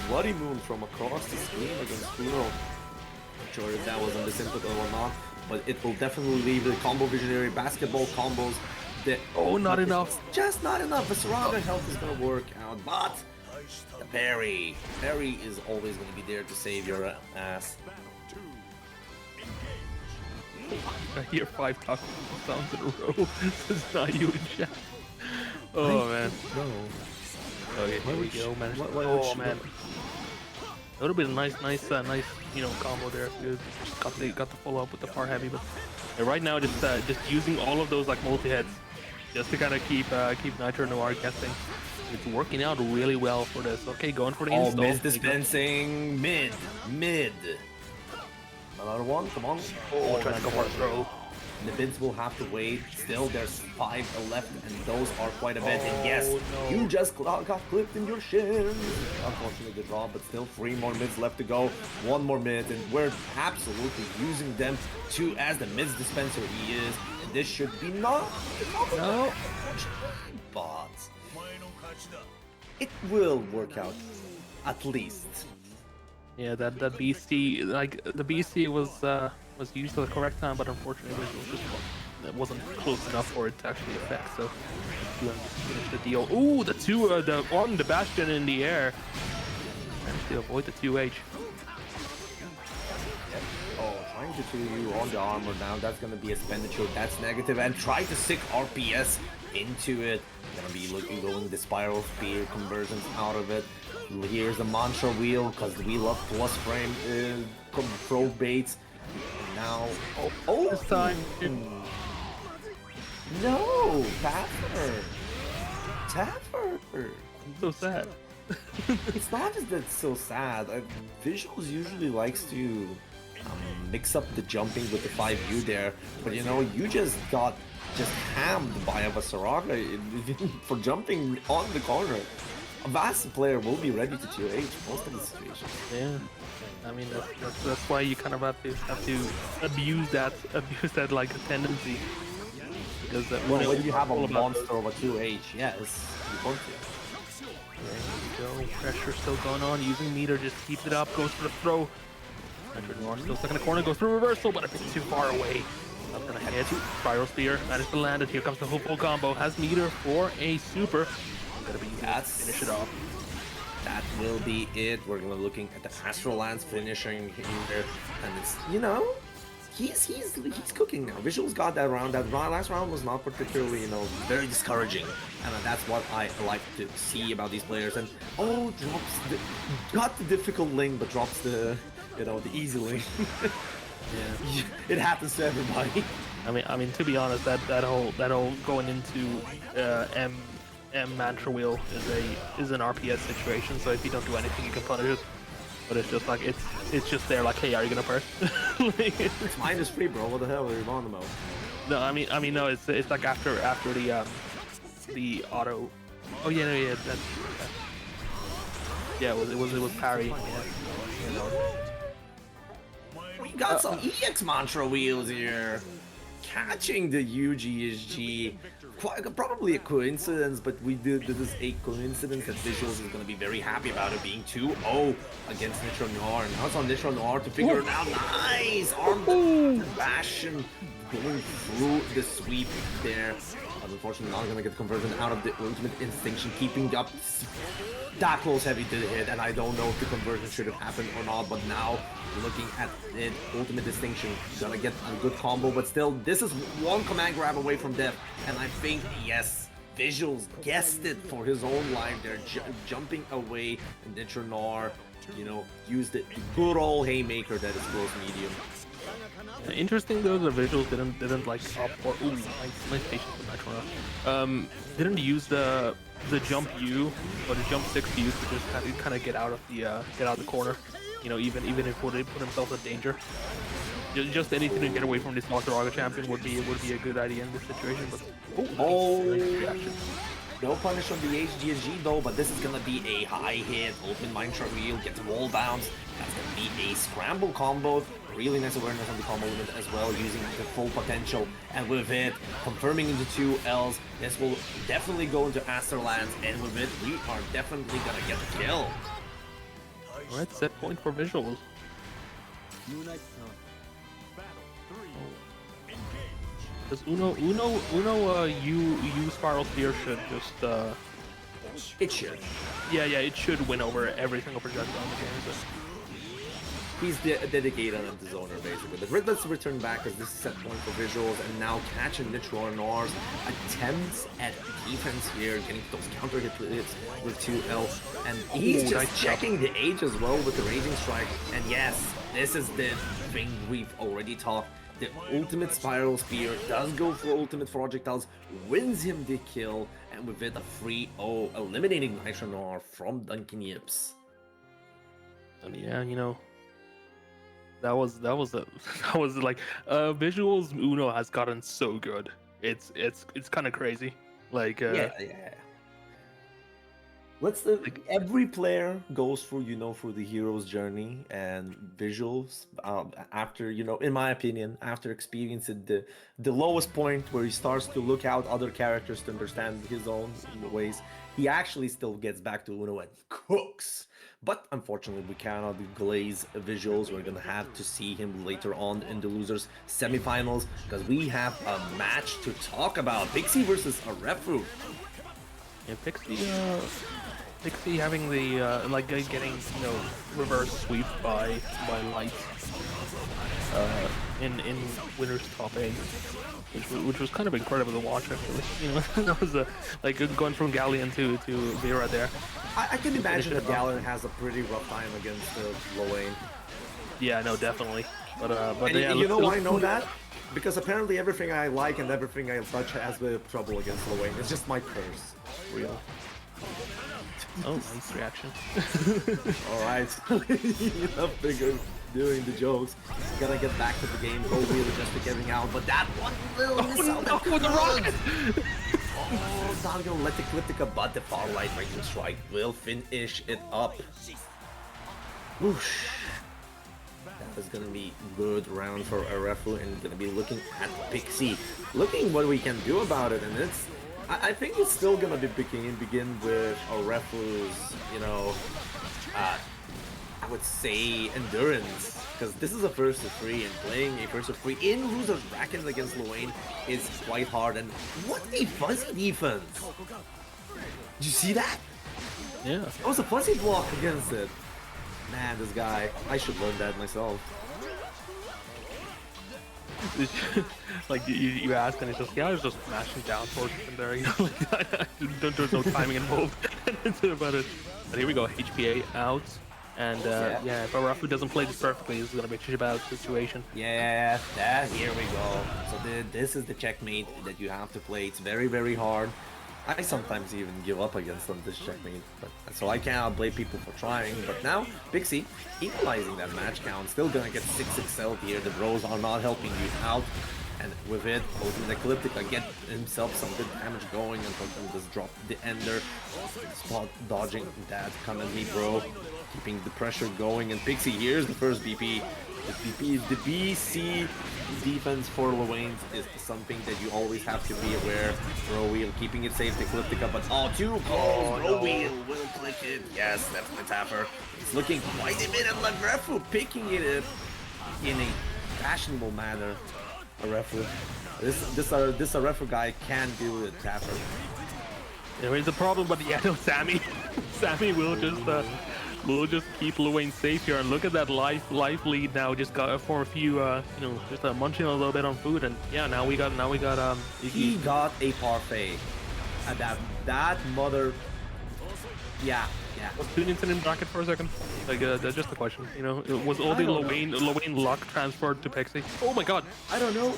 Bloody Moon from across the screen against Uno. Not sure if that was on the sympathy or not, but it will definitely leave the combo visionary basketball combos. Not enough. Just not enough. The Saraga health is gonna work out, but the parry is always gonna be there to save your ass. I hear 5 taco sounds in a row. This is not you in chat. Oh man. No. Okay, here we go, man. What Man. That would have been a nice, combo there. Got the follow up with the far heavy, but right now just using all of those like multi heads, just to kind of keep Nitro Noir guessing. It's working out really well for this. Okay, going for the install. Mid dispensing, mid. Another one, come on. Trying to go for a throw. The bids will have to wait. Still, there's 5 left, and those are quite a bit. And yes, no. you just got clipped in your shins. Unfortunately, the draw, but still 3 more mids left to go. 1 more mid, and we're absolutely using them to as the mids dispenser he is. And this should be not. No. But it will work out, at least. Yeah, that BC, like the BC was used at the correct time, but unfortunately it wasn't close enough for it to actually affect. So finish the deal. Ooh, the Bastion in the air. Managed to avoid the 2H. Oh, trying to 2U on the armor now. That's gonna be expenditure. That's negative, and try to sick RPS into it. Gonna be going the spiral spear conversions out of it. Here's the mantra wheel because we love plus frame pro baits. And now, This time. No, Taffer. So sad. It's not just that it's so sad. Visuals usually likes to mix up the jumping with the 5U there, but you just got hammed by a Saraga for jumping on the corner. A Vast player will be ready to tier 8 most of the situations. Yeah, I mean that's why you kind of have to abuse that like tendency. Because when you have a monster of a 2H, yes, you want to. There we go. Pressure still going on. Using meter, just keeps it up. Goes for the throw. Nitro Noir still stuck in the corner. Goes through reversal, but a bit too far away. Not gonna hit. Spiral spear. Managed to land it. Here comes the full combo. Has meter for a super. Gonna be finish it off. That will be it. We're gonna looking at the Astral Lance finishing here, and it's he's cooking now. Visuals got that round. That last round was not particularly very discouraging, and that's what I like to see about these players. And got the difficult link, but drops the the easy link. Yeah, it happens to everybody. I mean to be honest, that whole going into M mantra wheel is an RPS situation, so if you don't do anything you can punish it. But it's just like it's just there like, hey, are you gonna burst? It's -3, bro. What the hell are you on about? No, I mean no, it's like after the auto. Oh yeah, no, yeah, yeah, it was parry. Yeah. We got some EX mantra wheels here. Catching the UGSG. Probably a coincidence, but this is a coincidence that Visuals is going to be very happy about it being 2-0 against Nitro Noir. Now it's on Nitro Noir to figure it out. Nice! Arm the Bastion going through the sweep there. But unfortunately not gonna get conversion out of the ultimate instinction, keeping up that close heavy to the hit, and I don't know if the conversion should have happened or not, but now looking at it, ultimate distinction, gonna get a good combo, but still, this is one command grab away from death, and I think, yes, Visuals guessed it for his own life. They're jumping away, and then Trenor, you know, used the good old haymaker that is close medium. Interesting though, the Visuals didn't like up or nice patience with Metronor. Didn't use the jump U or the jump 6 U's to just kind of get out of the corner. You know, even if they put himself in danger. Just anything to get away from this Master champion would be a good idea in this situation. But nice reaction. No punish on the HDG though, but this is gonna be a high hit. Open Mind Trap Wheel, get the wall downs. That's gonna be a scramble combo. Really nice awareness on the combo limit as well, using the full potential. And with it, confirming into 2 Ls, this will definitely go into Asterlands. And with it, we are definitely gonna get the kill. Alright, set point for Visuals. Does Uno U Spiral Spear should just It should. Yeah, it should win over every single projectile in the game. But he's dedicated on the zoner basically. But let's return back because this is set point for Visuals, and now catching Nitronor's attempts at defense here, getting those counter hits with 2L, and he's just nice checking the age as well with the Raging Strike. And yes, this is the thing we've already talked. The ultimate Spiral Spear does go for ultimate projectiles, wins him the kill, and with it a 3-0, eliminating Nitronor from Dunkin'Yips. and yeah, you know, that was like Visuals Uno has gotten so good. It's kind of crazy. Like Yeah. Every player goes through, you know, through the hero's journey, and Visuals, after, you know, in my opinion, after experiencing the lowest point where he starts to look out other characters to understand his own ways, he actually still gets back to Uno and cooks. But unfortunately, we cannot glaze Visuals. We're gonna have to see him later on in the losers semifinals, because we have a match to talk about. Pixie versus Arefu. Yeah, Pixie having the like getting, you know, reverse sweep by Light in winner's top 8, which was kind of incredible to watch actually. You know, that was like going from Galleon to Vera there. I can imagine that Galleon has a pretty rough time against Lowain. Yeah, no, definitely. But And yeah, you know why I know that? Because apparently everything I like and everything I touch has the trouble against Lowain. It's just my curse. Real. Oh, nice reaction. Alright, enough bigger doing the jokes. Gotta get back to the game, go really just to getting out, but that one little miss out the rocket! Oh, not gonna let the Ecliptica, but the far right Raging Strike will finish it up. Whoosh. That is gonna be good round for Arefu, and gonna be looking at Pixie, looking what we can do about it, and it's. I think it's still gonna be begin with Arefu's, you know, I would say endurance, because this is a first to 3, and playing a first to 3 in losers brackets against Lowain is quite hard. And what a fuzzy defense! Did you see that? Yeah. That was a fuzzy block against it. Man, this guy, I should learn that myself. Like you ask, and it's just, yeah, I was just mashing down towards in there. You know, like, there's no timing involved. That's about it. But here we go, HPA out, and yeah, if Arefu doesn't play this perfectly, this is gonna be a chip out situation. Yeah, here we go. So this is the checkmate that you have to play. It's very, very hard. I sometimes even give up against them this checkmate, but so I cannot blame people for trying. But now Pixie equalizing that match count, still gonna get 6XL here. The bros are not helping you out, and with it, Ultimate Ecliptica get himself some good damage going, and Totem just drop the Ender, spot dodging that Kanami bro, keeping the pressure going. And Pixie, here's the first BP. The BC defense for Lowain is something that you always have to be aware. Bro Wheel keeping it safe to Ecliptica, but too close. Bro Wheel will click it. Yes, that's the tapper. It's looking quite a bit, and Arefu picking it up in a fashionable manner. a referee. This a referee guy can do it, Tapper. There is a problem, but yeah, no, Sammy. Sammy will just keep Luane safe here, and look at that life lead now. Just got for a few, just munching a little bit on food, and yeah, now we got He got a parfait, and that mother, yeah. Was Tunington in bracket for a second? Like, that's just a question. You know, was all the Luane luck transferred to Pixie? Oh my God! I don't know.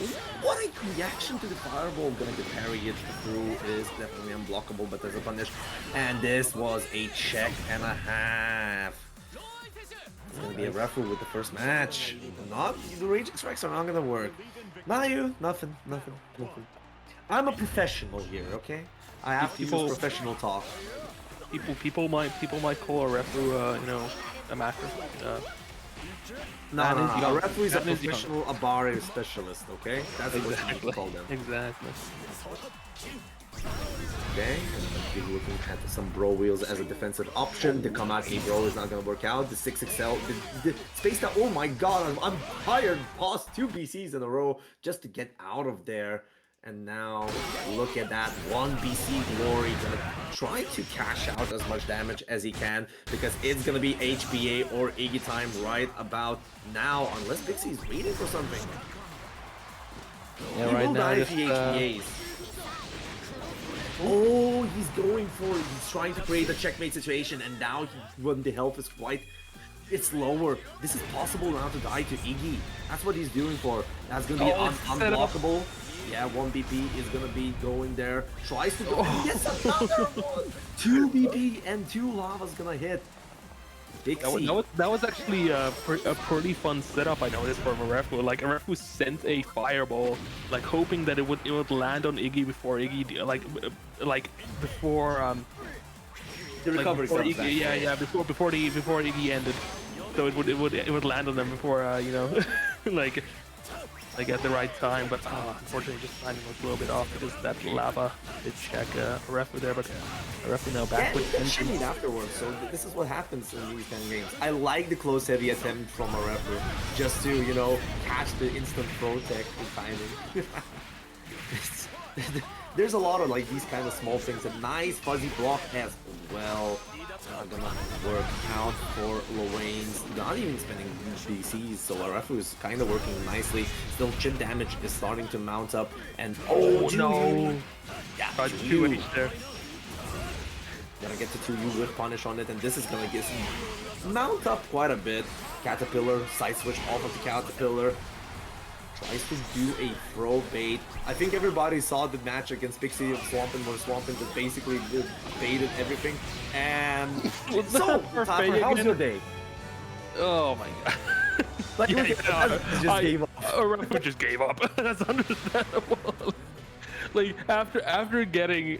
What a reaction to the fireball. Gonna get parry it through is definitely unblockable, but there's a punish. And this was a check and a half. It's gonna be a referee with the first match. Not the raging strikes are not gonna work. Mayu, nothing. I'm a professional here, okay? I have to use professional talk. People might call a referee, a master. No, a referee is a professional Abare specialist, okay? That's what you call them. Exactly. Okay, and we're looking at some bro wheels as a defensive option. The Kamaki bro is not gonna work out. The 6XL, the space that, oh my god, I'm tired. Paused 2 BCs in a row just to get out of there. And now, look at that, 1 BC Glory gonna try to cash out as much damage as he can, because it's gonna be HPA or Iggy time right about now, unless Pixie's waiting for something. Yeah, he right will now, die if he HPAs. Oh, he's going for it. He's trying to create a checkmate situation, and now when the health is quite... It's lower. This is possible now to die to Iggy. That's what he's doing for. That's gonna be unblockable. Yeah, 1 BP is gonna be going there. Tries to go. Yes, another one. 2 BP and 2 lava's gonna hit. That was actually a pretty fun setup, I noticed, from a ref. Like, a ref who sent a fireball, like hoping that it would land on Iggy before Iggy, like before the recovery before Iggy, before Iggy ended, so it would land on them before like at the right time, but unfortunately just timing was a little bit off because that lava did check a ref there, but a ref now back with tension. Afterwards, so this is what happens in these kind of games. I like the close heavy attempt from a ref just to, catch the instant protect and timing. There's a lot of like these kind of small things. A nice fuzzy block as well. Not gonna work out for Luane's. Not even spending BCs, so Arafu is kind of working nicely. Still, chip damage is starting to mount up, and no! Yeah, 2H there. Gonna get to 2U with punish on it, and this is gonna get mount up quite a bit. Caterpillar side switch off of the Caterpillar. Tries to do a throw bait. I think everybody saw the match against Pixie of Swampin, where Swampin just basically baited everything. And so, Tapper, how's your day? Oh my god. Like, just gave up. Rafa just gave up. That's understandable. Like after getting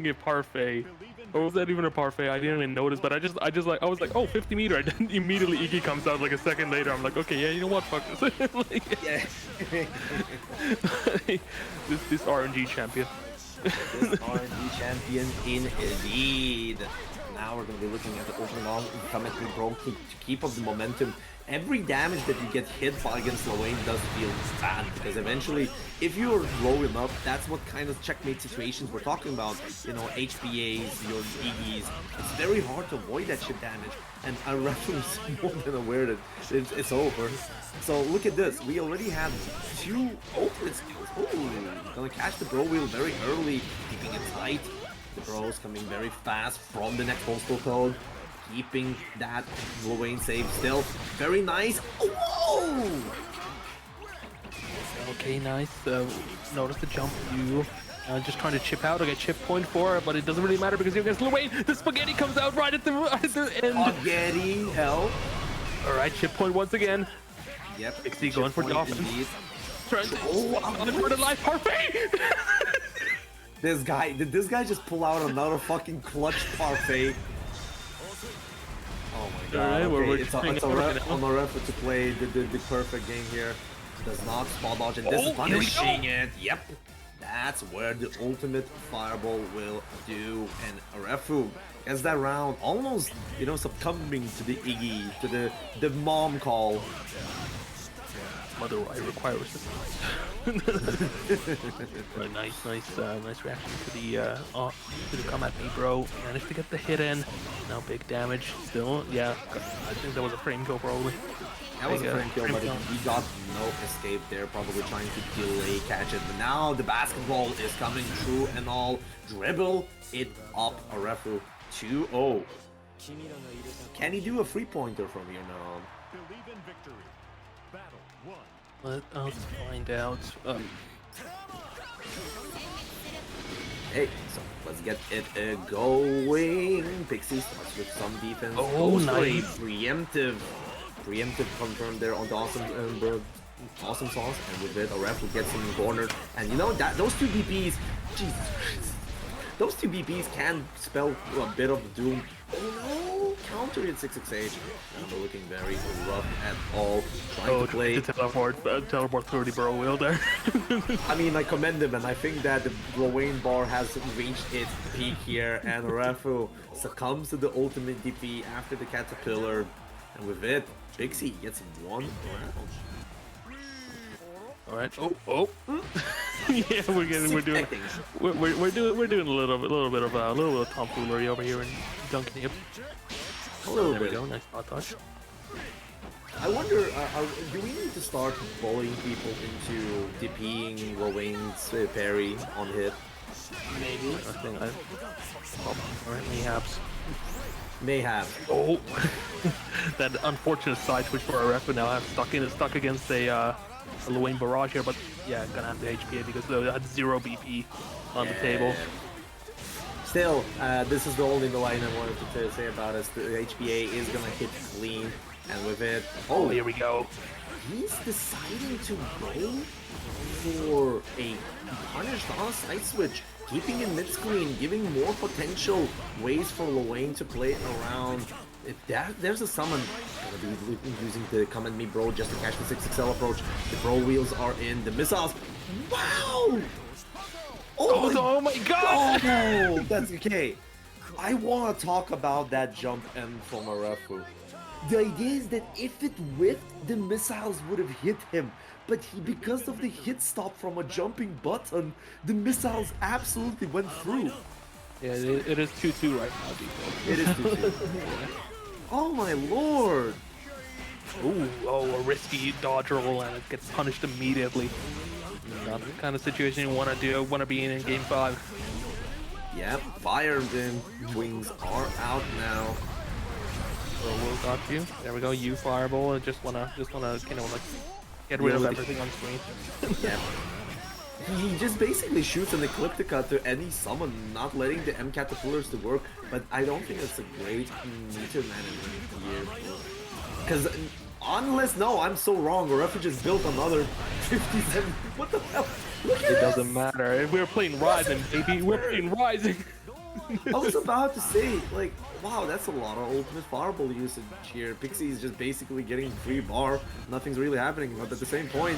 a parfait. Or was that even a parfait? I didn't even notice, but I was like, oh, 50 meter. And then immediately Iggy comes out like a second later. I'm like, okay, yeah, you know what? Fuck this. This RNG champion. This RNG champion indeed. Now we're going to be looking at the opening on Kametri Bro to keep up the momentum. Every damage that you get hit by against Luane does feel bad, because eventually, if you're low enough, that's what kind of checkmate situations we're talking about. HPAs, your Iggy's. It's very hard to avoid that shit damage, and I'm rather more than aware that it's over. So look at this, we already have 2 ultimate skills. Ooh, gonna catch the bro wheel very early, keeping it tight. The bros coming very fast from the next postal code. Keeping that Luane safe still. Very nice. Whoa! Okay, nice. Notice the jump view. Just trying to chip out. Okay, chip point 4, but it doesn't really matter because here against Luane. The spaghetti comes out right at the end. Spaghetti, help. Alright, chip point once again. Yep. Pixie going for Dolphin. Trying to for the life parfait. Did this guy just pull out another fucking clutch parfait? Oh my god, okay, it's on the ref to play the perfect game here. Does not spot dodge, and this is punishing it. Yep, that's where the ultimate fireball will do. And Arefu gets that round, almost, succumbing to the Iggy, to the mom call. Mother, I require assistance. Nice reaction to the come at me, bro. Managed to get the hit in. Now big damage. Still, yeah. I think that was a frame kill probably. That was a frame kill, but he got no escape there, probably trying to delay catch it. But now the basketball is coming through and all. Dribble it up, Arefu 2-0. Can he do a three-pointer from here now on? Believe in victory. Battle 1. Let us find out. Hey, so let's get it going. Pixie starts with some defense. Oh, Goes for a nice. Preemptive confirm there on the awesome sauce, and with it, Arefu gets him cornered. And you know that those two BPs, Jesus Christ, those two BPs can spell a bit of doom. Oh no, counter it 668. They're looking very rough at all. Trying to play. To teleport through the bro wheel there. I mean, I commend him, and I think that the Gawain bar has reached its peak here, and Arefu succumbs to the ultimate DP after the Caterpillar, and with it, Pixie gets one round. All right. Oh. Yeah, we're doing a little bit of tomfoolery over here in Dunkin'Yips. A little There we bit. go. Nice spot touch. I wonder, do we need to start bullying people into DPing Gawain's parry on hit? Maybe. I think alright, mayhaps. Mayhap. Oh, that unfortunate side switch for Arefu now. I'm stuck against a Luane barrage here, but yeah, gonna have the HPA because they had 0 BP on the table. Still, this is the only line I wanted to say about it. The HPA is gonna hit clean, and with it, Oh, here we go. he's deciding to go for a punished on a side switch, keeping in mid screen, giving more potential ways for Luane to play it around. If there's a summon, gonna be using the come at me bro just to catch the 6XL approach. The bro wheels are in, the missiles. Wow! Oh my god! Oh, that's okay. I want to talk about that jump M from Arefu. The idea is that if it whiffed, the missiles would have hit him. But because of the hit stop from a jumping button, the missiles absolutely went through. Yeah, it is 2-2 right now, people. It is 2-2. Oh my lord! Ooh, a risky dodge roll and it gets punished immediately. Not the kind of situation you want to be in Game 5. Yep, fire wings are out now. So Will got you. There we go. You fireball. I just wanna get rid of everything on screen. Yep. He just basically shoots an Ecliptica to any summon, not letting the M Caterpillars to work, but I don't think that's a great meter management here. Because unless, no, I'm so wrong, Arefu just built another 57, what the hell? Look at It this! doesn't matter. If we're playing Rising, baby. We're playing Rising. I was about to say, like, wow, that's a lot of ultimate fireball usage here. Pixie is just basically getting free bar, nothing's really happening, but at the same point,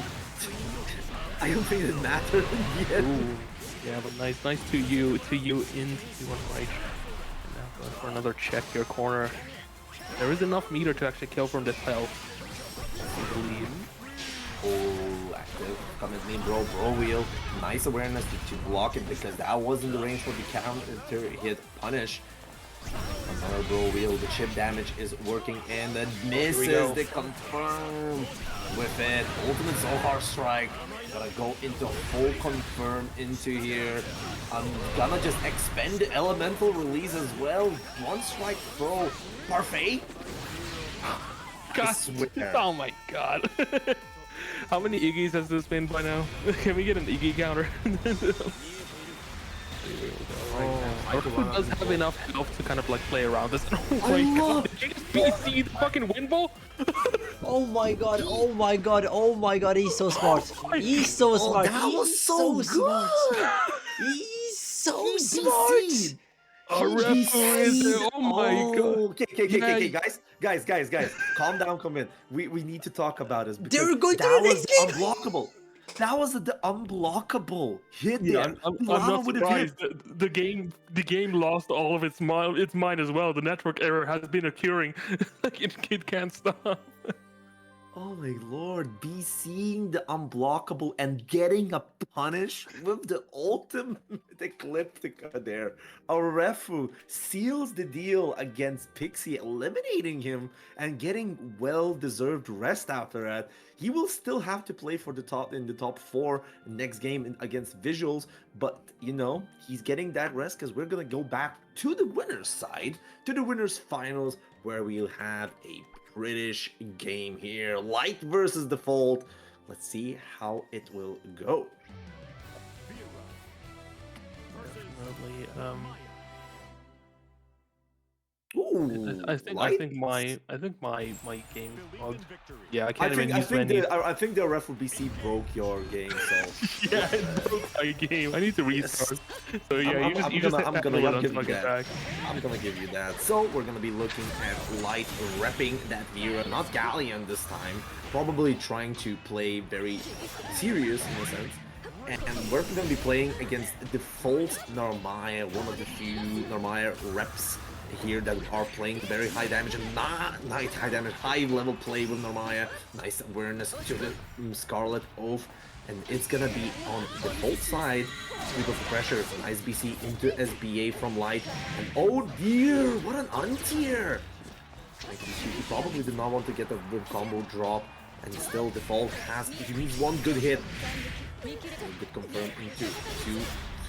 I don't think it mattered yet. Ooh. Yeah, but nice to you into one right. Now going for another check your corner. There is enough meter to actually kill from this health. I believe. Oh, active. Come at me, bro wheel. Nice awareness to block it because that wasn't the range for the counter hit punish. Another bro wheel. The chip damage is working and then misses the confirm with it. Ultimate Zohar strike. Gotta go into full confirm into here. I'm gonna just expend the elemental release as well. One strike throw. Parfait. God, oh my god. How many Iggy's has this been by now? Can we get an Iggy counter? Who does have enough health to kind of like play around this? Oh my god, did you just BC the fucking Windball? Oh my god, oh my god, oh my god, he's so smart. He's so smart. That was He's so smart. good. He's so He smart. DC'd. Arefu is there. Oh my god. Okay, guys, calm down, come in. We need to talk about this because They're going to that the was next game. unblockable. That was the unblockable hit Yeah, there. I'm Lana not would have hit. surprised. The game lost all of its mind as well. The network error has been occurring. Like it can't stop. Oh my lord, be seeing the unblockable and getting a punish with the ultimate Ecliptica there. Refu seals the deal against Pixie, eliminating him and getting well-deserved rest after that. He will still have to play for the top 4 next game against Visuals, but you know, he's getting that rest because we're gonna go back to the winner's side, to the winner's finals, where we'll have a British game here. Light versus Default. Let's see how it will go. Definitely. Ooh, I think my game bugged. Yeah, I I can't think even I use think many. the I think the ref will BC broke your game, so Yeah, it broke my game. I need to restart. So yeah, you just I'm gonna run give you fucking that. back. I'm gonna give you that. So we're gonna be looking at Light repping that Vera, not Galleon this time. Probably trying to play very serious in a sense. And we're gonna be playing against Default Narmaya, one of the few Narmaya reps here that are playing very high damage and not high damage, high level play with Narmaya. Nice awareness to the Scarlet Oath. And it's gonna be on the Default side. Sweep of pressure, nice BC into SBA from Light. And oh dear, what an untier! He probably did not want to get the combo drop. And still Default he needs one good hit. Good confirm into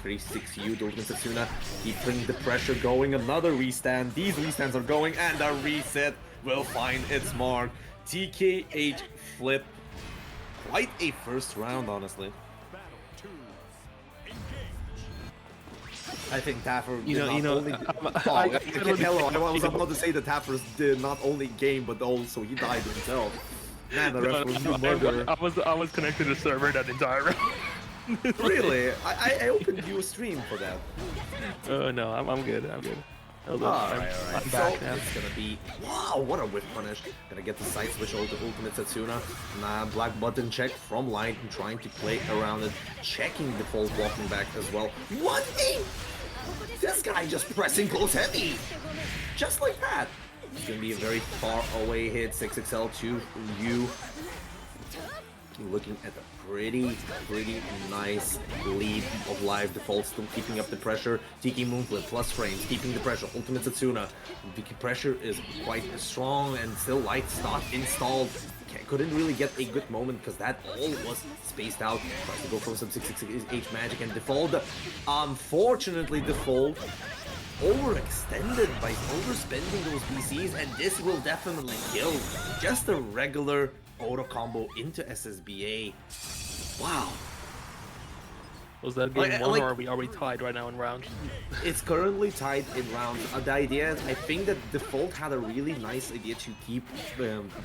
2-3-6 Dolphin Setsuna keeping the pressure going. Another restand. These restands are going, and a reset will find its mark. TKH flip. Quite a first round, honestly. I think Taffer did not only... I was about to say that Taffer did not only game, but also he died himself. Man, the ref was a murderer. I was connected to the server that entire round. Really? I opened you a stream for that. No, I'm good. I'm good. Alright. I'm back so now. it's gonna be... Wow, what a whip punish. Gonna get the side switch over to Ultimate Setsuna. Nah, black button check from Light and trying to play around it. Checking Default walking back as well. What a... This guy just pressing close heavy. Just like that. It's gonna be a very far away hit. 6XL to U. Looking at a pretty nice lead of live. Default still keeping up the pressure. Tiki Moonflip plus frames, keeping the pressure. Ultimate Setsuna. The pressure is quite strong and still Light's not installed. Couldn't really get a good moment because that all was spaced out. Tries to go for some 666H magic and Default. Unfortunately, Default overextended by overspending those BCs, and this will definitely kill. Just a regular auto combo into SSBA. Wow. Was that game one, or are we tied right now in rounds? It's currently tied in rounds. The idea is, I think that Default had a really nice idea to keep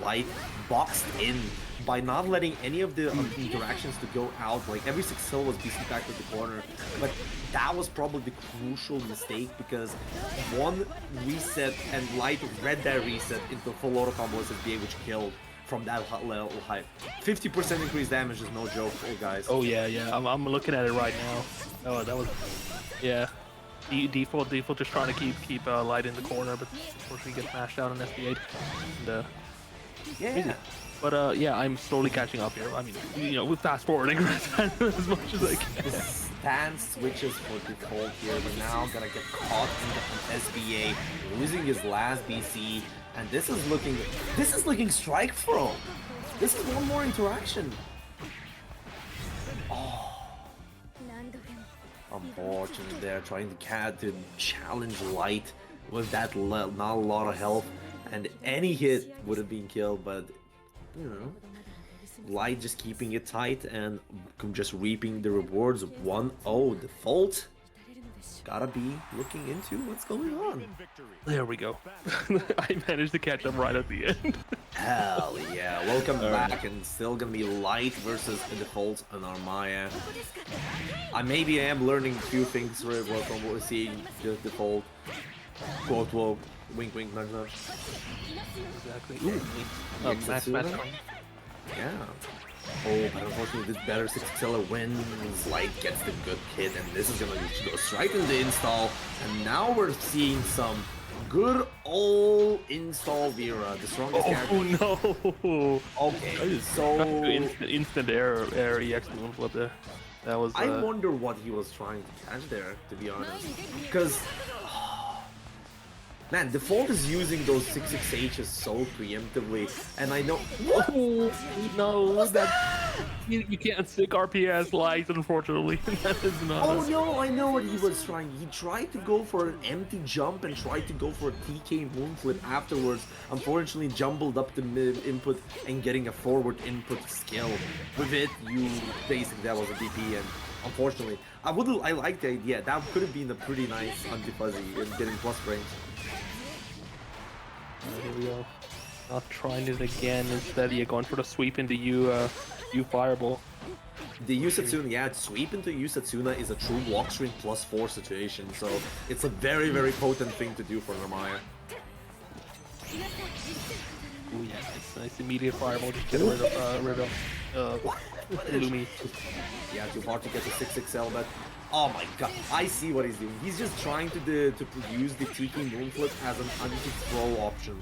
Light boxed in by not letting any of the interactions to go out. Like every 6-0 was BC back to the corner, but that was probably the crucial mistake because one reset and Light read that reset into full auto combo SSBA, which killed. From that level height. 50% increased damage is no joke, guys. Oh yeah. I'm looking at it right now. Oh, that was, yeah. Default just trying to keep Light in the corner, but unfortunately gets mashed out on SB8. And, yeah. But yeah, I'm slowly catching up here. I mean, you know, we're fast forwarding as much as I can. Stance switches for Default here, but now gonna get caught in the SBA, losing his last BC. And this is looking strike throw. This is one more interaction. Oh. Unfortunately, they're trying to challenge Light with that not a lot of health, and any hit would have been killed. But you know, Light just keeping it tight and just reaping the rewards of 1-0 Default. Gotta be looking into what's going on. There we go. I managed to catch up right at the end. Hell yeah. Welcome back, and still gonna be Light versus Default and Narmaya. Maybe I am learning a few things from what we're seeing the Default. Quote, whoa, wink, wink, nudge, nudge. Exactly. Ooh, max. Yeah. Oh, but unfortunately, this better 6XL wins. Light gets the good hit, and this is gonna go straight in the install. And now we're seeing some good old install Vera, the strongest character. Oh no! Okay, so Instant air EX move. What the? That was. I wonder what he was trying to catch there, to be honest. Because, man, Default is using those 6-6Hs so preemptively, and I know. What? Oh no! That you can't stick RPS lights, unfortunately. That is not. Oh no, I know what he was trying. He tried to go for an empty jump and tried to go for a TK moonflip afterwards. Unfortunately, jumbled up the mid input and getting a forward input skill. With it, you basically that was a DP, and unfortunately, I like the idea. That could have been a pretty nice anti-fuzzy in getting plus range. Here we go. Not trying it again. Instead, you're going for the sweep into you fireball. The Yusatsuna, yeah, sweep into Yusatsuna is a true walkstream +4 situation, so it's a very, very potent thing to do for Narmaya. Ooh, yeah, nice immediate fireball. Just get rid of Lumi. Yeah, too hard to get the 6XL, but oh my god, I see what he's doing. He's just trying to use the Tiki Moonflip as an anti-throw option.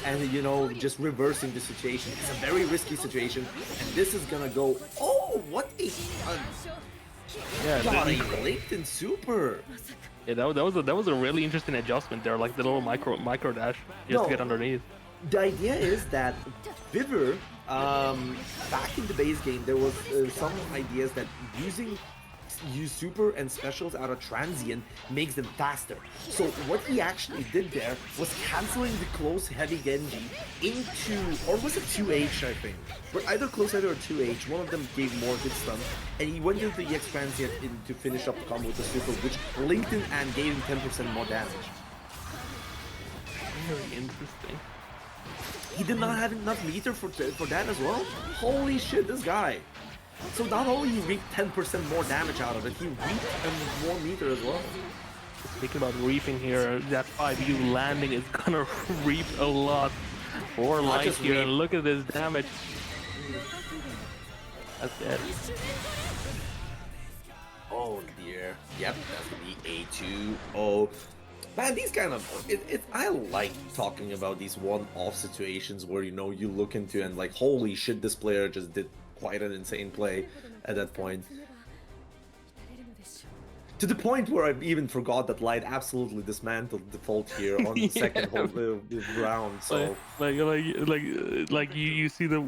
And, you know, just reversing the situation. It's a very risky situation, and this is gonna go... Oh, what a... Yeah, God, a Layton super! Yeah, that was a really interesting adjustment there, like the little micro dash just to get underneath. The idea is that Viver, back in the base game, there was some ideas that use super and specials out of transient makes them faster. So what he actually did there was canceling the close heavy Genji into, or was it 2H I think, but either close heavy or 2H, one of them gave more hit stun, and he went into the EX transient to finish up the combo with the super, which linked him and gave him 10% more damage. Very interesting. He did not have enough meter for that as well? Holy shit, this guy! So not only he reaped 10% more damage out of it, he reaped more meter as well. Speaking about reaping here, that 5U landing is gonna reap a lot. 4 life here, reap. look at this damage. That's dead. Oh dear. Yep, that's gonna be A2. Oh. Man, these kind of... I like talking about these one-off situations where, you know, you look into and like, holy shit, this player just did quite an insane play at that point. To the point where I even forgot that Light absolutely dismantled Default here on the second round. So like you see the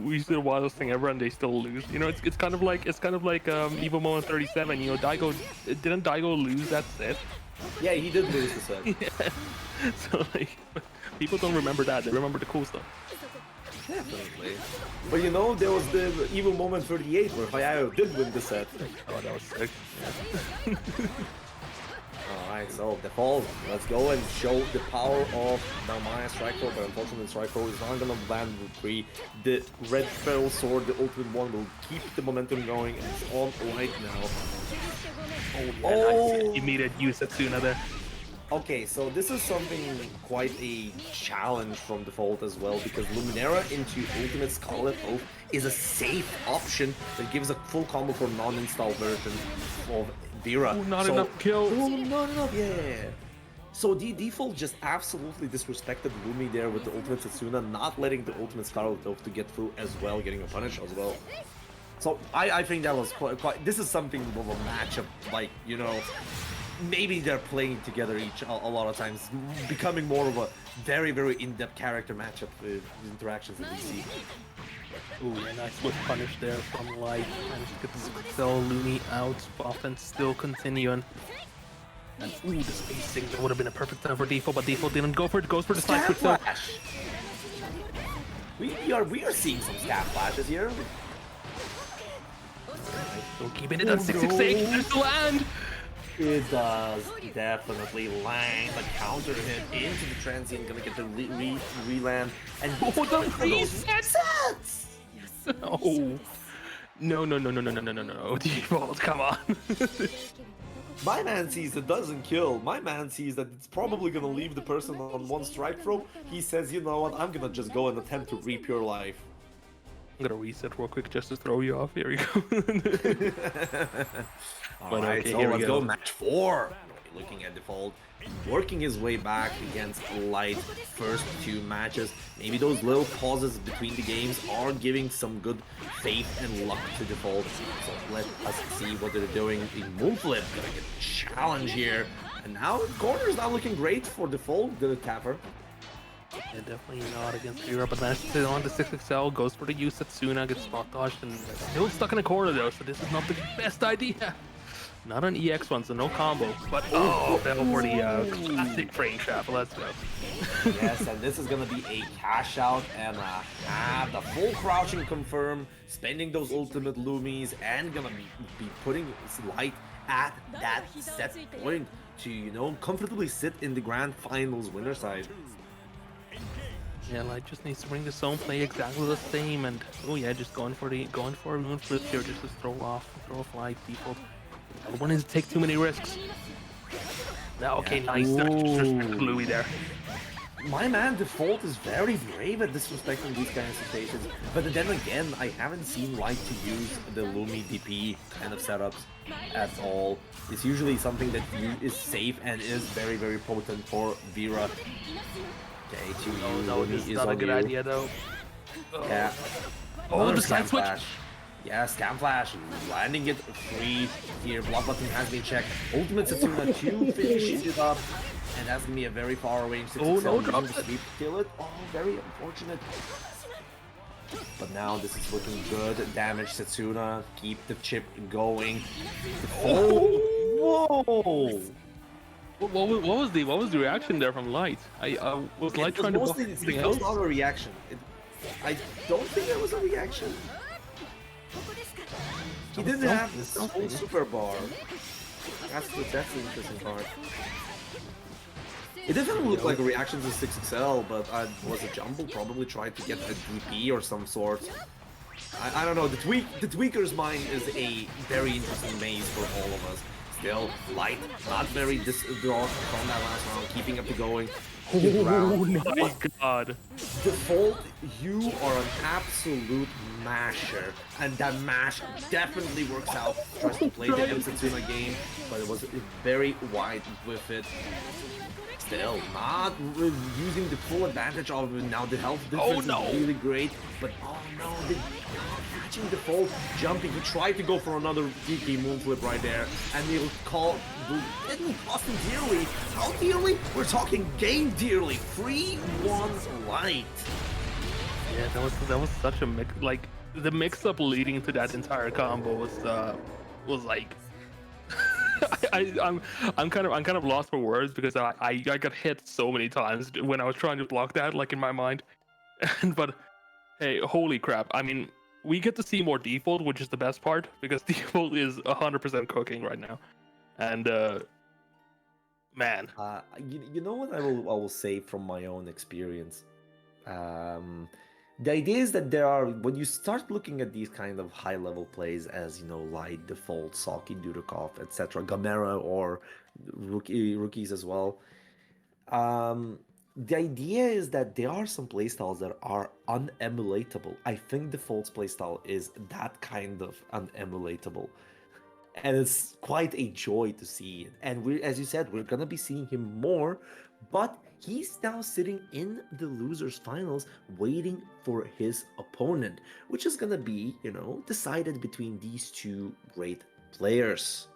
wildest thing ever, and they still lose. You know, it's kind of like Evo Moment 37. You know, didn't Daigo lose that set? yeah, he did lose the set. Yeah. So like, people don't remember that. They remember the cool stuff. Definitely. But you know, there was the evil moment 38 where Hayayo did win the set. Oh, that was sick. Yeah. Alright, so Default, let's go and show the power of Narmaya Strike Throw, but unfortunately Strike Throw is not gonna land with 3. The Red Feral Sword, the ultimate one, will keep the momentum going, and it's on right now. Oh, nice. Immediate Yusatsuna there. Okay, so this is something quite a challenge from Default as well, because Luminera into Ultimate Scarlet Oath is a safe option that gives a full combo for non-install version of Vera. Ooh, not enough kills. Oh, not enough, yeah. So the Default just absolutely disrespected Lumi there with the Ultimate Setsuna, not letting the Ultimate Scarlet Oath to get through as well, getting a punish as well. So I think that was quite this is something of a matchup, like, you know, maybe they're playing together a lot of times, becoming more of a very, very in-depth character matchup interactions that we see. Ooh, yeah, nice whip punish there from Light. Managed to get the Spell Lumi out, offense still continuing. And ooh, the spacing, that would have been a perfect time for Default, but Default didn't go for it, goes for the side quick though. Flash! We are seeing some stab flashes here. Still keeping it on 668, there's the land! It does definitely land the counter hit into the transient, gonna get the re-land, and oh, the resets! Oh, no, Default, come on. My man sees that doesn't kill. My man sees that it's probably gonna leave the person on one strike throw. He says, you know what, I'm gonna just go and attempt to reap your life. I'm gonna reset real quick just to throw you off. Here we go. Alright, so let's go match 4. looking at Default, working his way back against Light first 2 matches. Maybe those little pauses between the games are giving some good faith and luck to Default. So let us see what they're doing in Moonflip. Gonna get a challenge here. And now corner is not looking great for Default, the tapper. Yeah, definitely not against Vera, but manages to on the 6XL, goes for the use Setsuna, gets spot dodged, and still stuck in a corner though, so this is not the best idea. Not an EX one, so no combo, but fell for the classic frame trap, let's go. Yes, and this is gonna be a cash out and have the full crouching confirm, spending those ultimate Loomies, and gonna be putting Light at that set point to, you know, comfortably sit in the grand finals winner side. Yeah, Light just needs to bring the zone play exactly the same, and oh yeah, just going for a moon flip here, just to throw off Light default. I don't want to take too many risks. Now, okay, nice. Disrespect Louis there. My man, Default is very brave at disrespecting these kind of situations, but then again, I haven't seen Light to use the Lumi DP kind of setups at all. It's usually something that is safe and is very, very potent for Vera. Okay, to you, No, this is not a good idea though. Yeah. Oh, Another the side Scam switch. Flash. Yeah, Scam Flash, landing it free here. Block button has been checked. Ultimate Setsuna to finish it up. And that's gonna be a very far range. Oh, no, using drop the sweep to kill it. Oh, very unfortunate. But now this is looking good. Damage Setsuna. Keep the chip going. Whoa! What was the reaction there from Light? Was Light trying to block Mostly, something it was else? not a reaction. I don't think there was a reaction. He didn't have this whole super bar. That's the interesting part. It definitely looked like a reaction to 6XL, but was a Jumble probably tried to get a DP or some sort. I don't know, the Tweaker's mind is a very interesting maze for all of us. Still, Light, not very distraught from that last round, keeping up the going. Oh my god. Default, you are an absolute masher, and that mash definitely works out. Tries to play the Setsuna game, but it was very wide with it. Still, not using the full advantage of it now. The health difference is really great, but oh no, the catching Default, jumping. He tried to go for another DK moonflip right there, and he'll didn't cost him dearly. How dearly? We're talking game dearly. 3-1 Light. Yeah, that was such a mix. Like the mix-up leading to that entire combo was like. I'm kind of lost for words because I got hit so many times when I was trying to block that, like in my mind. But hey, holy crap! I mean, we get to see more default, which is the best part because default is 100% cooking right now, and man. You know what I will say from my own experience. The idea is that when you start looking at these kind of high-level plays as, you know, Light, Default, Saki, Dudikov, etc., Gamera, or rookies as well, the idea is that there are some playstyles that are unemulatable. I think Default's playstyle is that kind of unemulatable. And it's quite a joy to see it. And as you said, we're gonna be seeing him more, but he's now sitting in the losers finals waiting for his opponent, which is gonna be, you know, decided between these two great players.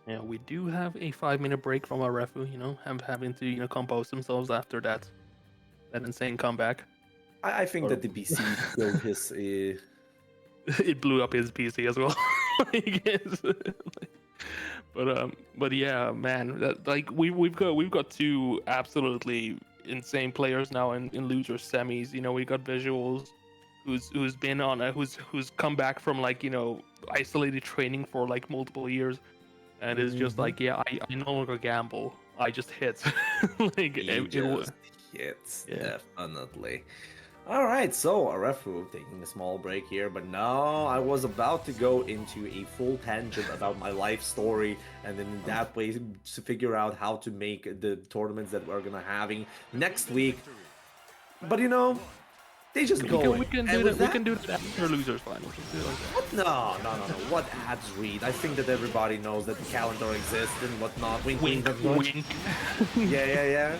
Yeah, we do have a 5-minute break from our refu, you know, having to, you know, compose themselves after that insane comeback. I think that the BC killed his It blew up his PC as well. I guess. But yeah, man, that, like we've got two absolutely insane players now in loser semis. You know, we got Visuals, who's been on who's come back from, like, you know, isolated training for like multiple years, and is just like, yeah, I no longer gamble, I just hit. Like hits, yeah. Definitely. All right, so Arefu taking a small break here, but now I was about to go into a full tangent about my life story, and then in that way to figure out how to make the tournaments that we're gonna having next week. But you know, They just go in. We can And do with that. We can do that after losers finals. Let's do it like that. No. What ads read? I think that everybody knows that the calendar exists and whatnot. Wink, wink, Wink, nudge. wink. Yeah.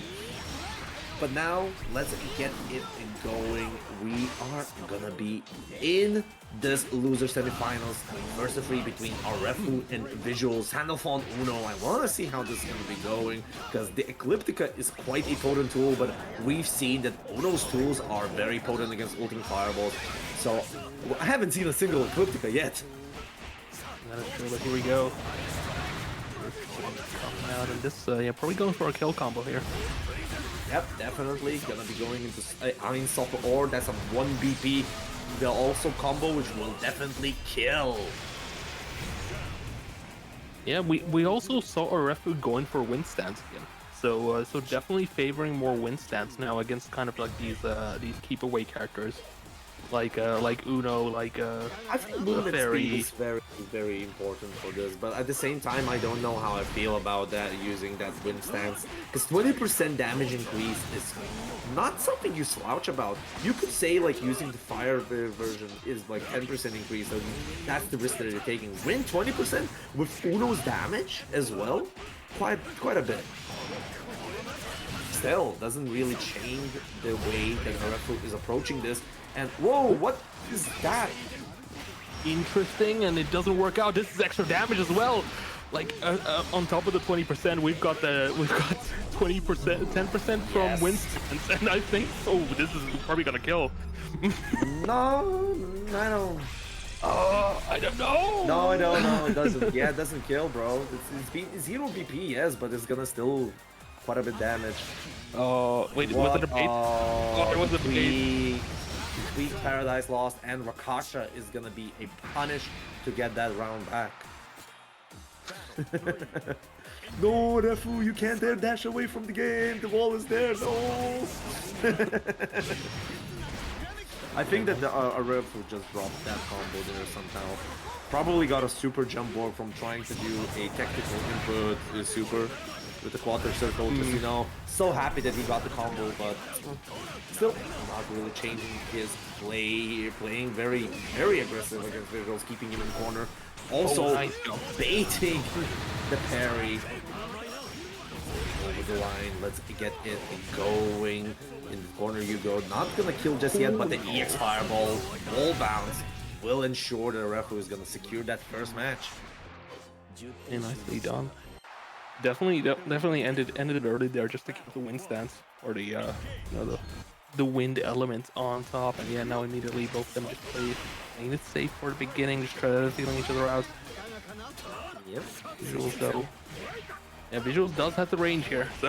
But now, let's get it going. We are gonna be in this loser semifinals versus 3 between Arefu and Visuals. Handlephone Uno. I want to see how this is gonna be going because the Ecliptica is quite a potent tool, but we've seen that Uno's tools are very potent against ultimate fireballs. So I haven't seen a single Ecliptica yet. That is true, but here we go. Coming out and this, yeah, probably going for a kill combo here. Yep, definitely gonna be going into Einstopper Ore. That's a 1 BP. They'll also combo, which will definitely kill. Yeah, we also saw Arefu going for wind stance again. So so definitely favoring more wind stance now against kind of like these keep away characters. Like Uno, like I think movement Fairy. speed is very important for this, but at the same time, I don't know how I feel about that using that wind stance. Because 20% damage increase is not something you slouch about. You could say like using the fire version is like 10% increase, so that's the risk that you're taking. Win 20% with Uno's damage as well, quite a bit. Still, doesn't really change the way that Arefu is approaching this. And whoa, what is that? interesting, and it doesn't work out. This is extra damage as well. Like on top of the 20%, we've got 20%, 10% from Yes. Winston's, and I think this is probably gonna kill. No, I don't. I don't know. No, I don't know. It doesn't. Yeah, it doesn't kill, bro. It's 0 BP, yes, but it's gonna still quite a bit damage. Oh, wait, was it a bait? Oh, it was a bait. Tweak Paradise Lost, and Rakasha is gonna be a punish to get that round back. No, Refu, you can't dare dash away from the game. The wall is there. No. I think that the Refu just dropped that combo there somehow. Probably got a super jump board from trying to do a technical input super with the quadra circle. Just, you know, so happy that he got the combo, but still not really changing his play. Playing very, very aggressive against visuals, keeping him in the corner. Also nice. baiting the parry over the line. Let's get it going. In the corner you go. Not gonna kill just yet, but the EX Fireball wall bounce will ensure that Refu is gonna secure that first match. Yeah, nicely done. Definitely ended it early there just to keep the wind stance or the the wind element on top, and yeah, now immediately both of them just playing it safe for the beginning, just try to feeling each other out. Yep. Visuals though. Yeah, Visuals does have the range here, so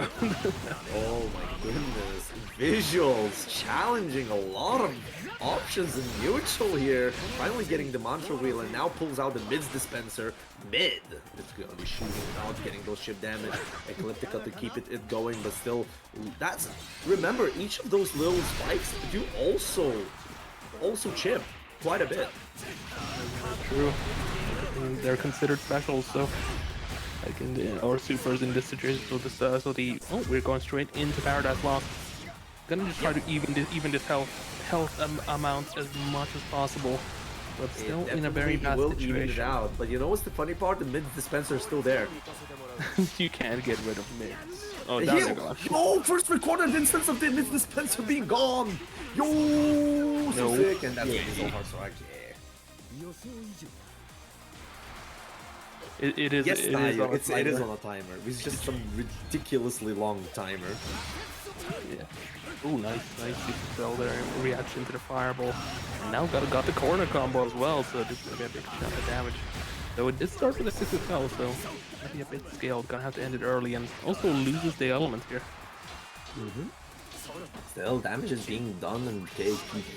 Oh my goodness. Visuals challenging a lot of options in neutral here. Finally getting the mantra wheel and now pulls out the mids dispenser. Mid. It's gonna be shooting out, getting those chip damage. Ecliptica to keep it going, but still that's remember each of those little spikes do also chip quite a bit. true. And they're considered specials, so like in the or supers in this situation. So this we're going straight into Paradise Lost. Gonna just try to even this health amount as much as possible, but still in a very bad will even it situation. out. But you know what's the funny part? The mid dispenser is still there. You can't get rid of mids. Oh, Yo, down they go. yo, first recorded instance of the mid dispenser being gone. Yo, so No. sick, and that's so hard. So I It is. Yes, it is on a it is timer. on a timer. It's just some ridiculously long timer. Yeah. Oh, nice super cell there in reaction to the fireball. And now got the corner combo as well, so this is gonna be a big chunk of damage. So it did start with a 6 cell, so gonna be a bit scaled. Gonna have to end it early, and also loses the element here. Still, damage is being done, and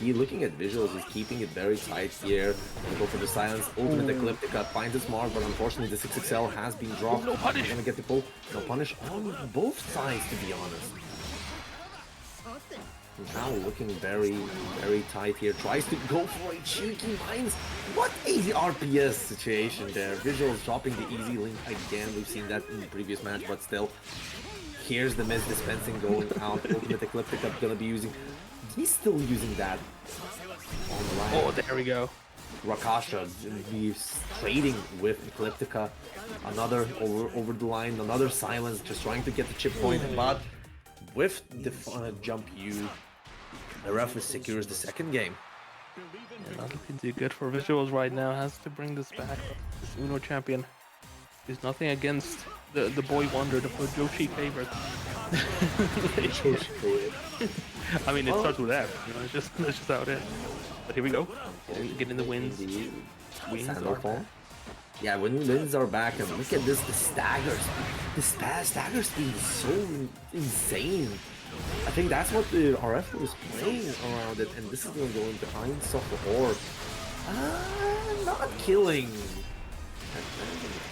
he looking at visuals, he's keeping it very tight here. Gonna go for the silence. Ultimate Ecliptica finds its mark, but unfortunately the 6XL has been dropped. No punish. Gonna get the pull. No punish on both sides, to be honest. Now looking very, very tight here. Tries to go for a cheeky mines. What a RPS situation there. Visuals dropping the easy link again. We've seen that in the previous match, but still. Here's the miss dispensing going out. Ultimate Ecliptica gonna be using He's still using that on the line. Oh, there we go. Rakasha, he's trading with Ecliptica. Another over the line, another silence, just trying to get the chip point. But with the jump U, the ref secures the second game. Yeah, not looking too good for Visuals right now. Has to bring this back. This Uno champion. There's nothing against the boy wonder, the Joshi favorite. I mean, it starts with F. You know, it's just that's just how it is. But here we go. Getting the wins. Wins are back. Yeah, wins are back, and look at this, the staggers. The stagger speed is so insane. I think that's what the RF was playing around it, and this is going to go into behind soft orb. Not killing.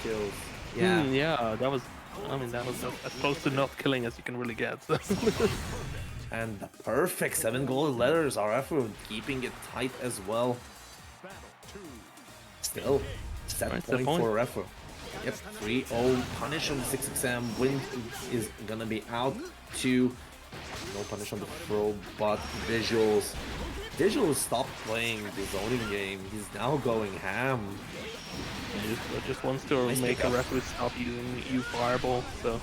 Kills. Yeah. Yeah, that was. I mean, that was as close to not killing as you can really get. So. And the perfect 7 gold letters. RF keeping it tight as well. Still, set point for RF. Yep, 3-0 punish on the 6XM. Wind is gonna be out to no punish on the throw, but Visuals. Visuals stopped playing the zoning game. He's now going ham. He just wants to make a referee stop using U Fireball. So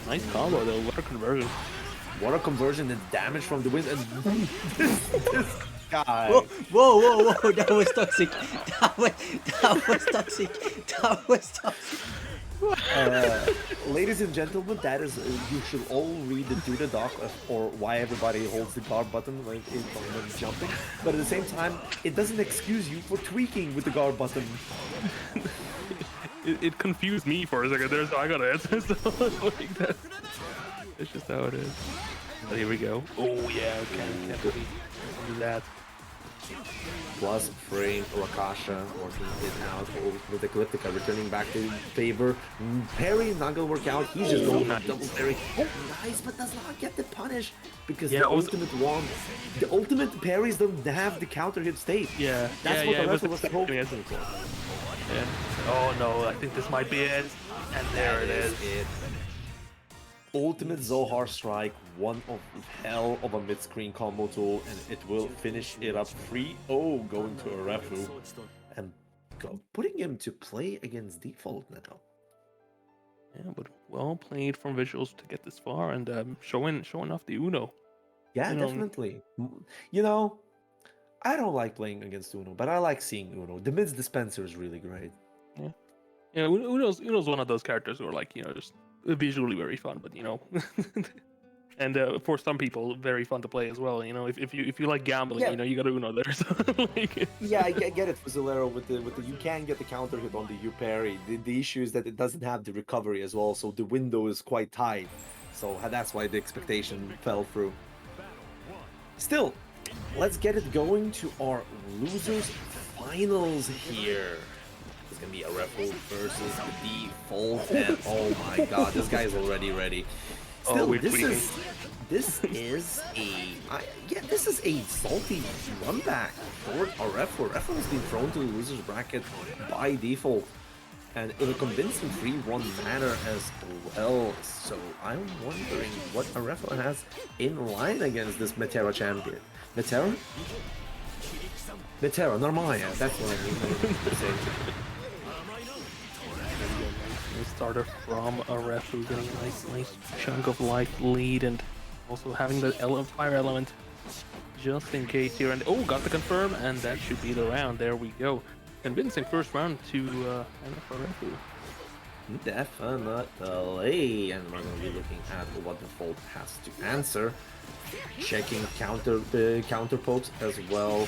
nice combo though. Water conversion. Water conversion and damage from the wind. And this guy. Whoa! That was toxic. That was toxic. That was toxic. Ladies and gentlemen, that is you should all read the do the doc or why everybody holds the guard button when jumping. But at the same time, it doesn't excuse you for tweaking with the guard button. It confused me for a second there, so I gotta answer. So like that. It's just how it is. But here we go. Oh yeah, can't really do that. Plus frame Rakasha working it out with Ecliptica returning back to favor. Parry not gonna work out. He's just going for double parry. Oh, nice, but does not get the punish because the ultimate wand. The ultimate parries don't have the counter hit state. Yeah, that's what the rest was hope. Yeah. Oh no, I think this might be it. And there it is. Ultimate Zohar Strike, one of hell of a mid-screen combo tool, and it will finish it up 3-0 going to Arefu and putting him to play against default now. Yeah, but well played from Visuals to get this far and showing off the Uno. Yeah, definitely. You know, I don't like playing against Uno, but I like seeing Uno. The mid's dispenser is really great. Yeah, Uno's one of those characters who are like, you know, just visually very fun, but you know, and for some people, very fun to play as well. You know, if you like gambling, you know, you got Uno there. So, like... Yeah, I get it for Zolero with the you can get the counter hit on the U parry. The issue is that it doesn't have the recovery as well, so the window is quite tight. So that's why the expectation fell through. Still, let's get it going to our losers finals here. It's gonna be Arefu versus the default, and oh my god, this guy is already ready. Still, this is a salty run back for Arefu. Arefu has been thrown to the losers bracket by default, and in a convincing 3-1 manner as well. So I'm wondering what Arefu has in line against this Metera champion. Metera, Narmaya, that's what I mean to say. Starter from Arefu getting a nice chunk of life lead and also having the fire element just in case here. And oh, got the confirm, and that should be the round. There we go. Convincing first round to Arefu. Definitely, and we're going to be looking at what default has to answer. Checking counter pokes as well.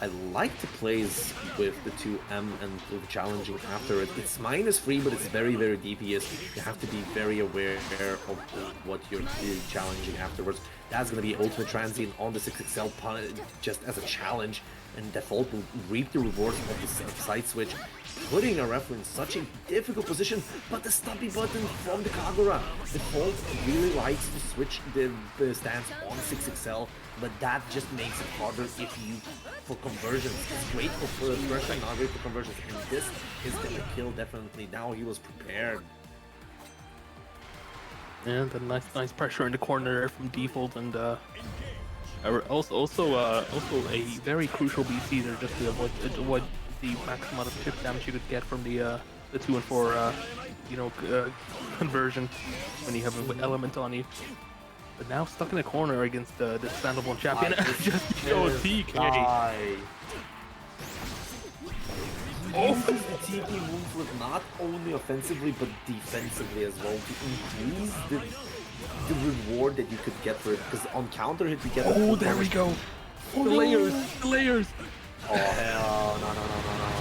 I like to play with the 2M and the challenging after it. It's -3, but it's very, very DPS. You have to be very aware of what you're challenging afterwards. That's going to be ultimate transient on the 6XL just as a challenge, and default will reap the rewards of the side switch, putting Arefu in such a difficult position. But the stumpy button from the Kagura, default really likes to switch the stance on 6XL, but that just makes it harder for conversions. It's great for pressure, not great for conversions, and this is gonna kill definitely. Now he was prepared. And a nice pressure in the corner there from default, and Also a very crucial BC there just to avoid the max amount of chip damage you could get from the 2 and 4 conversion when you have an element on you. But now stuck in a corner against the standalone champion. Just TK. Oh, the TK moves with not only offensively but defensively as well to increase the reward that you could get for it. Because on counter hit you get. Oh, there we go. Oh, The no. layers. Oh hell, no.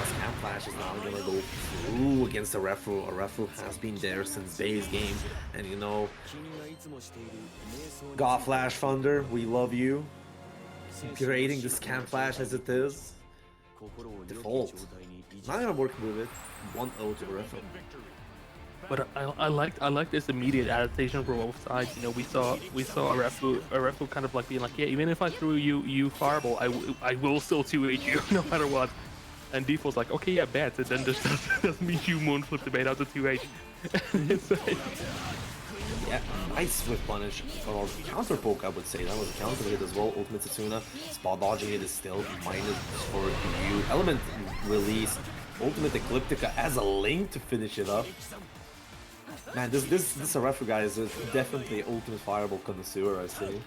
Scam Flash is not gonna go through against a Refu. A Refu has been there since base game, and you know, God Flash Thunder, we love you. Creating the Scam Flash as it is. Default. Not gonna work with it. 1-0 to Refu. But I like this immediate adaptation for both sides. You know, we saw a refu kind of like being like, yeah, even if I threw you fireball, I will still 2H you no matter what. And Default's like, okay, yeah, bet. And then just doesn't mean you moonflip the bait out to 2H. It's like, Yeah, nice swift punish, or counter poke I would say, that was a counter hit as well, ultimate Setsuna, spot dodging it is still minus for you, element release, ultimate Ecliptica as a link to finish it up. Man, this Refu guy is definitely ultimate fireball connoisseur, I see.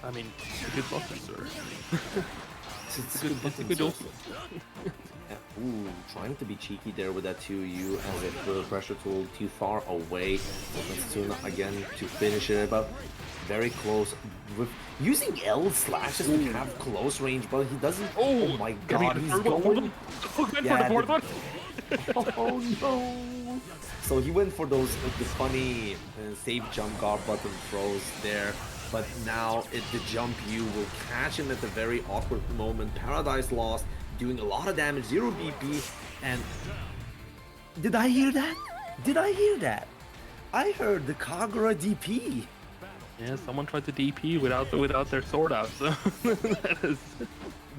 I mean, it's a good button, sir. It's a good also. Yeah. Ooh, trying to be cheeky there with that 2U as if the pressure tool too far away. Setsuna again to finish it, but very close. With using L slashes to have close range, but he doesn't. Oh my god, he's going. Yeah, oh no. So he went for those the funny save jump guard button throws there. But now the jump U will catch him at the very awkward moment. Paradise Lost, doing a lot of damage, 0 BP, and did I hear that? Did I hear that? I heard the Kagura DP. Yeah, someone tried to DP without their sword out. So that is.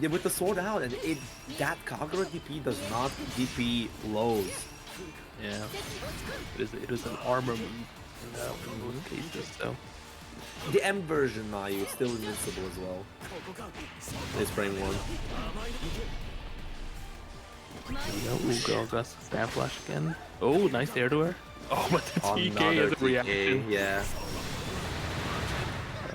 Yeah, with the sword out, and that Kagura DP does not DP lows. Yeah, it is an armor move in most cases. So. The M version Mayu is still invincible as well. It's frame 1. Ooh, girl, got Stab Flash again. Oh, nice air to her. Oh, but the TK as a reaction. Yeah.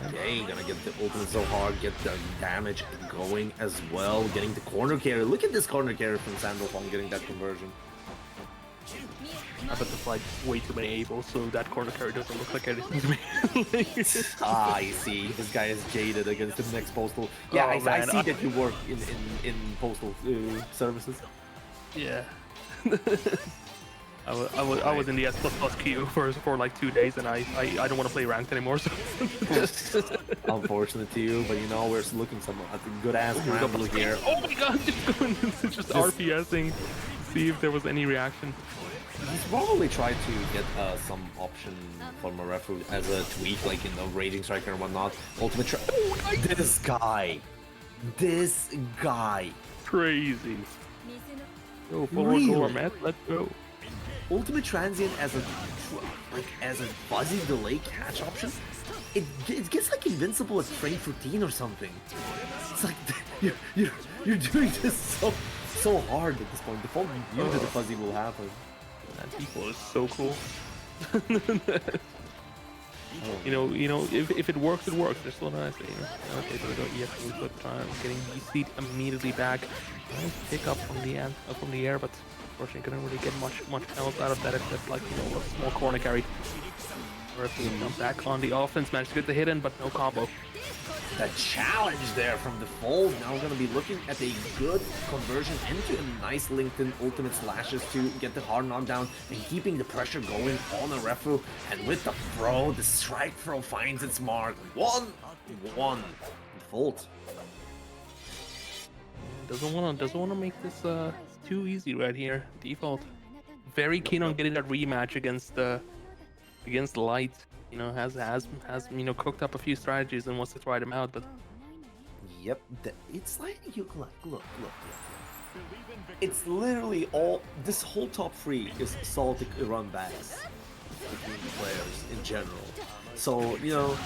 Okay, gonna get the ultimate so hard, get the damage going as well. Getting the corner carry. Look at this corner carry from Sandalphon getting that conversion. I bet there's like way too many Ables, so that corner carry doesn't look like anything to me. I see. This guy is jaded against the next postal. Yeah, Oh, I see that you work in postal services. Yeah. I was in the S++ queue for like 2 days, and I don't want to play ranked anymore. So. Unfortunate to you, but you know we're looking some at a good ass scramble here. Oh my god, just RPSing, see if there was any reaction. He's probably tried to get some option from Refu as a tweak, like in the Raging Striker and whatnot. Ultimate This guy. Crazy. Go forward, Really? Gourmet, let's go. Ultimate Transient as a fuzzy delay catch option. It gets like invincible at frame 15 or something. It's like you're doing this so hard at this point. The fault you knew that the fuzzy will happen. That people is so cool. You know, if it works, it works. They're still nice. You know? Okay, so we go EF flip time, getting E-Seed immediately back. Nice pick up from the air, but unfortunately couldn't really get much else out of that except like, you know, a small corner carry. Come back on the offense, managed to get the hit in, but no combo. The challenge there from the fold. Now we're going to be looking at a good conversion into a nice linked in ultimate slashes to get the hard knockdown and keeping the pressure going on a Refu. And with the throw, the strike throw finds its mark. 1-1. Default. Doesn't wanna make this too easy right here. Default. Very keen on getting that rematch against Light. You know, has you know, cooked up a few strategies and wants to try them out, but Yep, it's like look. It's literally all this whole top 3 is salty run backs between the players in general. So, you know,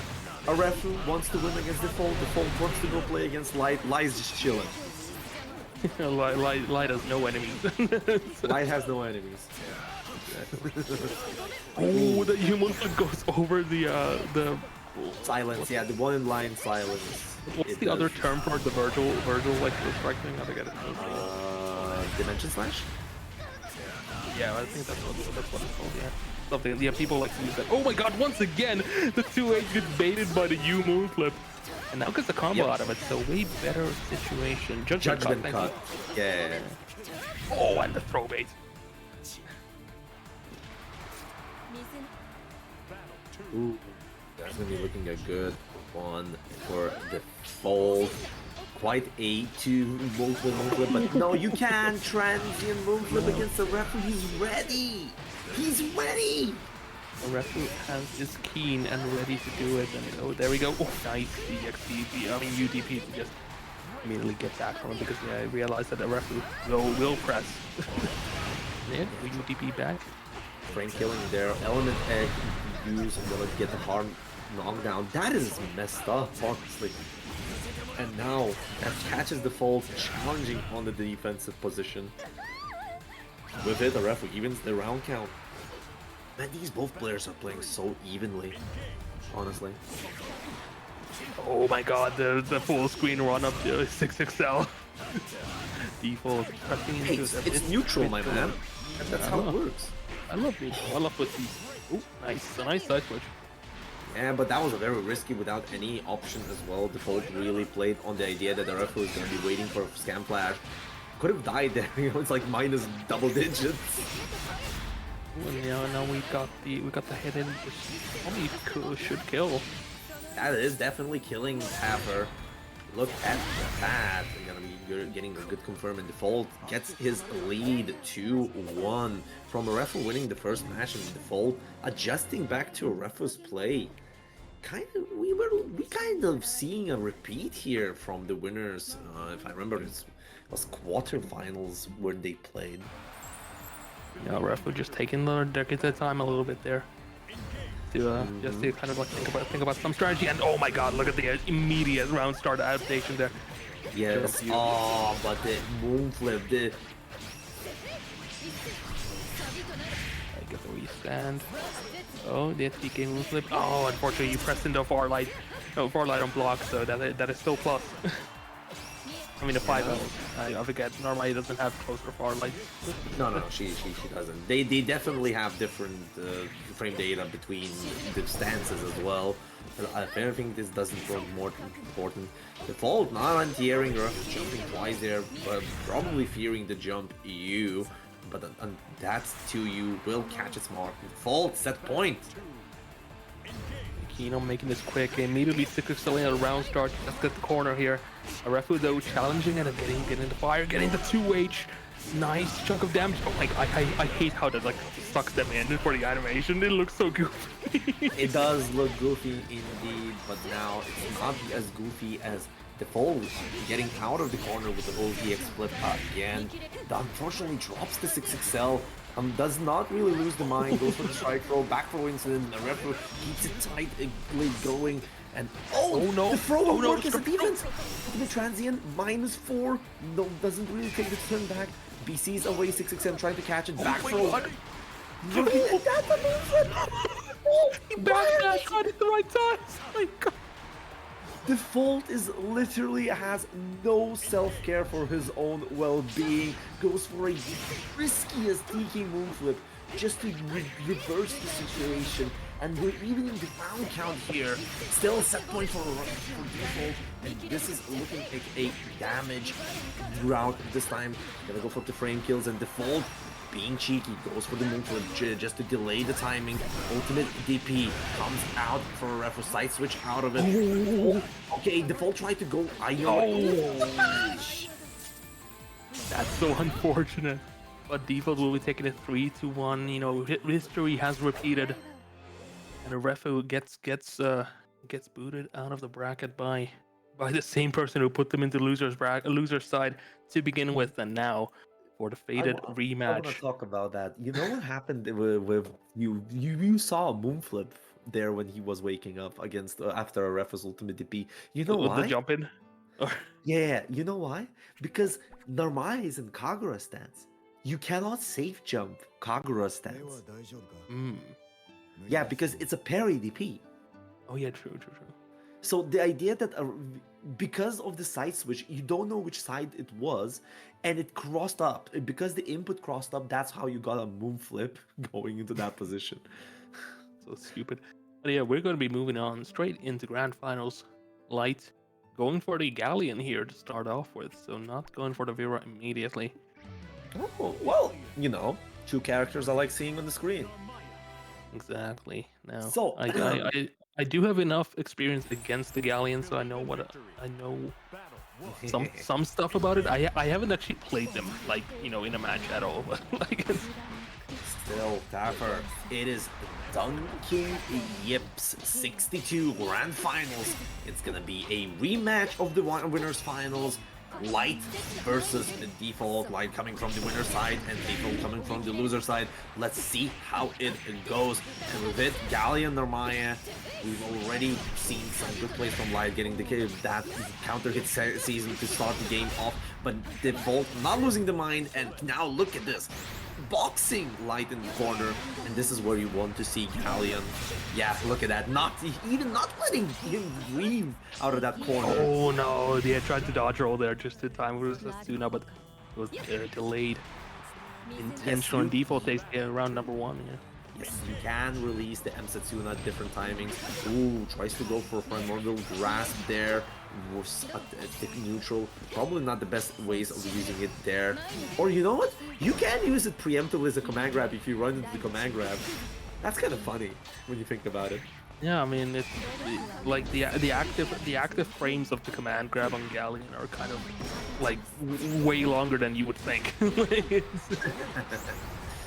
A ref wants to win against Default. Default wants to go play against Light. Light's just chilling. Light has no enemies. Light has no enemies. Oh, the human flip goes over the. Silence, yeah, the one in line silence. What's It the other does. term for the Virgil like the strike thing? I forget it. Dimension Slash? Yeah, I think that's what it's called. Yeah. Something. Yeah, people like to use that. Oh my God! Once again, the 2H gets baited by the U moon flip, and now gets the combo out of it. So way better situation. Judgment cut. Yeah. Oh, and the throw bait. Ooh, that's gonna be looking a good one for Default. Quite a 2 Moonflip, but no, you can't transient Moonflip against the referee. He's ready. He's ready. The referee is keen and ready to do it. And oh, there we go. Oh, nice DXD. I mean UDP to just immediately get back from it because yeah, I realized that the referee will press. Yeah, UDP back. Frame killing there. Element Egg use and gonna get the hard knockdown. That is messed up, honestly. And now that catches Default, challenging on the defensive position. With it, the referee evens the round count. Man, these both players are playing so evenly, honestly. Oh my God, the full screen run up to 6XL. Default pressing into Hey, it's neutral, my man. That's how it works. I love neutral. I love what these. Oh, nice, a nice side switch. Yeah, but that was a very risky without any option as well. Default really played on the idea that the referee was going to be waiting for a scam flash. Could have died there. You know, it's like minus double digits. Well, yeah, now we got the hit in, which probably should kill. That is definitely killing Paffer. Look at that. They're gonna be getting a good confirm, and Default gets his lead 2-1 from a referee winning the first match, and Default adjusting back to a referee's play. We kind of seeing a repeat here from the winners. If I remember, it was quarterfinals where they played. Yeah, referee just taking their time a little bit there. To just to kind of like think about some strategy, and oh my God, look at the immediate round start adaptation there. Yes. Oh, but the moonflip, the I get the restand. Oh, the TK moonflip. Oh, unfortunately, you pressed into far light on block, so that is still plus. I mean, the 5 I forget. Normally, it doesn't have close or far light. No, she doesn't. They definitely have different frame data between the stances as well. If anything, this doesn't look more important. Default not anti-airing, jumping twice there, but probably fearing the jump EU. But that's 2U will catch its mark. Default set point. Keen on making this quick, immediately 6XL at a round start. Let's get the corner here. A refu though challenging it and getting the fire, getting the 2H. Nice chunk of damage. Oh my God, I hate how that like sucks them in for the animation. It looks so goofy. It does look goofy indeed, but now it's not as goofy as Default getting out of the corner with the OVX flip again. Unfortunately drops the 6XL. Does not really lose the mind, goes for the strike throw, back throw incident, the referee keeps it tightly going, and oh no, the throw will work as a defense! The transient, -4, no, doesn't really take the turn back, BC's away 6XM trying to catch it, back throw. Looking at that, the movement! He backdash right at the right time! Oh my God! Default is literally has no self-care for his own well-being, goes for a riskiest TK moonflip just to reverse the situation, and we're even in the round count here. Still set point for Default, and this is looking like a damage route this time. Gonna go for the frame kills, and Default being cheeky goes for the moonflip just to delay the timing. Ultimate DP comes out for a referee side switch out of it. Oh, okay, Default tried to go. That's so unfortunate. But Default will be taking it 3-1. You know, history has repeated, and a referee gets booted out of the bracket by the same person who put them into loser's side to begin with, and now for the fated rematch. I want to talk about that. You know what happened with you saw Moonflip there when he was waking up against after a ref's ultimate DP. You know With why? the jump in. Or Yeah, you know why? Because Narmai is in Kagura stance. You cannot safe jump Kagura stance. Yeah, because it's a parry DP. oh yeah, true. So the idea that because of the side switch, you don't know which side it was, and it crossed up. Because the input crossed up, that's how you got a moon flip going into that position. So stupid. But yeah, we're going to be moving on straight into grand finals. Light going for the Galleon here to start off with, so not going for the Vera immediately. Oh, well, you know, two characters I like seeing on the screen. Exactly. Now, So- I do have enough experience against the Galleon, so I know I know some stuff about it. I haven't actually played them like in a match at all, but like Still, Tapper, it is Dunkin'Yips 62 Grand Finals. It's gonna be a rematch of the winners finals. Light versus the Default. Light coming from the winner side and Default coming from the loser side. Let's see how it goes. And with it, Galleon Narmaya, we've already seen some good plays from Light getting that counter hit season to start the game off. But Default not losing the mind, and now look at this. Boxing Light in the corner, and this is where you want to see Galleon. Yeah, look at that. Not letting him breathe out of that corner. oh no, they had tried to dodge roll there just in time with Setsuna, but it was delayed. Intentional and Default takes round number 1. Yeah. Yes, you can release the M Setsuna at different timings. Ooh, tries to go for a primordial grasp there. Was a tick neutral. Probably not the best ways of using it there. Or you know what? You can use it preemptively as a command grab if you run into the command grab. That's kind of funny when you think about it. Yeah, I mean it's like the active frames of the command grab on Galleon are kind of like way longer than you would think.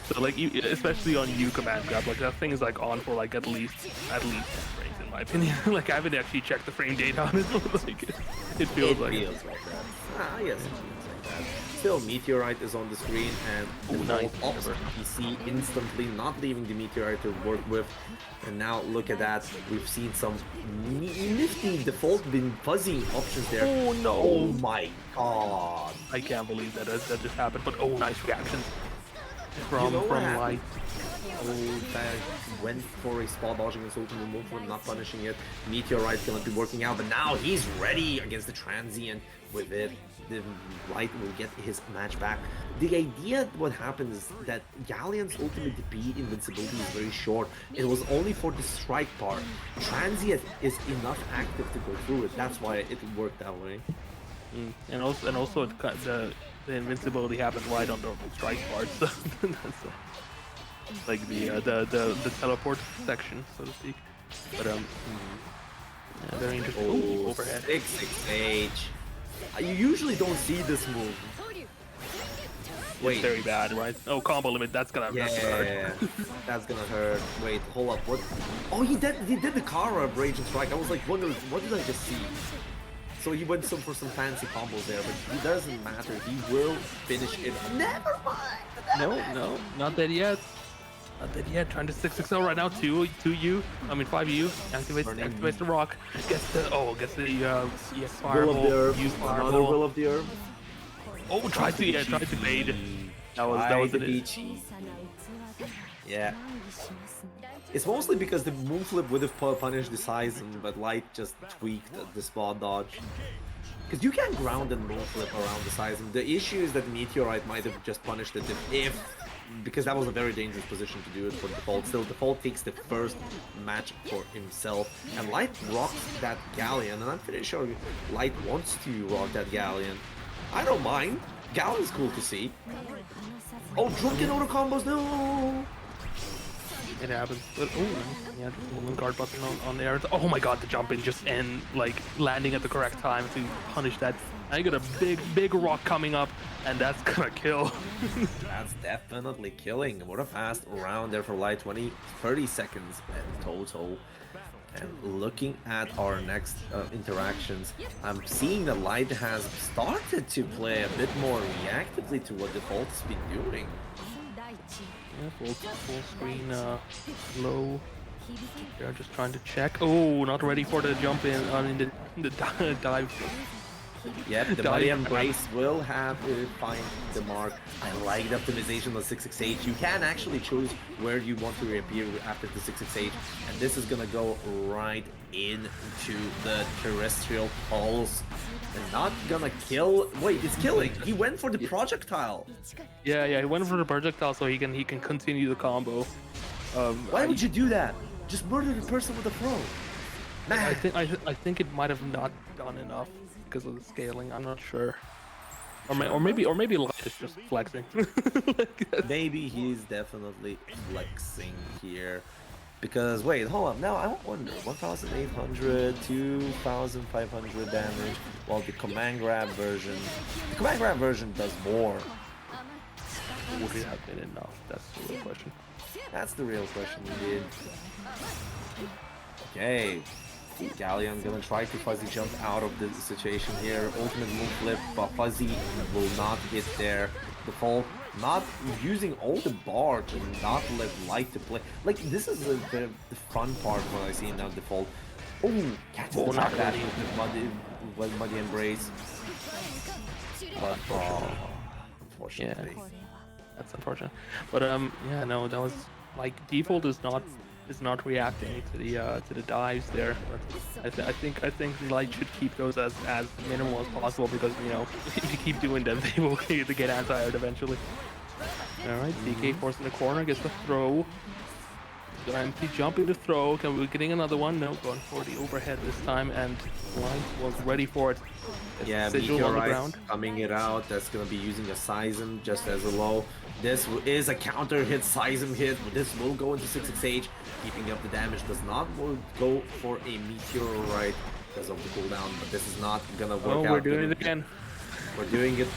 So like especially on you command grab, like that thing is like on for like at least 10 frames in my opinion. Like I haven't actually checked the frame data on it, but like it feels like like that. Ah, yes, it feels like that. Still, Meteorite is on the screen, and the nice. ops PC instantly not leaving the Meteorite to work with. And now look at that. We've seen some nifty default been fuzzy options there. Oh no! Oh my god! I can't believe that just happened. But oh, nice reactions from You know what happened? Light. Oh, that went for a spot dodging and ultimate move for not punishing it. Meteorite's gonna be working out, but now he's ready against the Transient. With it, the Light will get his match back. The idea what happens is that Galleon's ultimate DP invincibility is very short. It was only for the strike part. Transient is enough active to go through it. That's why it worked that way. And also the invincibility happens right on the strike part. So that's like the teleport section, so to speak. But yeah, very interesting. Ooh, overhead. 6-6-H. You usually don't see this move. It's very bad, right? Oh, combo limit. That's gonna hurt. That's gonna hurt. Wait, hold up. What? Oh, he did the Kara Rage and Strike. I was like, what did I just see? So he went for some fancy combos there, but it doesn't matter. He will finish it. Never mind. No, not dead yet. Not dead yet. Trying to 6-6-0 right now. 2U. I mean 5U. Activates the rock. Gets the fireball. Use Another Will of the Herb. Oh, tried to bait. That was it. Yeah. It's mostly because the moonflip would have punished the Sizen, but Light just tweaked the spot dodge. Because you can ground and moonflip around the Sizen. The issue is that Meteorite might have just punished it because that was a very dangerous position to do it for Default. Still, Default takes the first match for himself, and Light rocks that Galleon, and I'm pretty sure Light wants to rock that Galleon. I don't mind. Galleon's cool to see. Oh, drunken auto combos, no! It happens. But, oh, yeah, just guard button on the air. Oh my god, the jump in just and like landing at the correct time to punish that. I got a big rock coming up, and that's gonna kill. That's definitely killing. What a fast round there for Light. 30 seconds in total. And looking at our next interactions, I'm seeing that Light has started to play a bit more reactively to what Default's been doing. Yeah, full screen low They're just trying to check. Oh, not ready for the jump in the dive. Yep, the Dive body grab. embrace will have to find the mark. I like the optimization of 668. You can actually choose where you want to reappear after the 668, and this is gonna go right into the terrestrial pulse. And not gonna kill. Wait, it's killing. He went for the projectile. Yeah, he went for the projectile so he can continue the combo. Why would you do that? Just murder the person with the throw. Man. I think it might have not done enough because of the scaling. I'm not sure. Or maybe Light is just flexing. Like, Maybe he's definitely flexing here. Because, wait, hold on. Now I wonder. 1,800, 2,500 damage. While the command grab version. The command grab version does more. would it have been enough? That's the real question. That's the real question, indeed. Okay. Galleon gonna try to fuzzy jump out of the situation here. Ultimate move flip, but fuzzy will not get there. Default not using all the bar to not let Light to play. Like, this is the fun part when I see now default. Oh, catches the not that really. with muddy embrace. But unfortunately. Yeah, that's unfortunate. But yeah, no, that was like default is not reacting to the dives there. But I think Light should keep those as minimal as possible because if you keep doing them, they will get anti-aired eventually. All right, DK forcing the corner, gets the throw. Empty jumping to throw. Can we getting another one? No, going for the overhead this time, and Light was ready for it. It's Yeah, Sigil on the Meteorite ground. coming it out. That's gonna be using a Seism just as a low. This is a counter hit, Seism hit. This will go into 668, keeping up the damage. Does not go for a Meteorite because of the cooldown, but this is not gonna work out. Oh, we're doing it again. We're doing it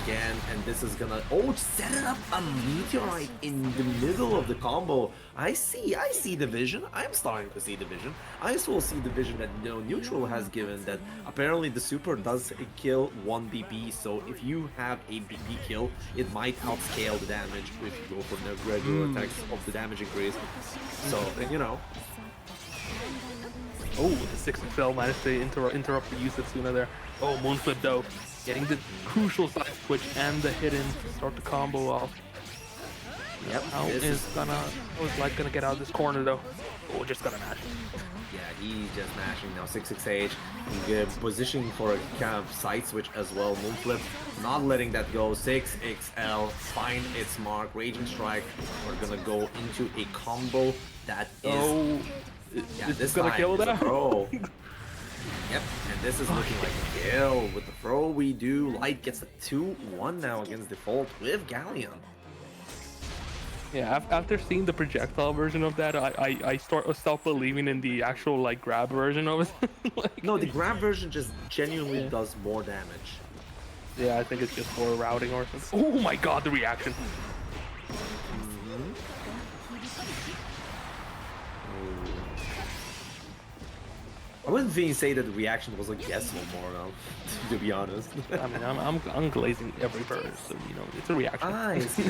again, and this is gonna set it up a Meteorite in the middle of the combo. I see the vision. I'm starting to see the vision. I also see the vision that Neutral has given, that apparently the super does kill 1 BP. So if you have a BP kill, it might outscale the damage if you go for the regular attacks of the damage increase. So Oh, the 6XL managed to interrupt the use of Suna there. Oh, Moonflip though. Getting the crucial side switch and the hit in to start the combo off. Yep. How is Light gonna get out of this corner though? Oh, just gonna mash. Yeah, he's just mashing now. 668, positioning for a kind of side switch as well. Moonflip, not letting that go. 6XL, find its mark. Raging Strike. We're gonna go into a combo that is. Oh, yeah, this this is gonna time kill it's a that. throw. Yep, and this is looking like a kill. With the throw we do, Light gets a 2-1 now against Default with Galleon. Yeah, after seeing the projectile version of that, I stopped believing in the actual like grab version of it. Like, No, the grab version just genuinely does more damage. yeah, I think it's just for routing or something. Oh my god, the reaction. I wouldn't even say that the reaction was like yes or more now, to be honest. I mean, I'm glazing every bird, so it's a reaction. I see.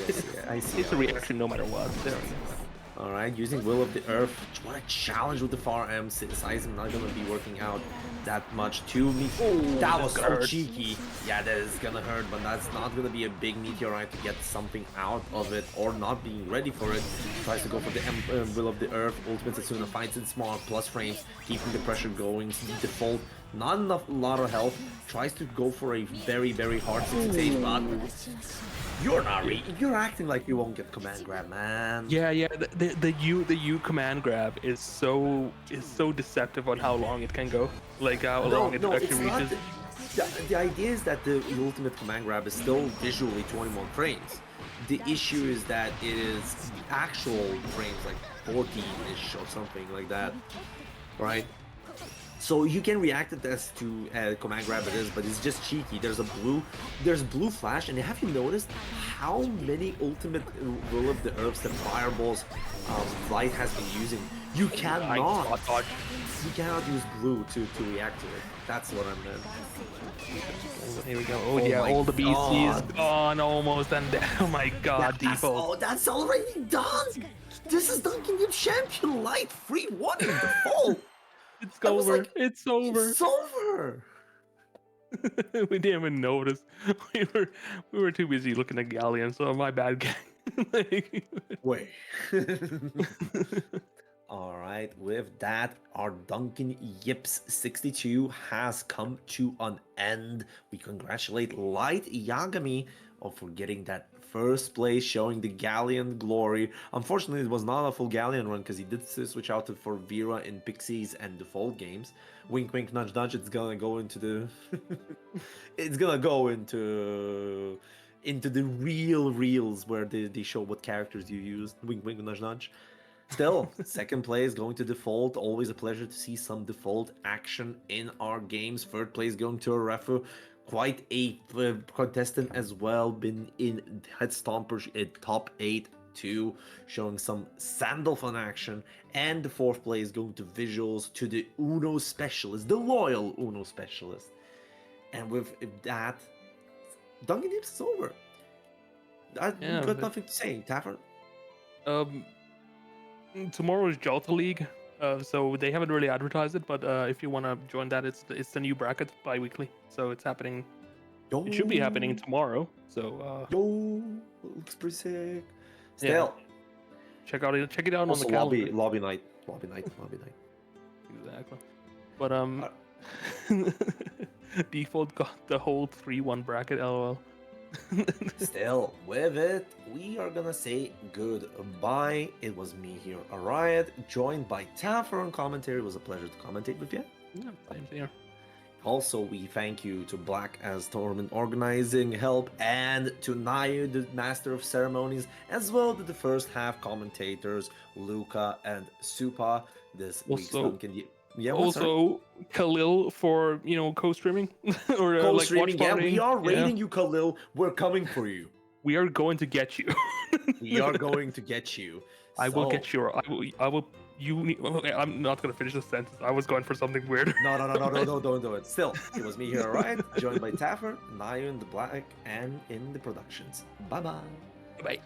I see. It's a reaction no matter what. There we go. Alright, using Will of the Earth. What a challenge with the far M. Seism not gonna be working out that much to me. Oh, that was so hurt. cheeky. Yeah, that is gonna hurt, but that's not gonna be a big meteorite to get something out of it, or not being ready for it. Tries to go for the Will of the Earth. Ultimate Setsuna finds it small, plus frames, keeping the pressure going. Default, not enough, a lot of health. Tries to go for a very, very hard 6 but you're acting like you won't get command grab, man. Yeah, the U command grab is so deceptive on how long it can go, like how long it actually not reaches. the idea is that the ultimate command grab is still visually 21 frames. The issue is that it is actual frames like 14-ish or something like that, right? So you can react it as to command grab it is, but it's just cheeky. There's blue flash, and have you noticed how many ultimate Will of the Earths and fireballs Light has been using? You cannot use blue to react to it. That's what I meant. Here we go. Oh, Oh yeah, my all the BC is God. gone almost, and oh my god, default. That's already done. This is Dunkin'Yips champion light 3-1 in default. It's I was over. like, It's over. It's over. We didn't even notice. We were too busy looking at Galleon, so my bad, gang. Like, Wait. All right, with that, our Dunkin'Yips 62 has come to an end. We congratulate Light Yagami for getting that first place, showing the Galleon glory. Unfortunately, it was not a full Galleon run because he did switch out for Vera in Pixies and Default games. Wink, wink, nudge, nudge. It's gonna go into the. It's gonna go into the real reels where they show what characters you used. Wink, wink, nudge, nudge. Still, second place going to Default. Always a pleasure to see some Default action in our games. Third place going to Arefu. Quite a contestant as well. Been in Head Stompers at top 8 too, showing some Sandalphon action. And the fourth place going to Visuals to the Uno Specialist, the loyal Uno Specialist. And with that, Dunkin'Yips is over. I've got nothing to say, Tavern. Tomorrow is Jota League, so they haven't really advertised it. But if you want to join that, it's the new bracket bi-weekly, so it's happening. Yo. It should be happening tomorrow. So yo, looks pretty sick. Still, check it out also on the calendar. lobby night. Exactly. But Default got the whole 3-1 bracket. LOL. Still, with it, we are gonna say goodbye. It was me here, Riot, joined by Taffer on commentary. It was a pleasure to commentate with you. Yeah, same here. Also, we thank you to Black as Tournament organizing help, and to Nayu, the Master of Ceremonies, as well to the first half commentators, Luca and Supa. This week's Duncan. Yeah, also Khalil for co-streaming or co-streaming. Like watch we are rating you, Khalil. We're coming for you. We are going to get you. We are going to get you. I will get you. I will. I'm not gonna finish the sentence. I was going for something weird. No, don't do it. Still, it was me here, alright? Joined by Taffer, Nayu in the Black, and in the productions. Bye bye. Bye.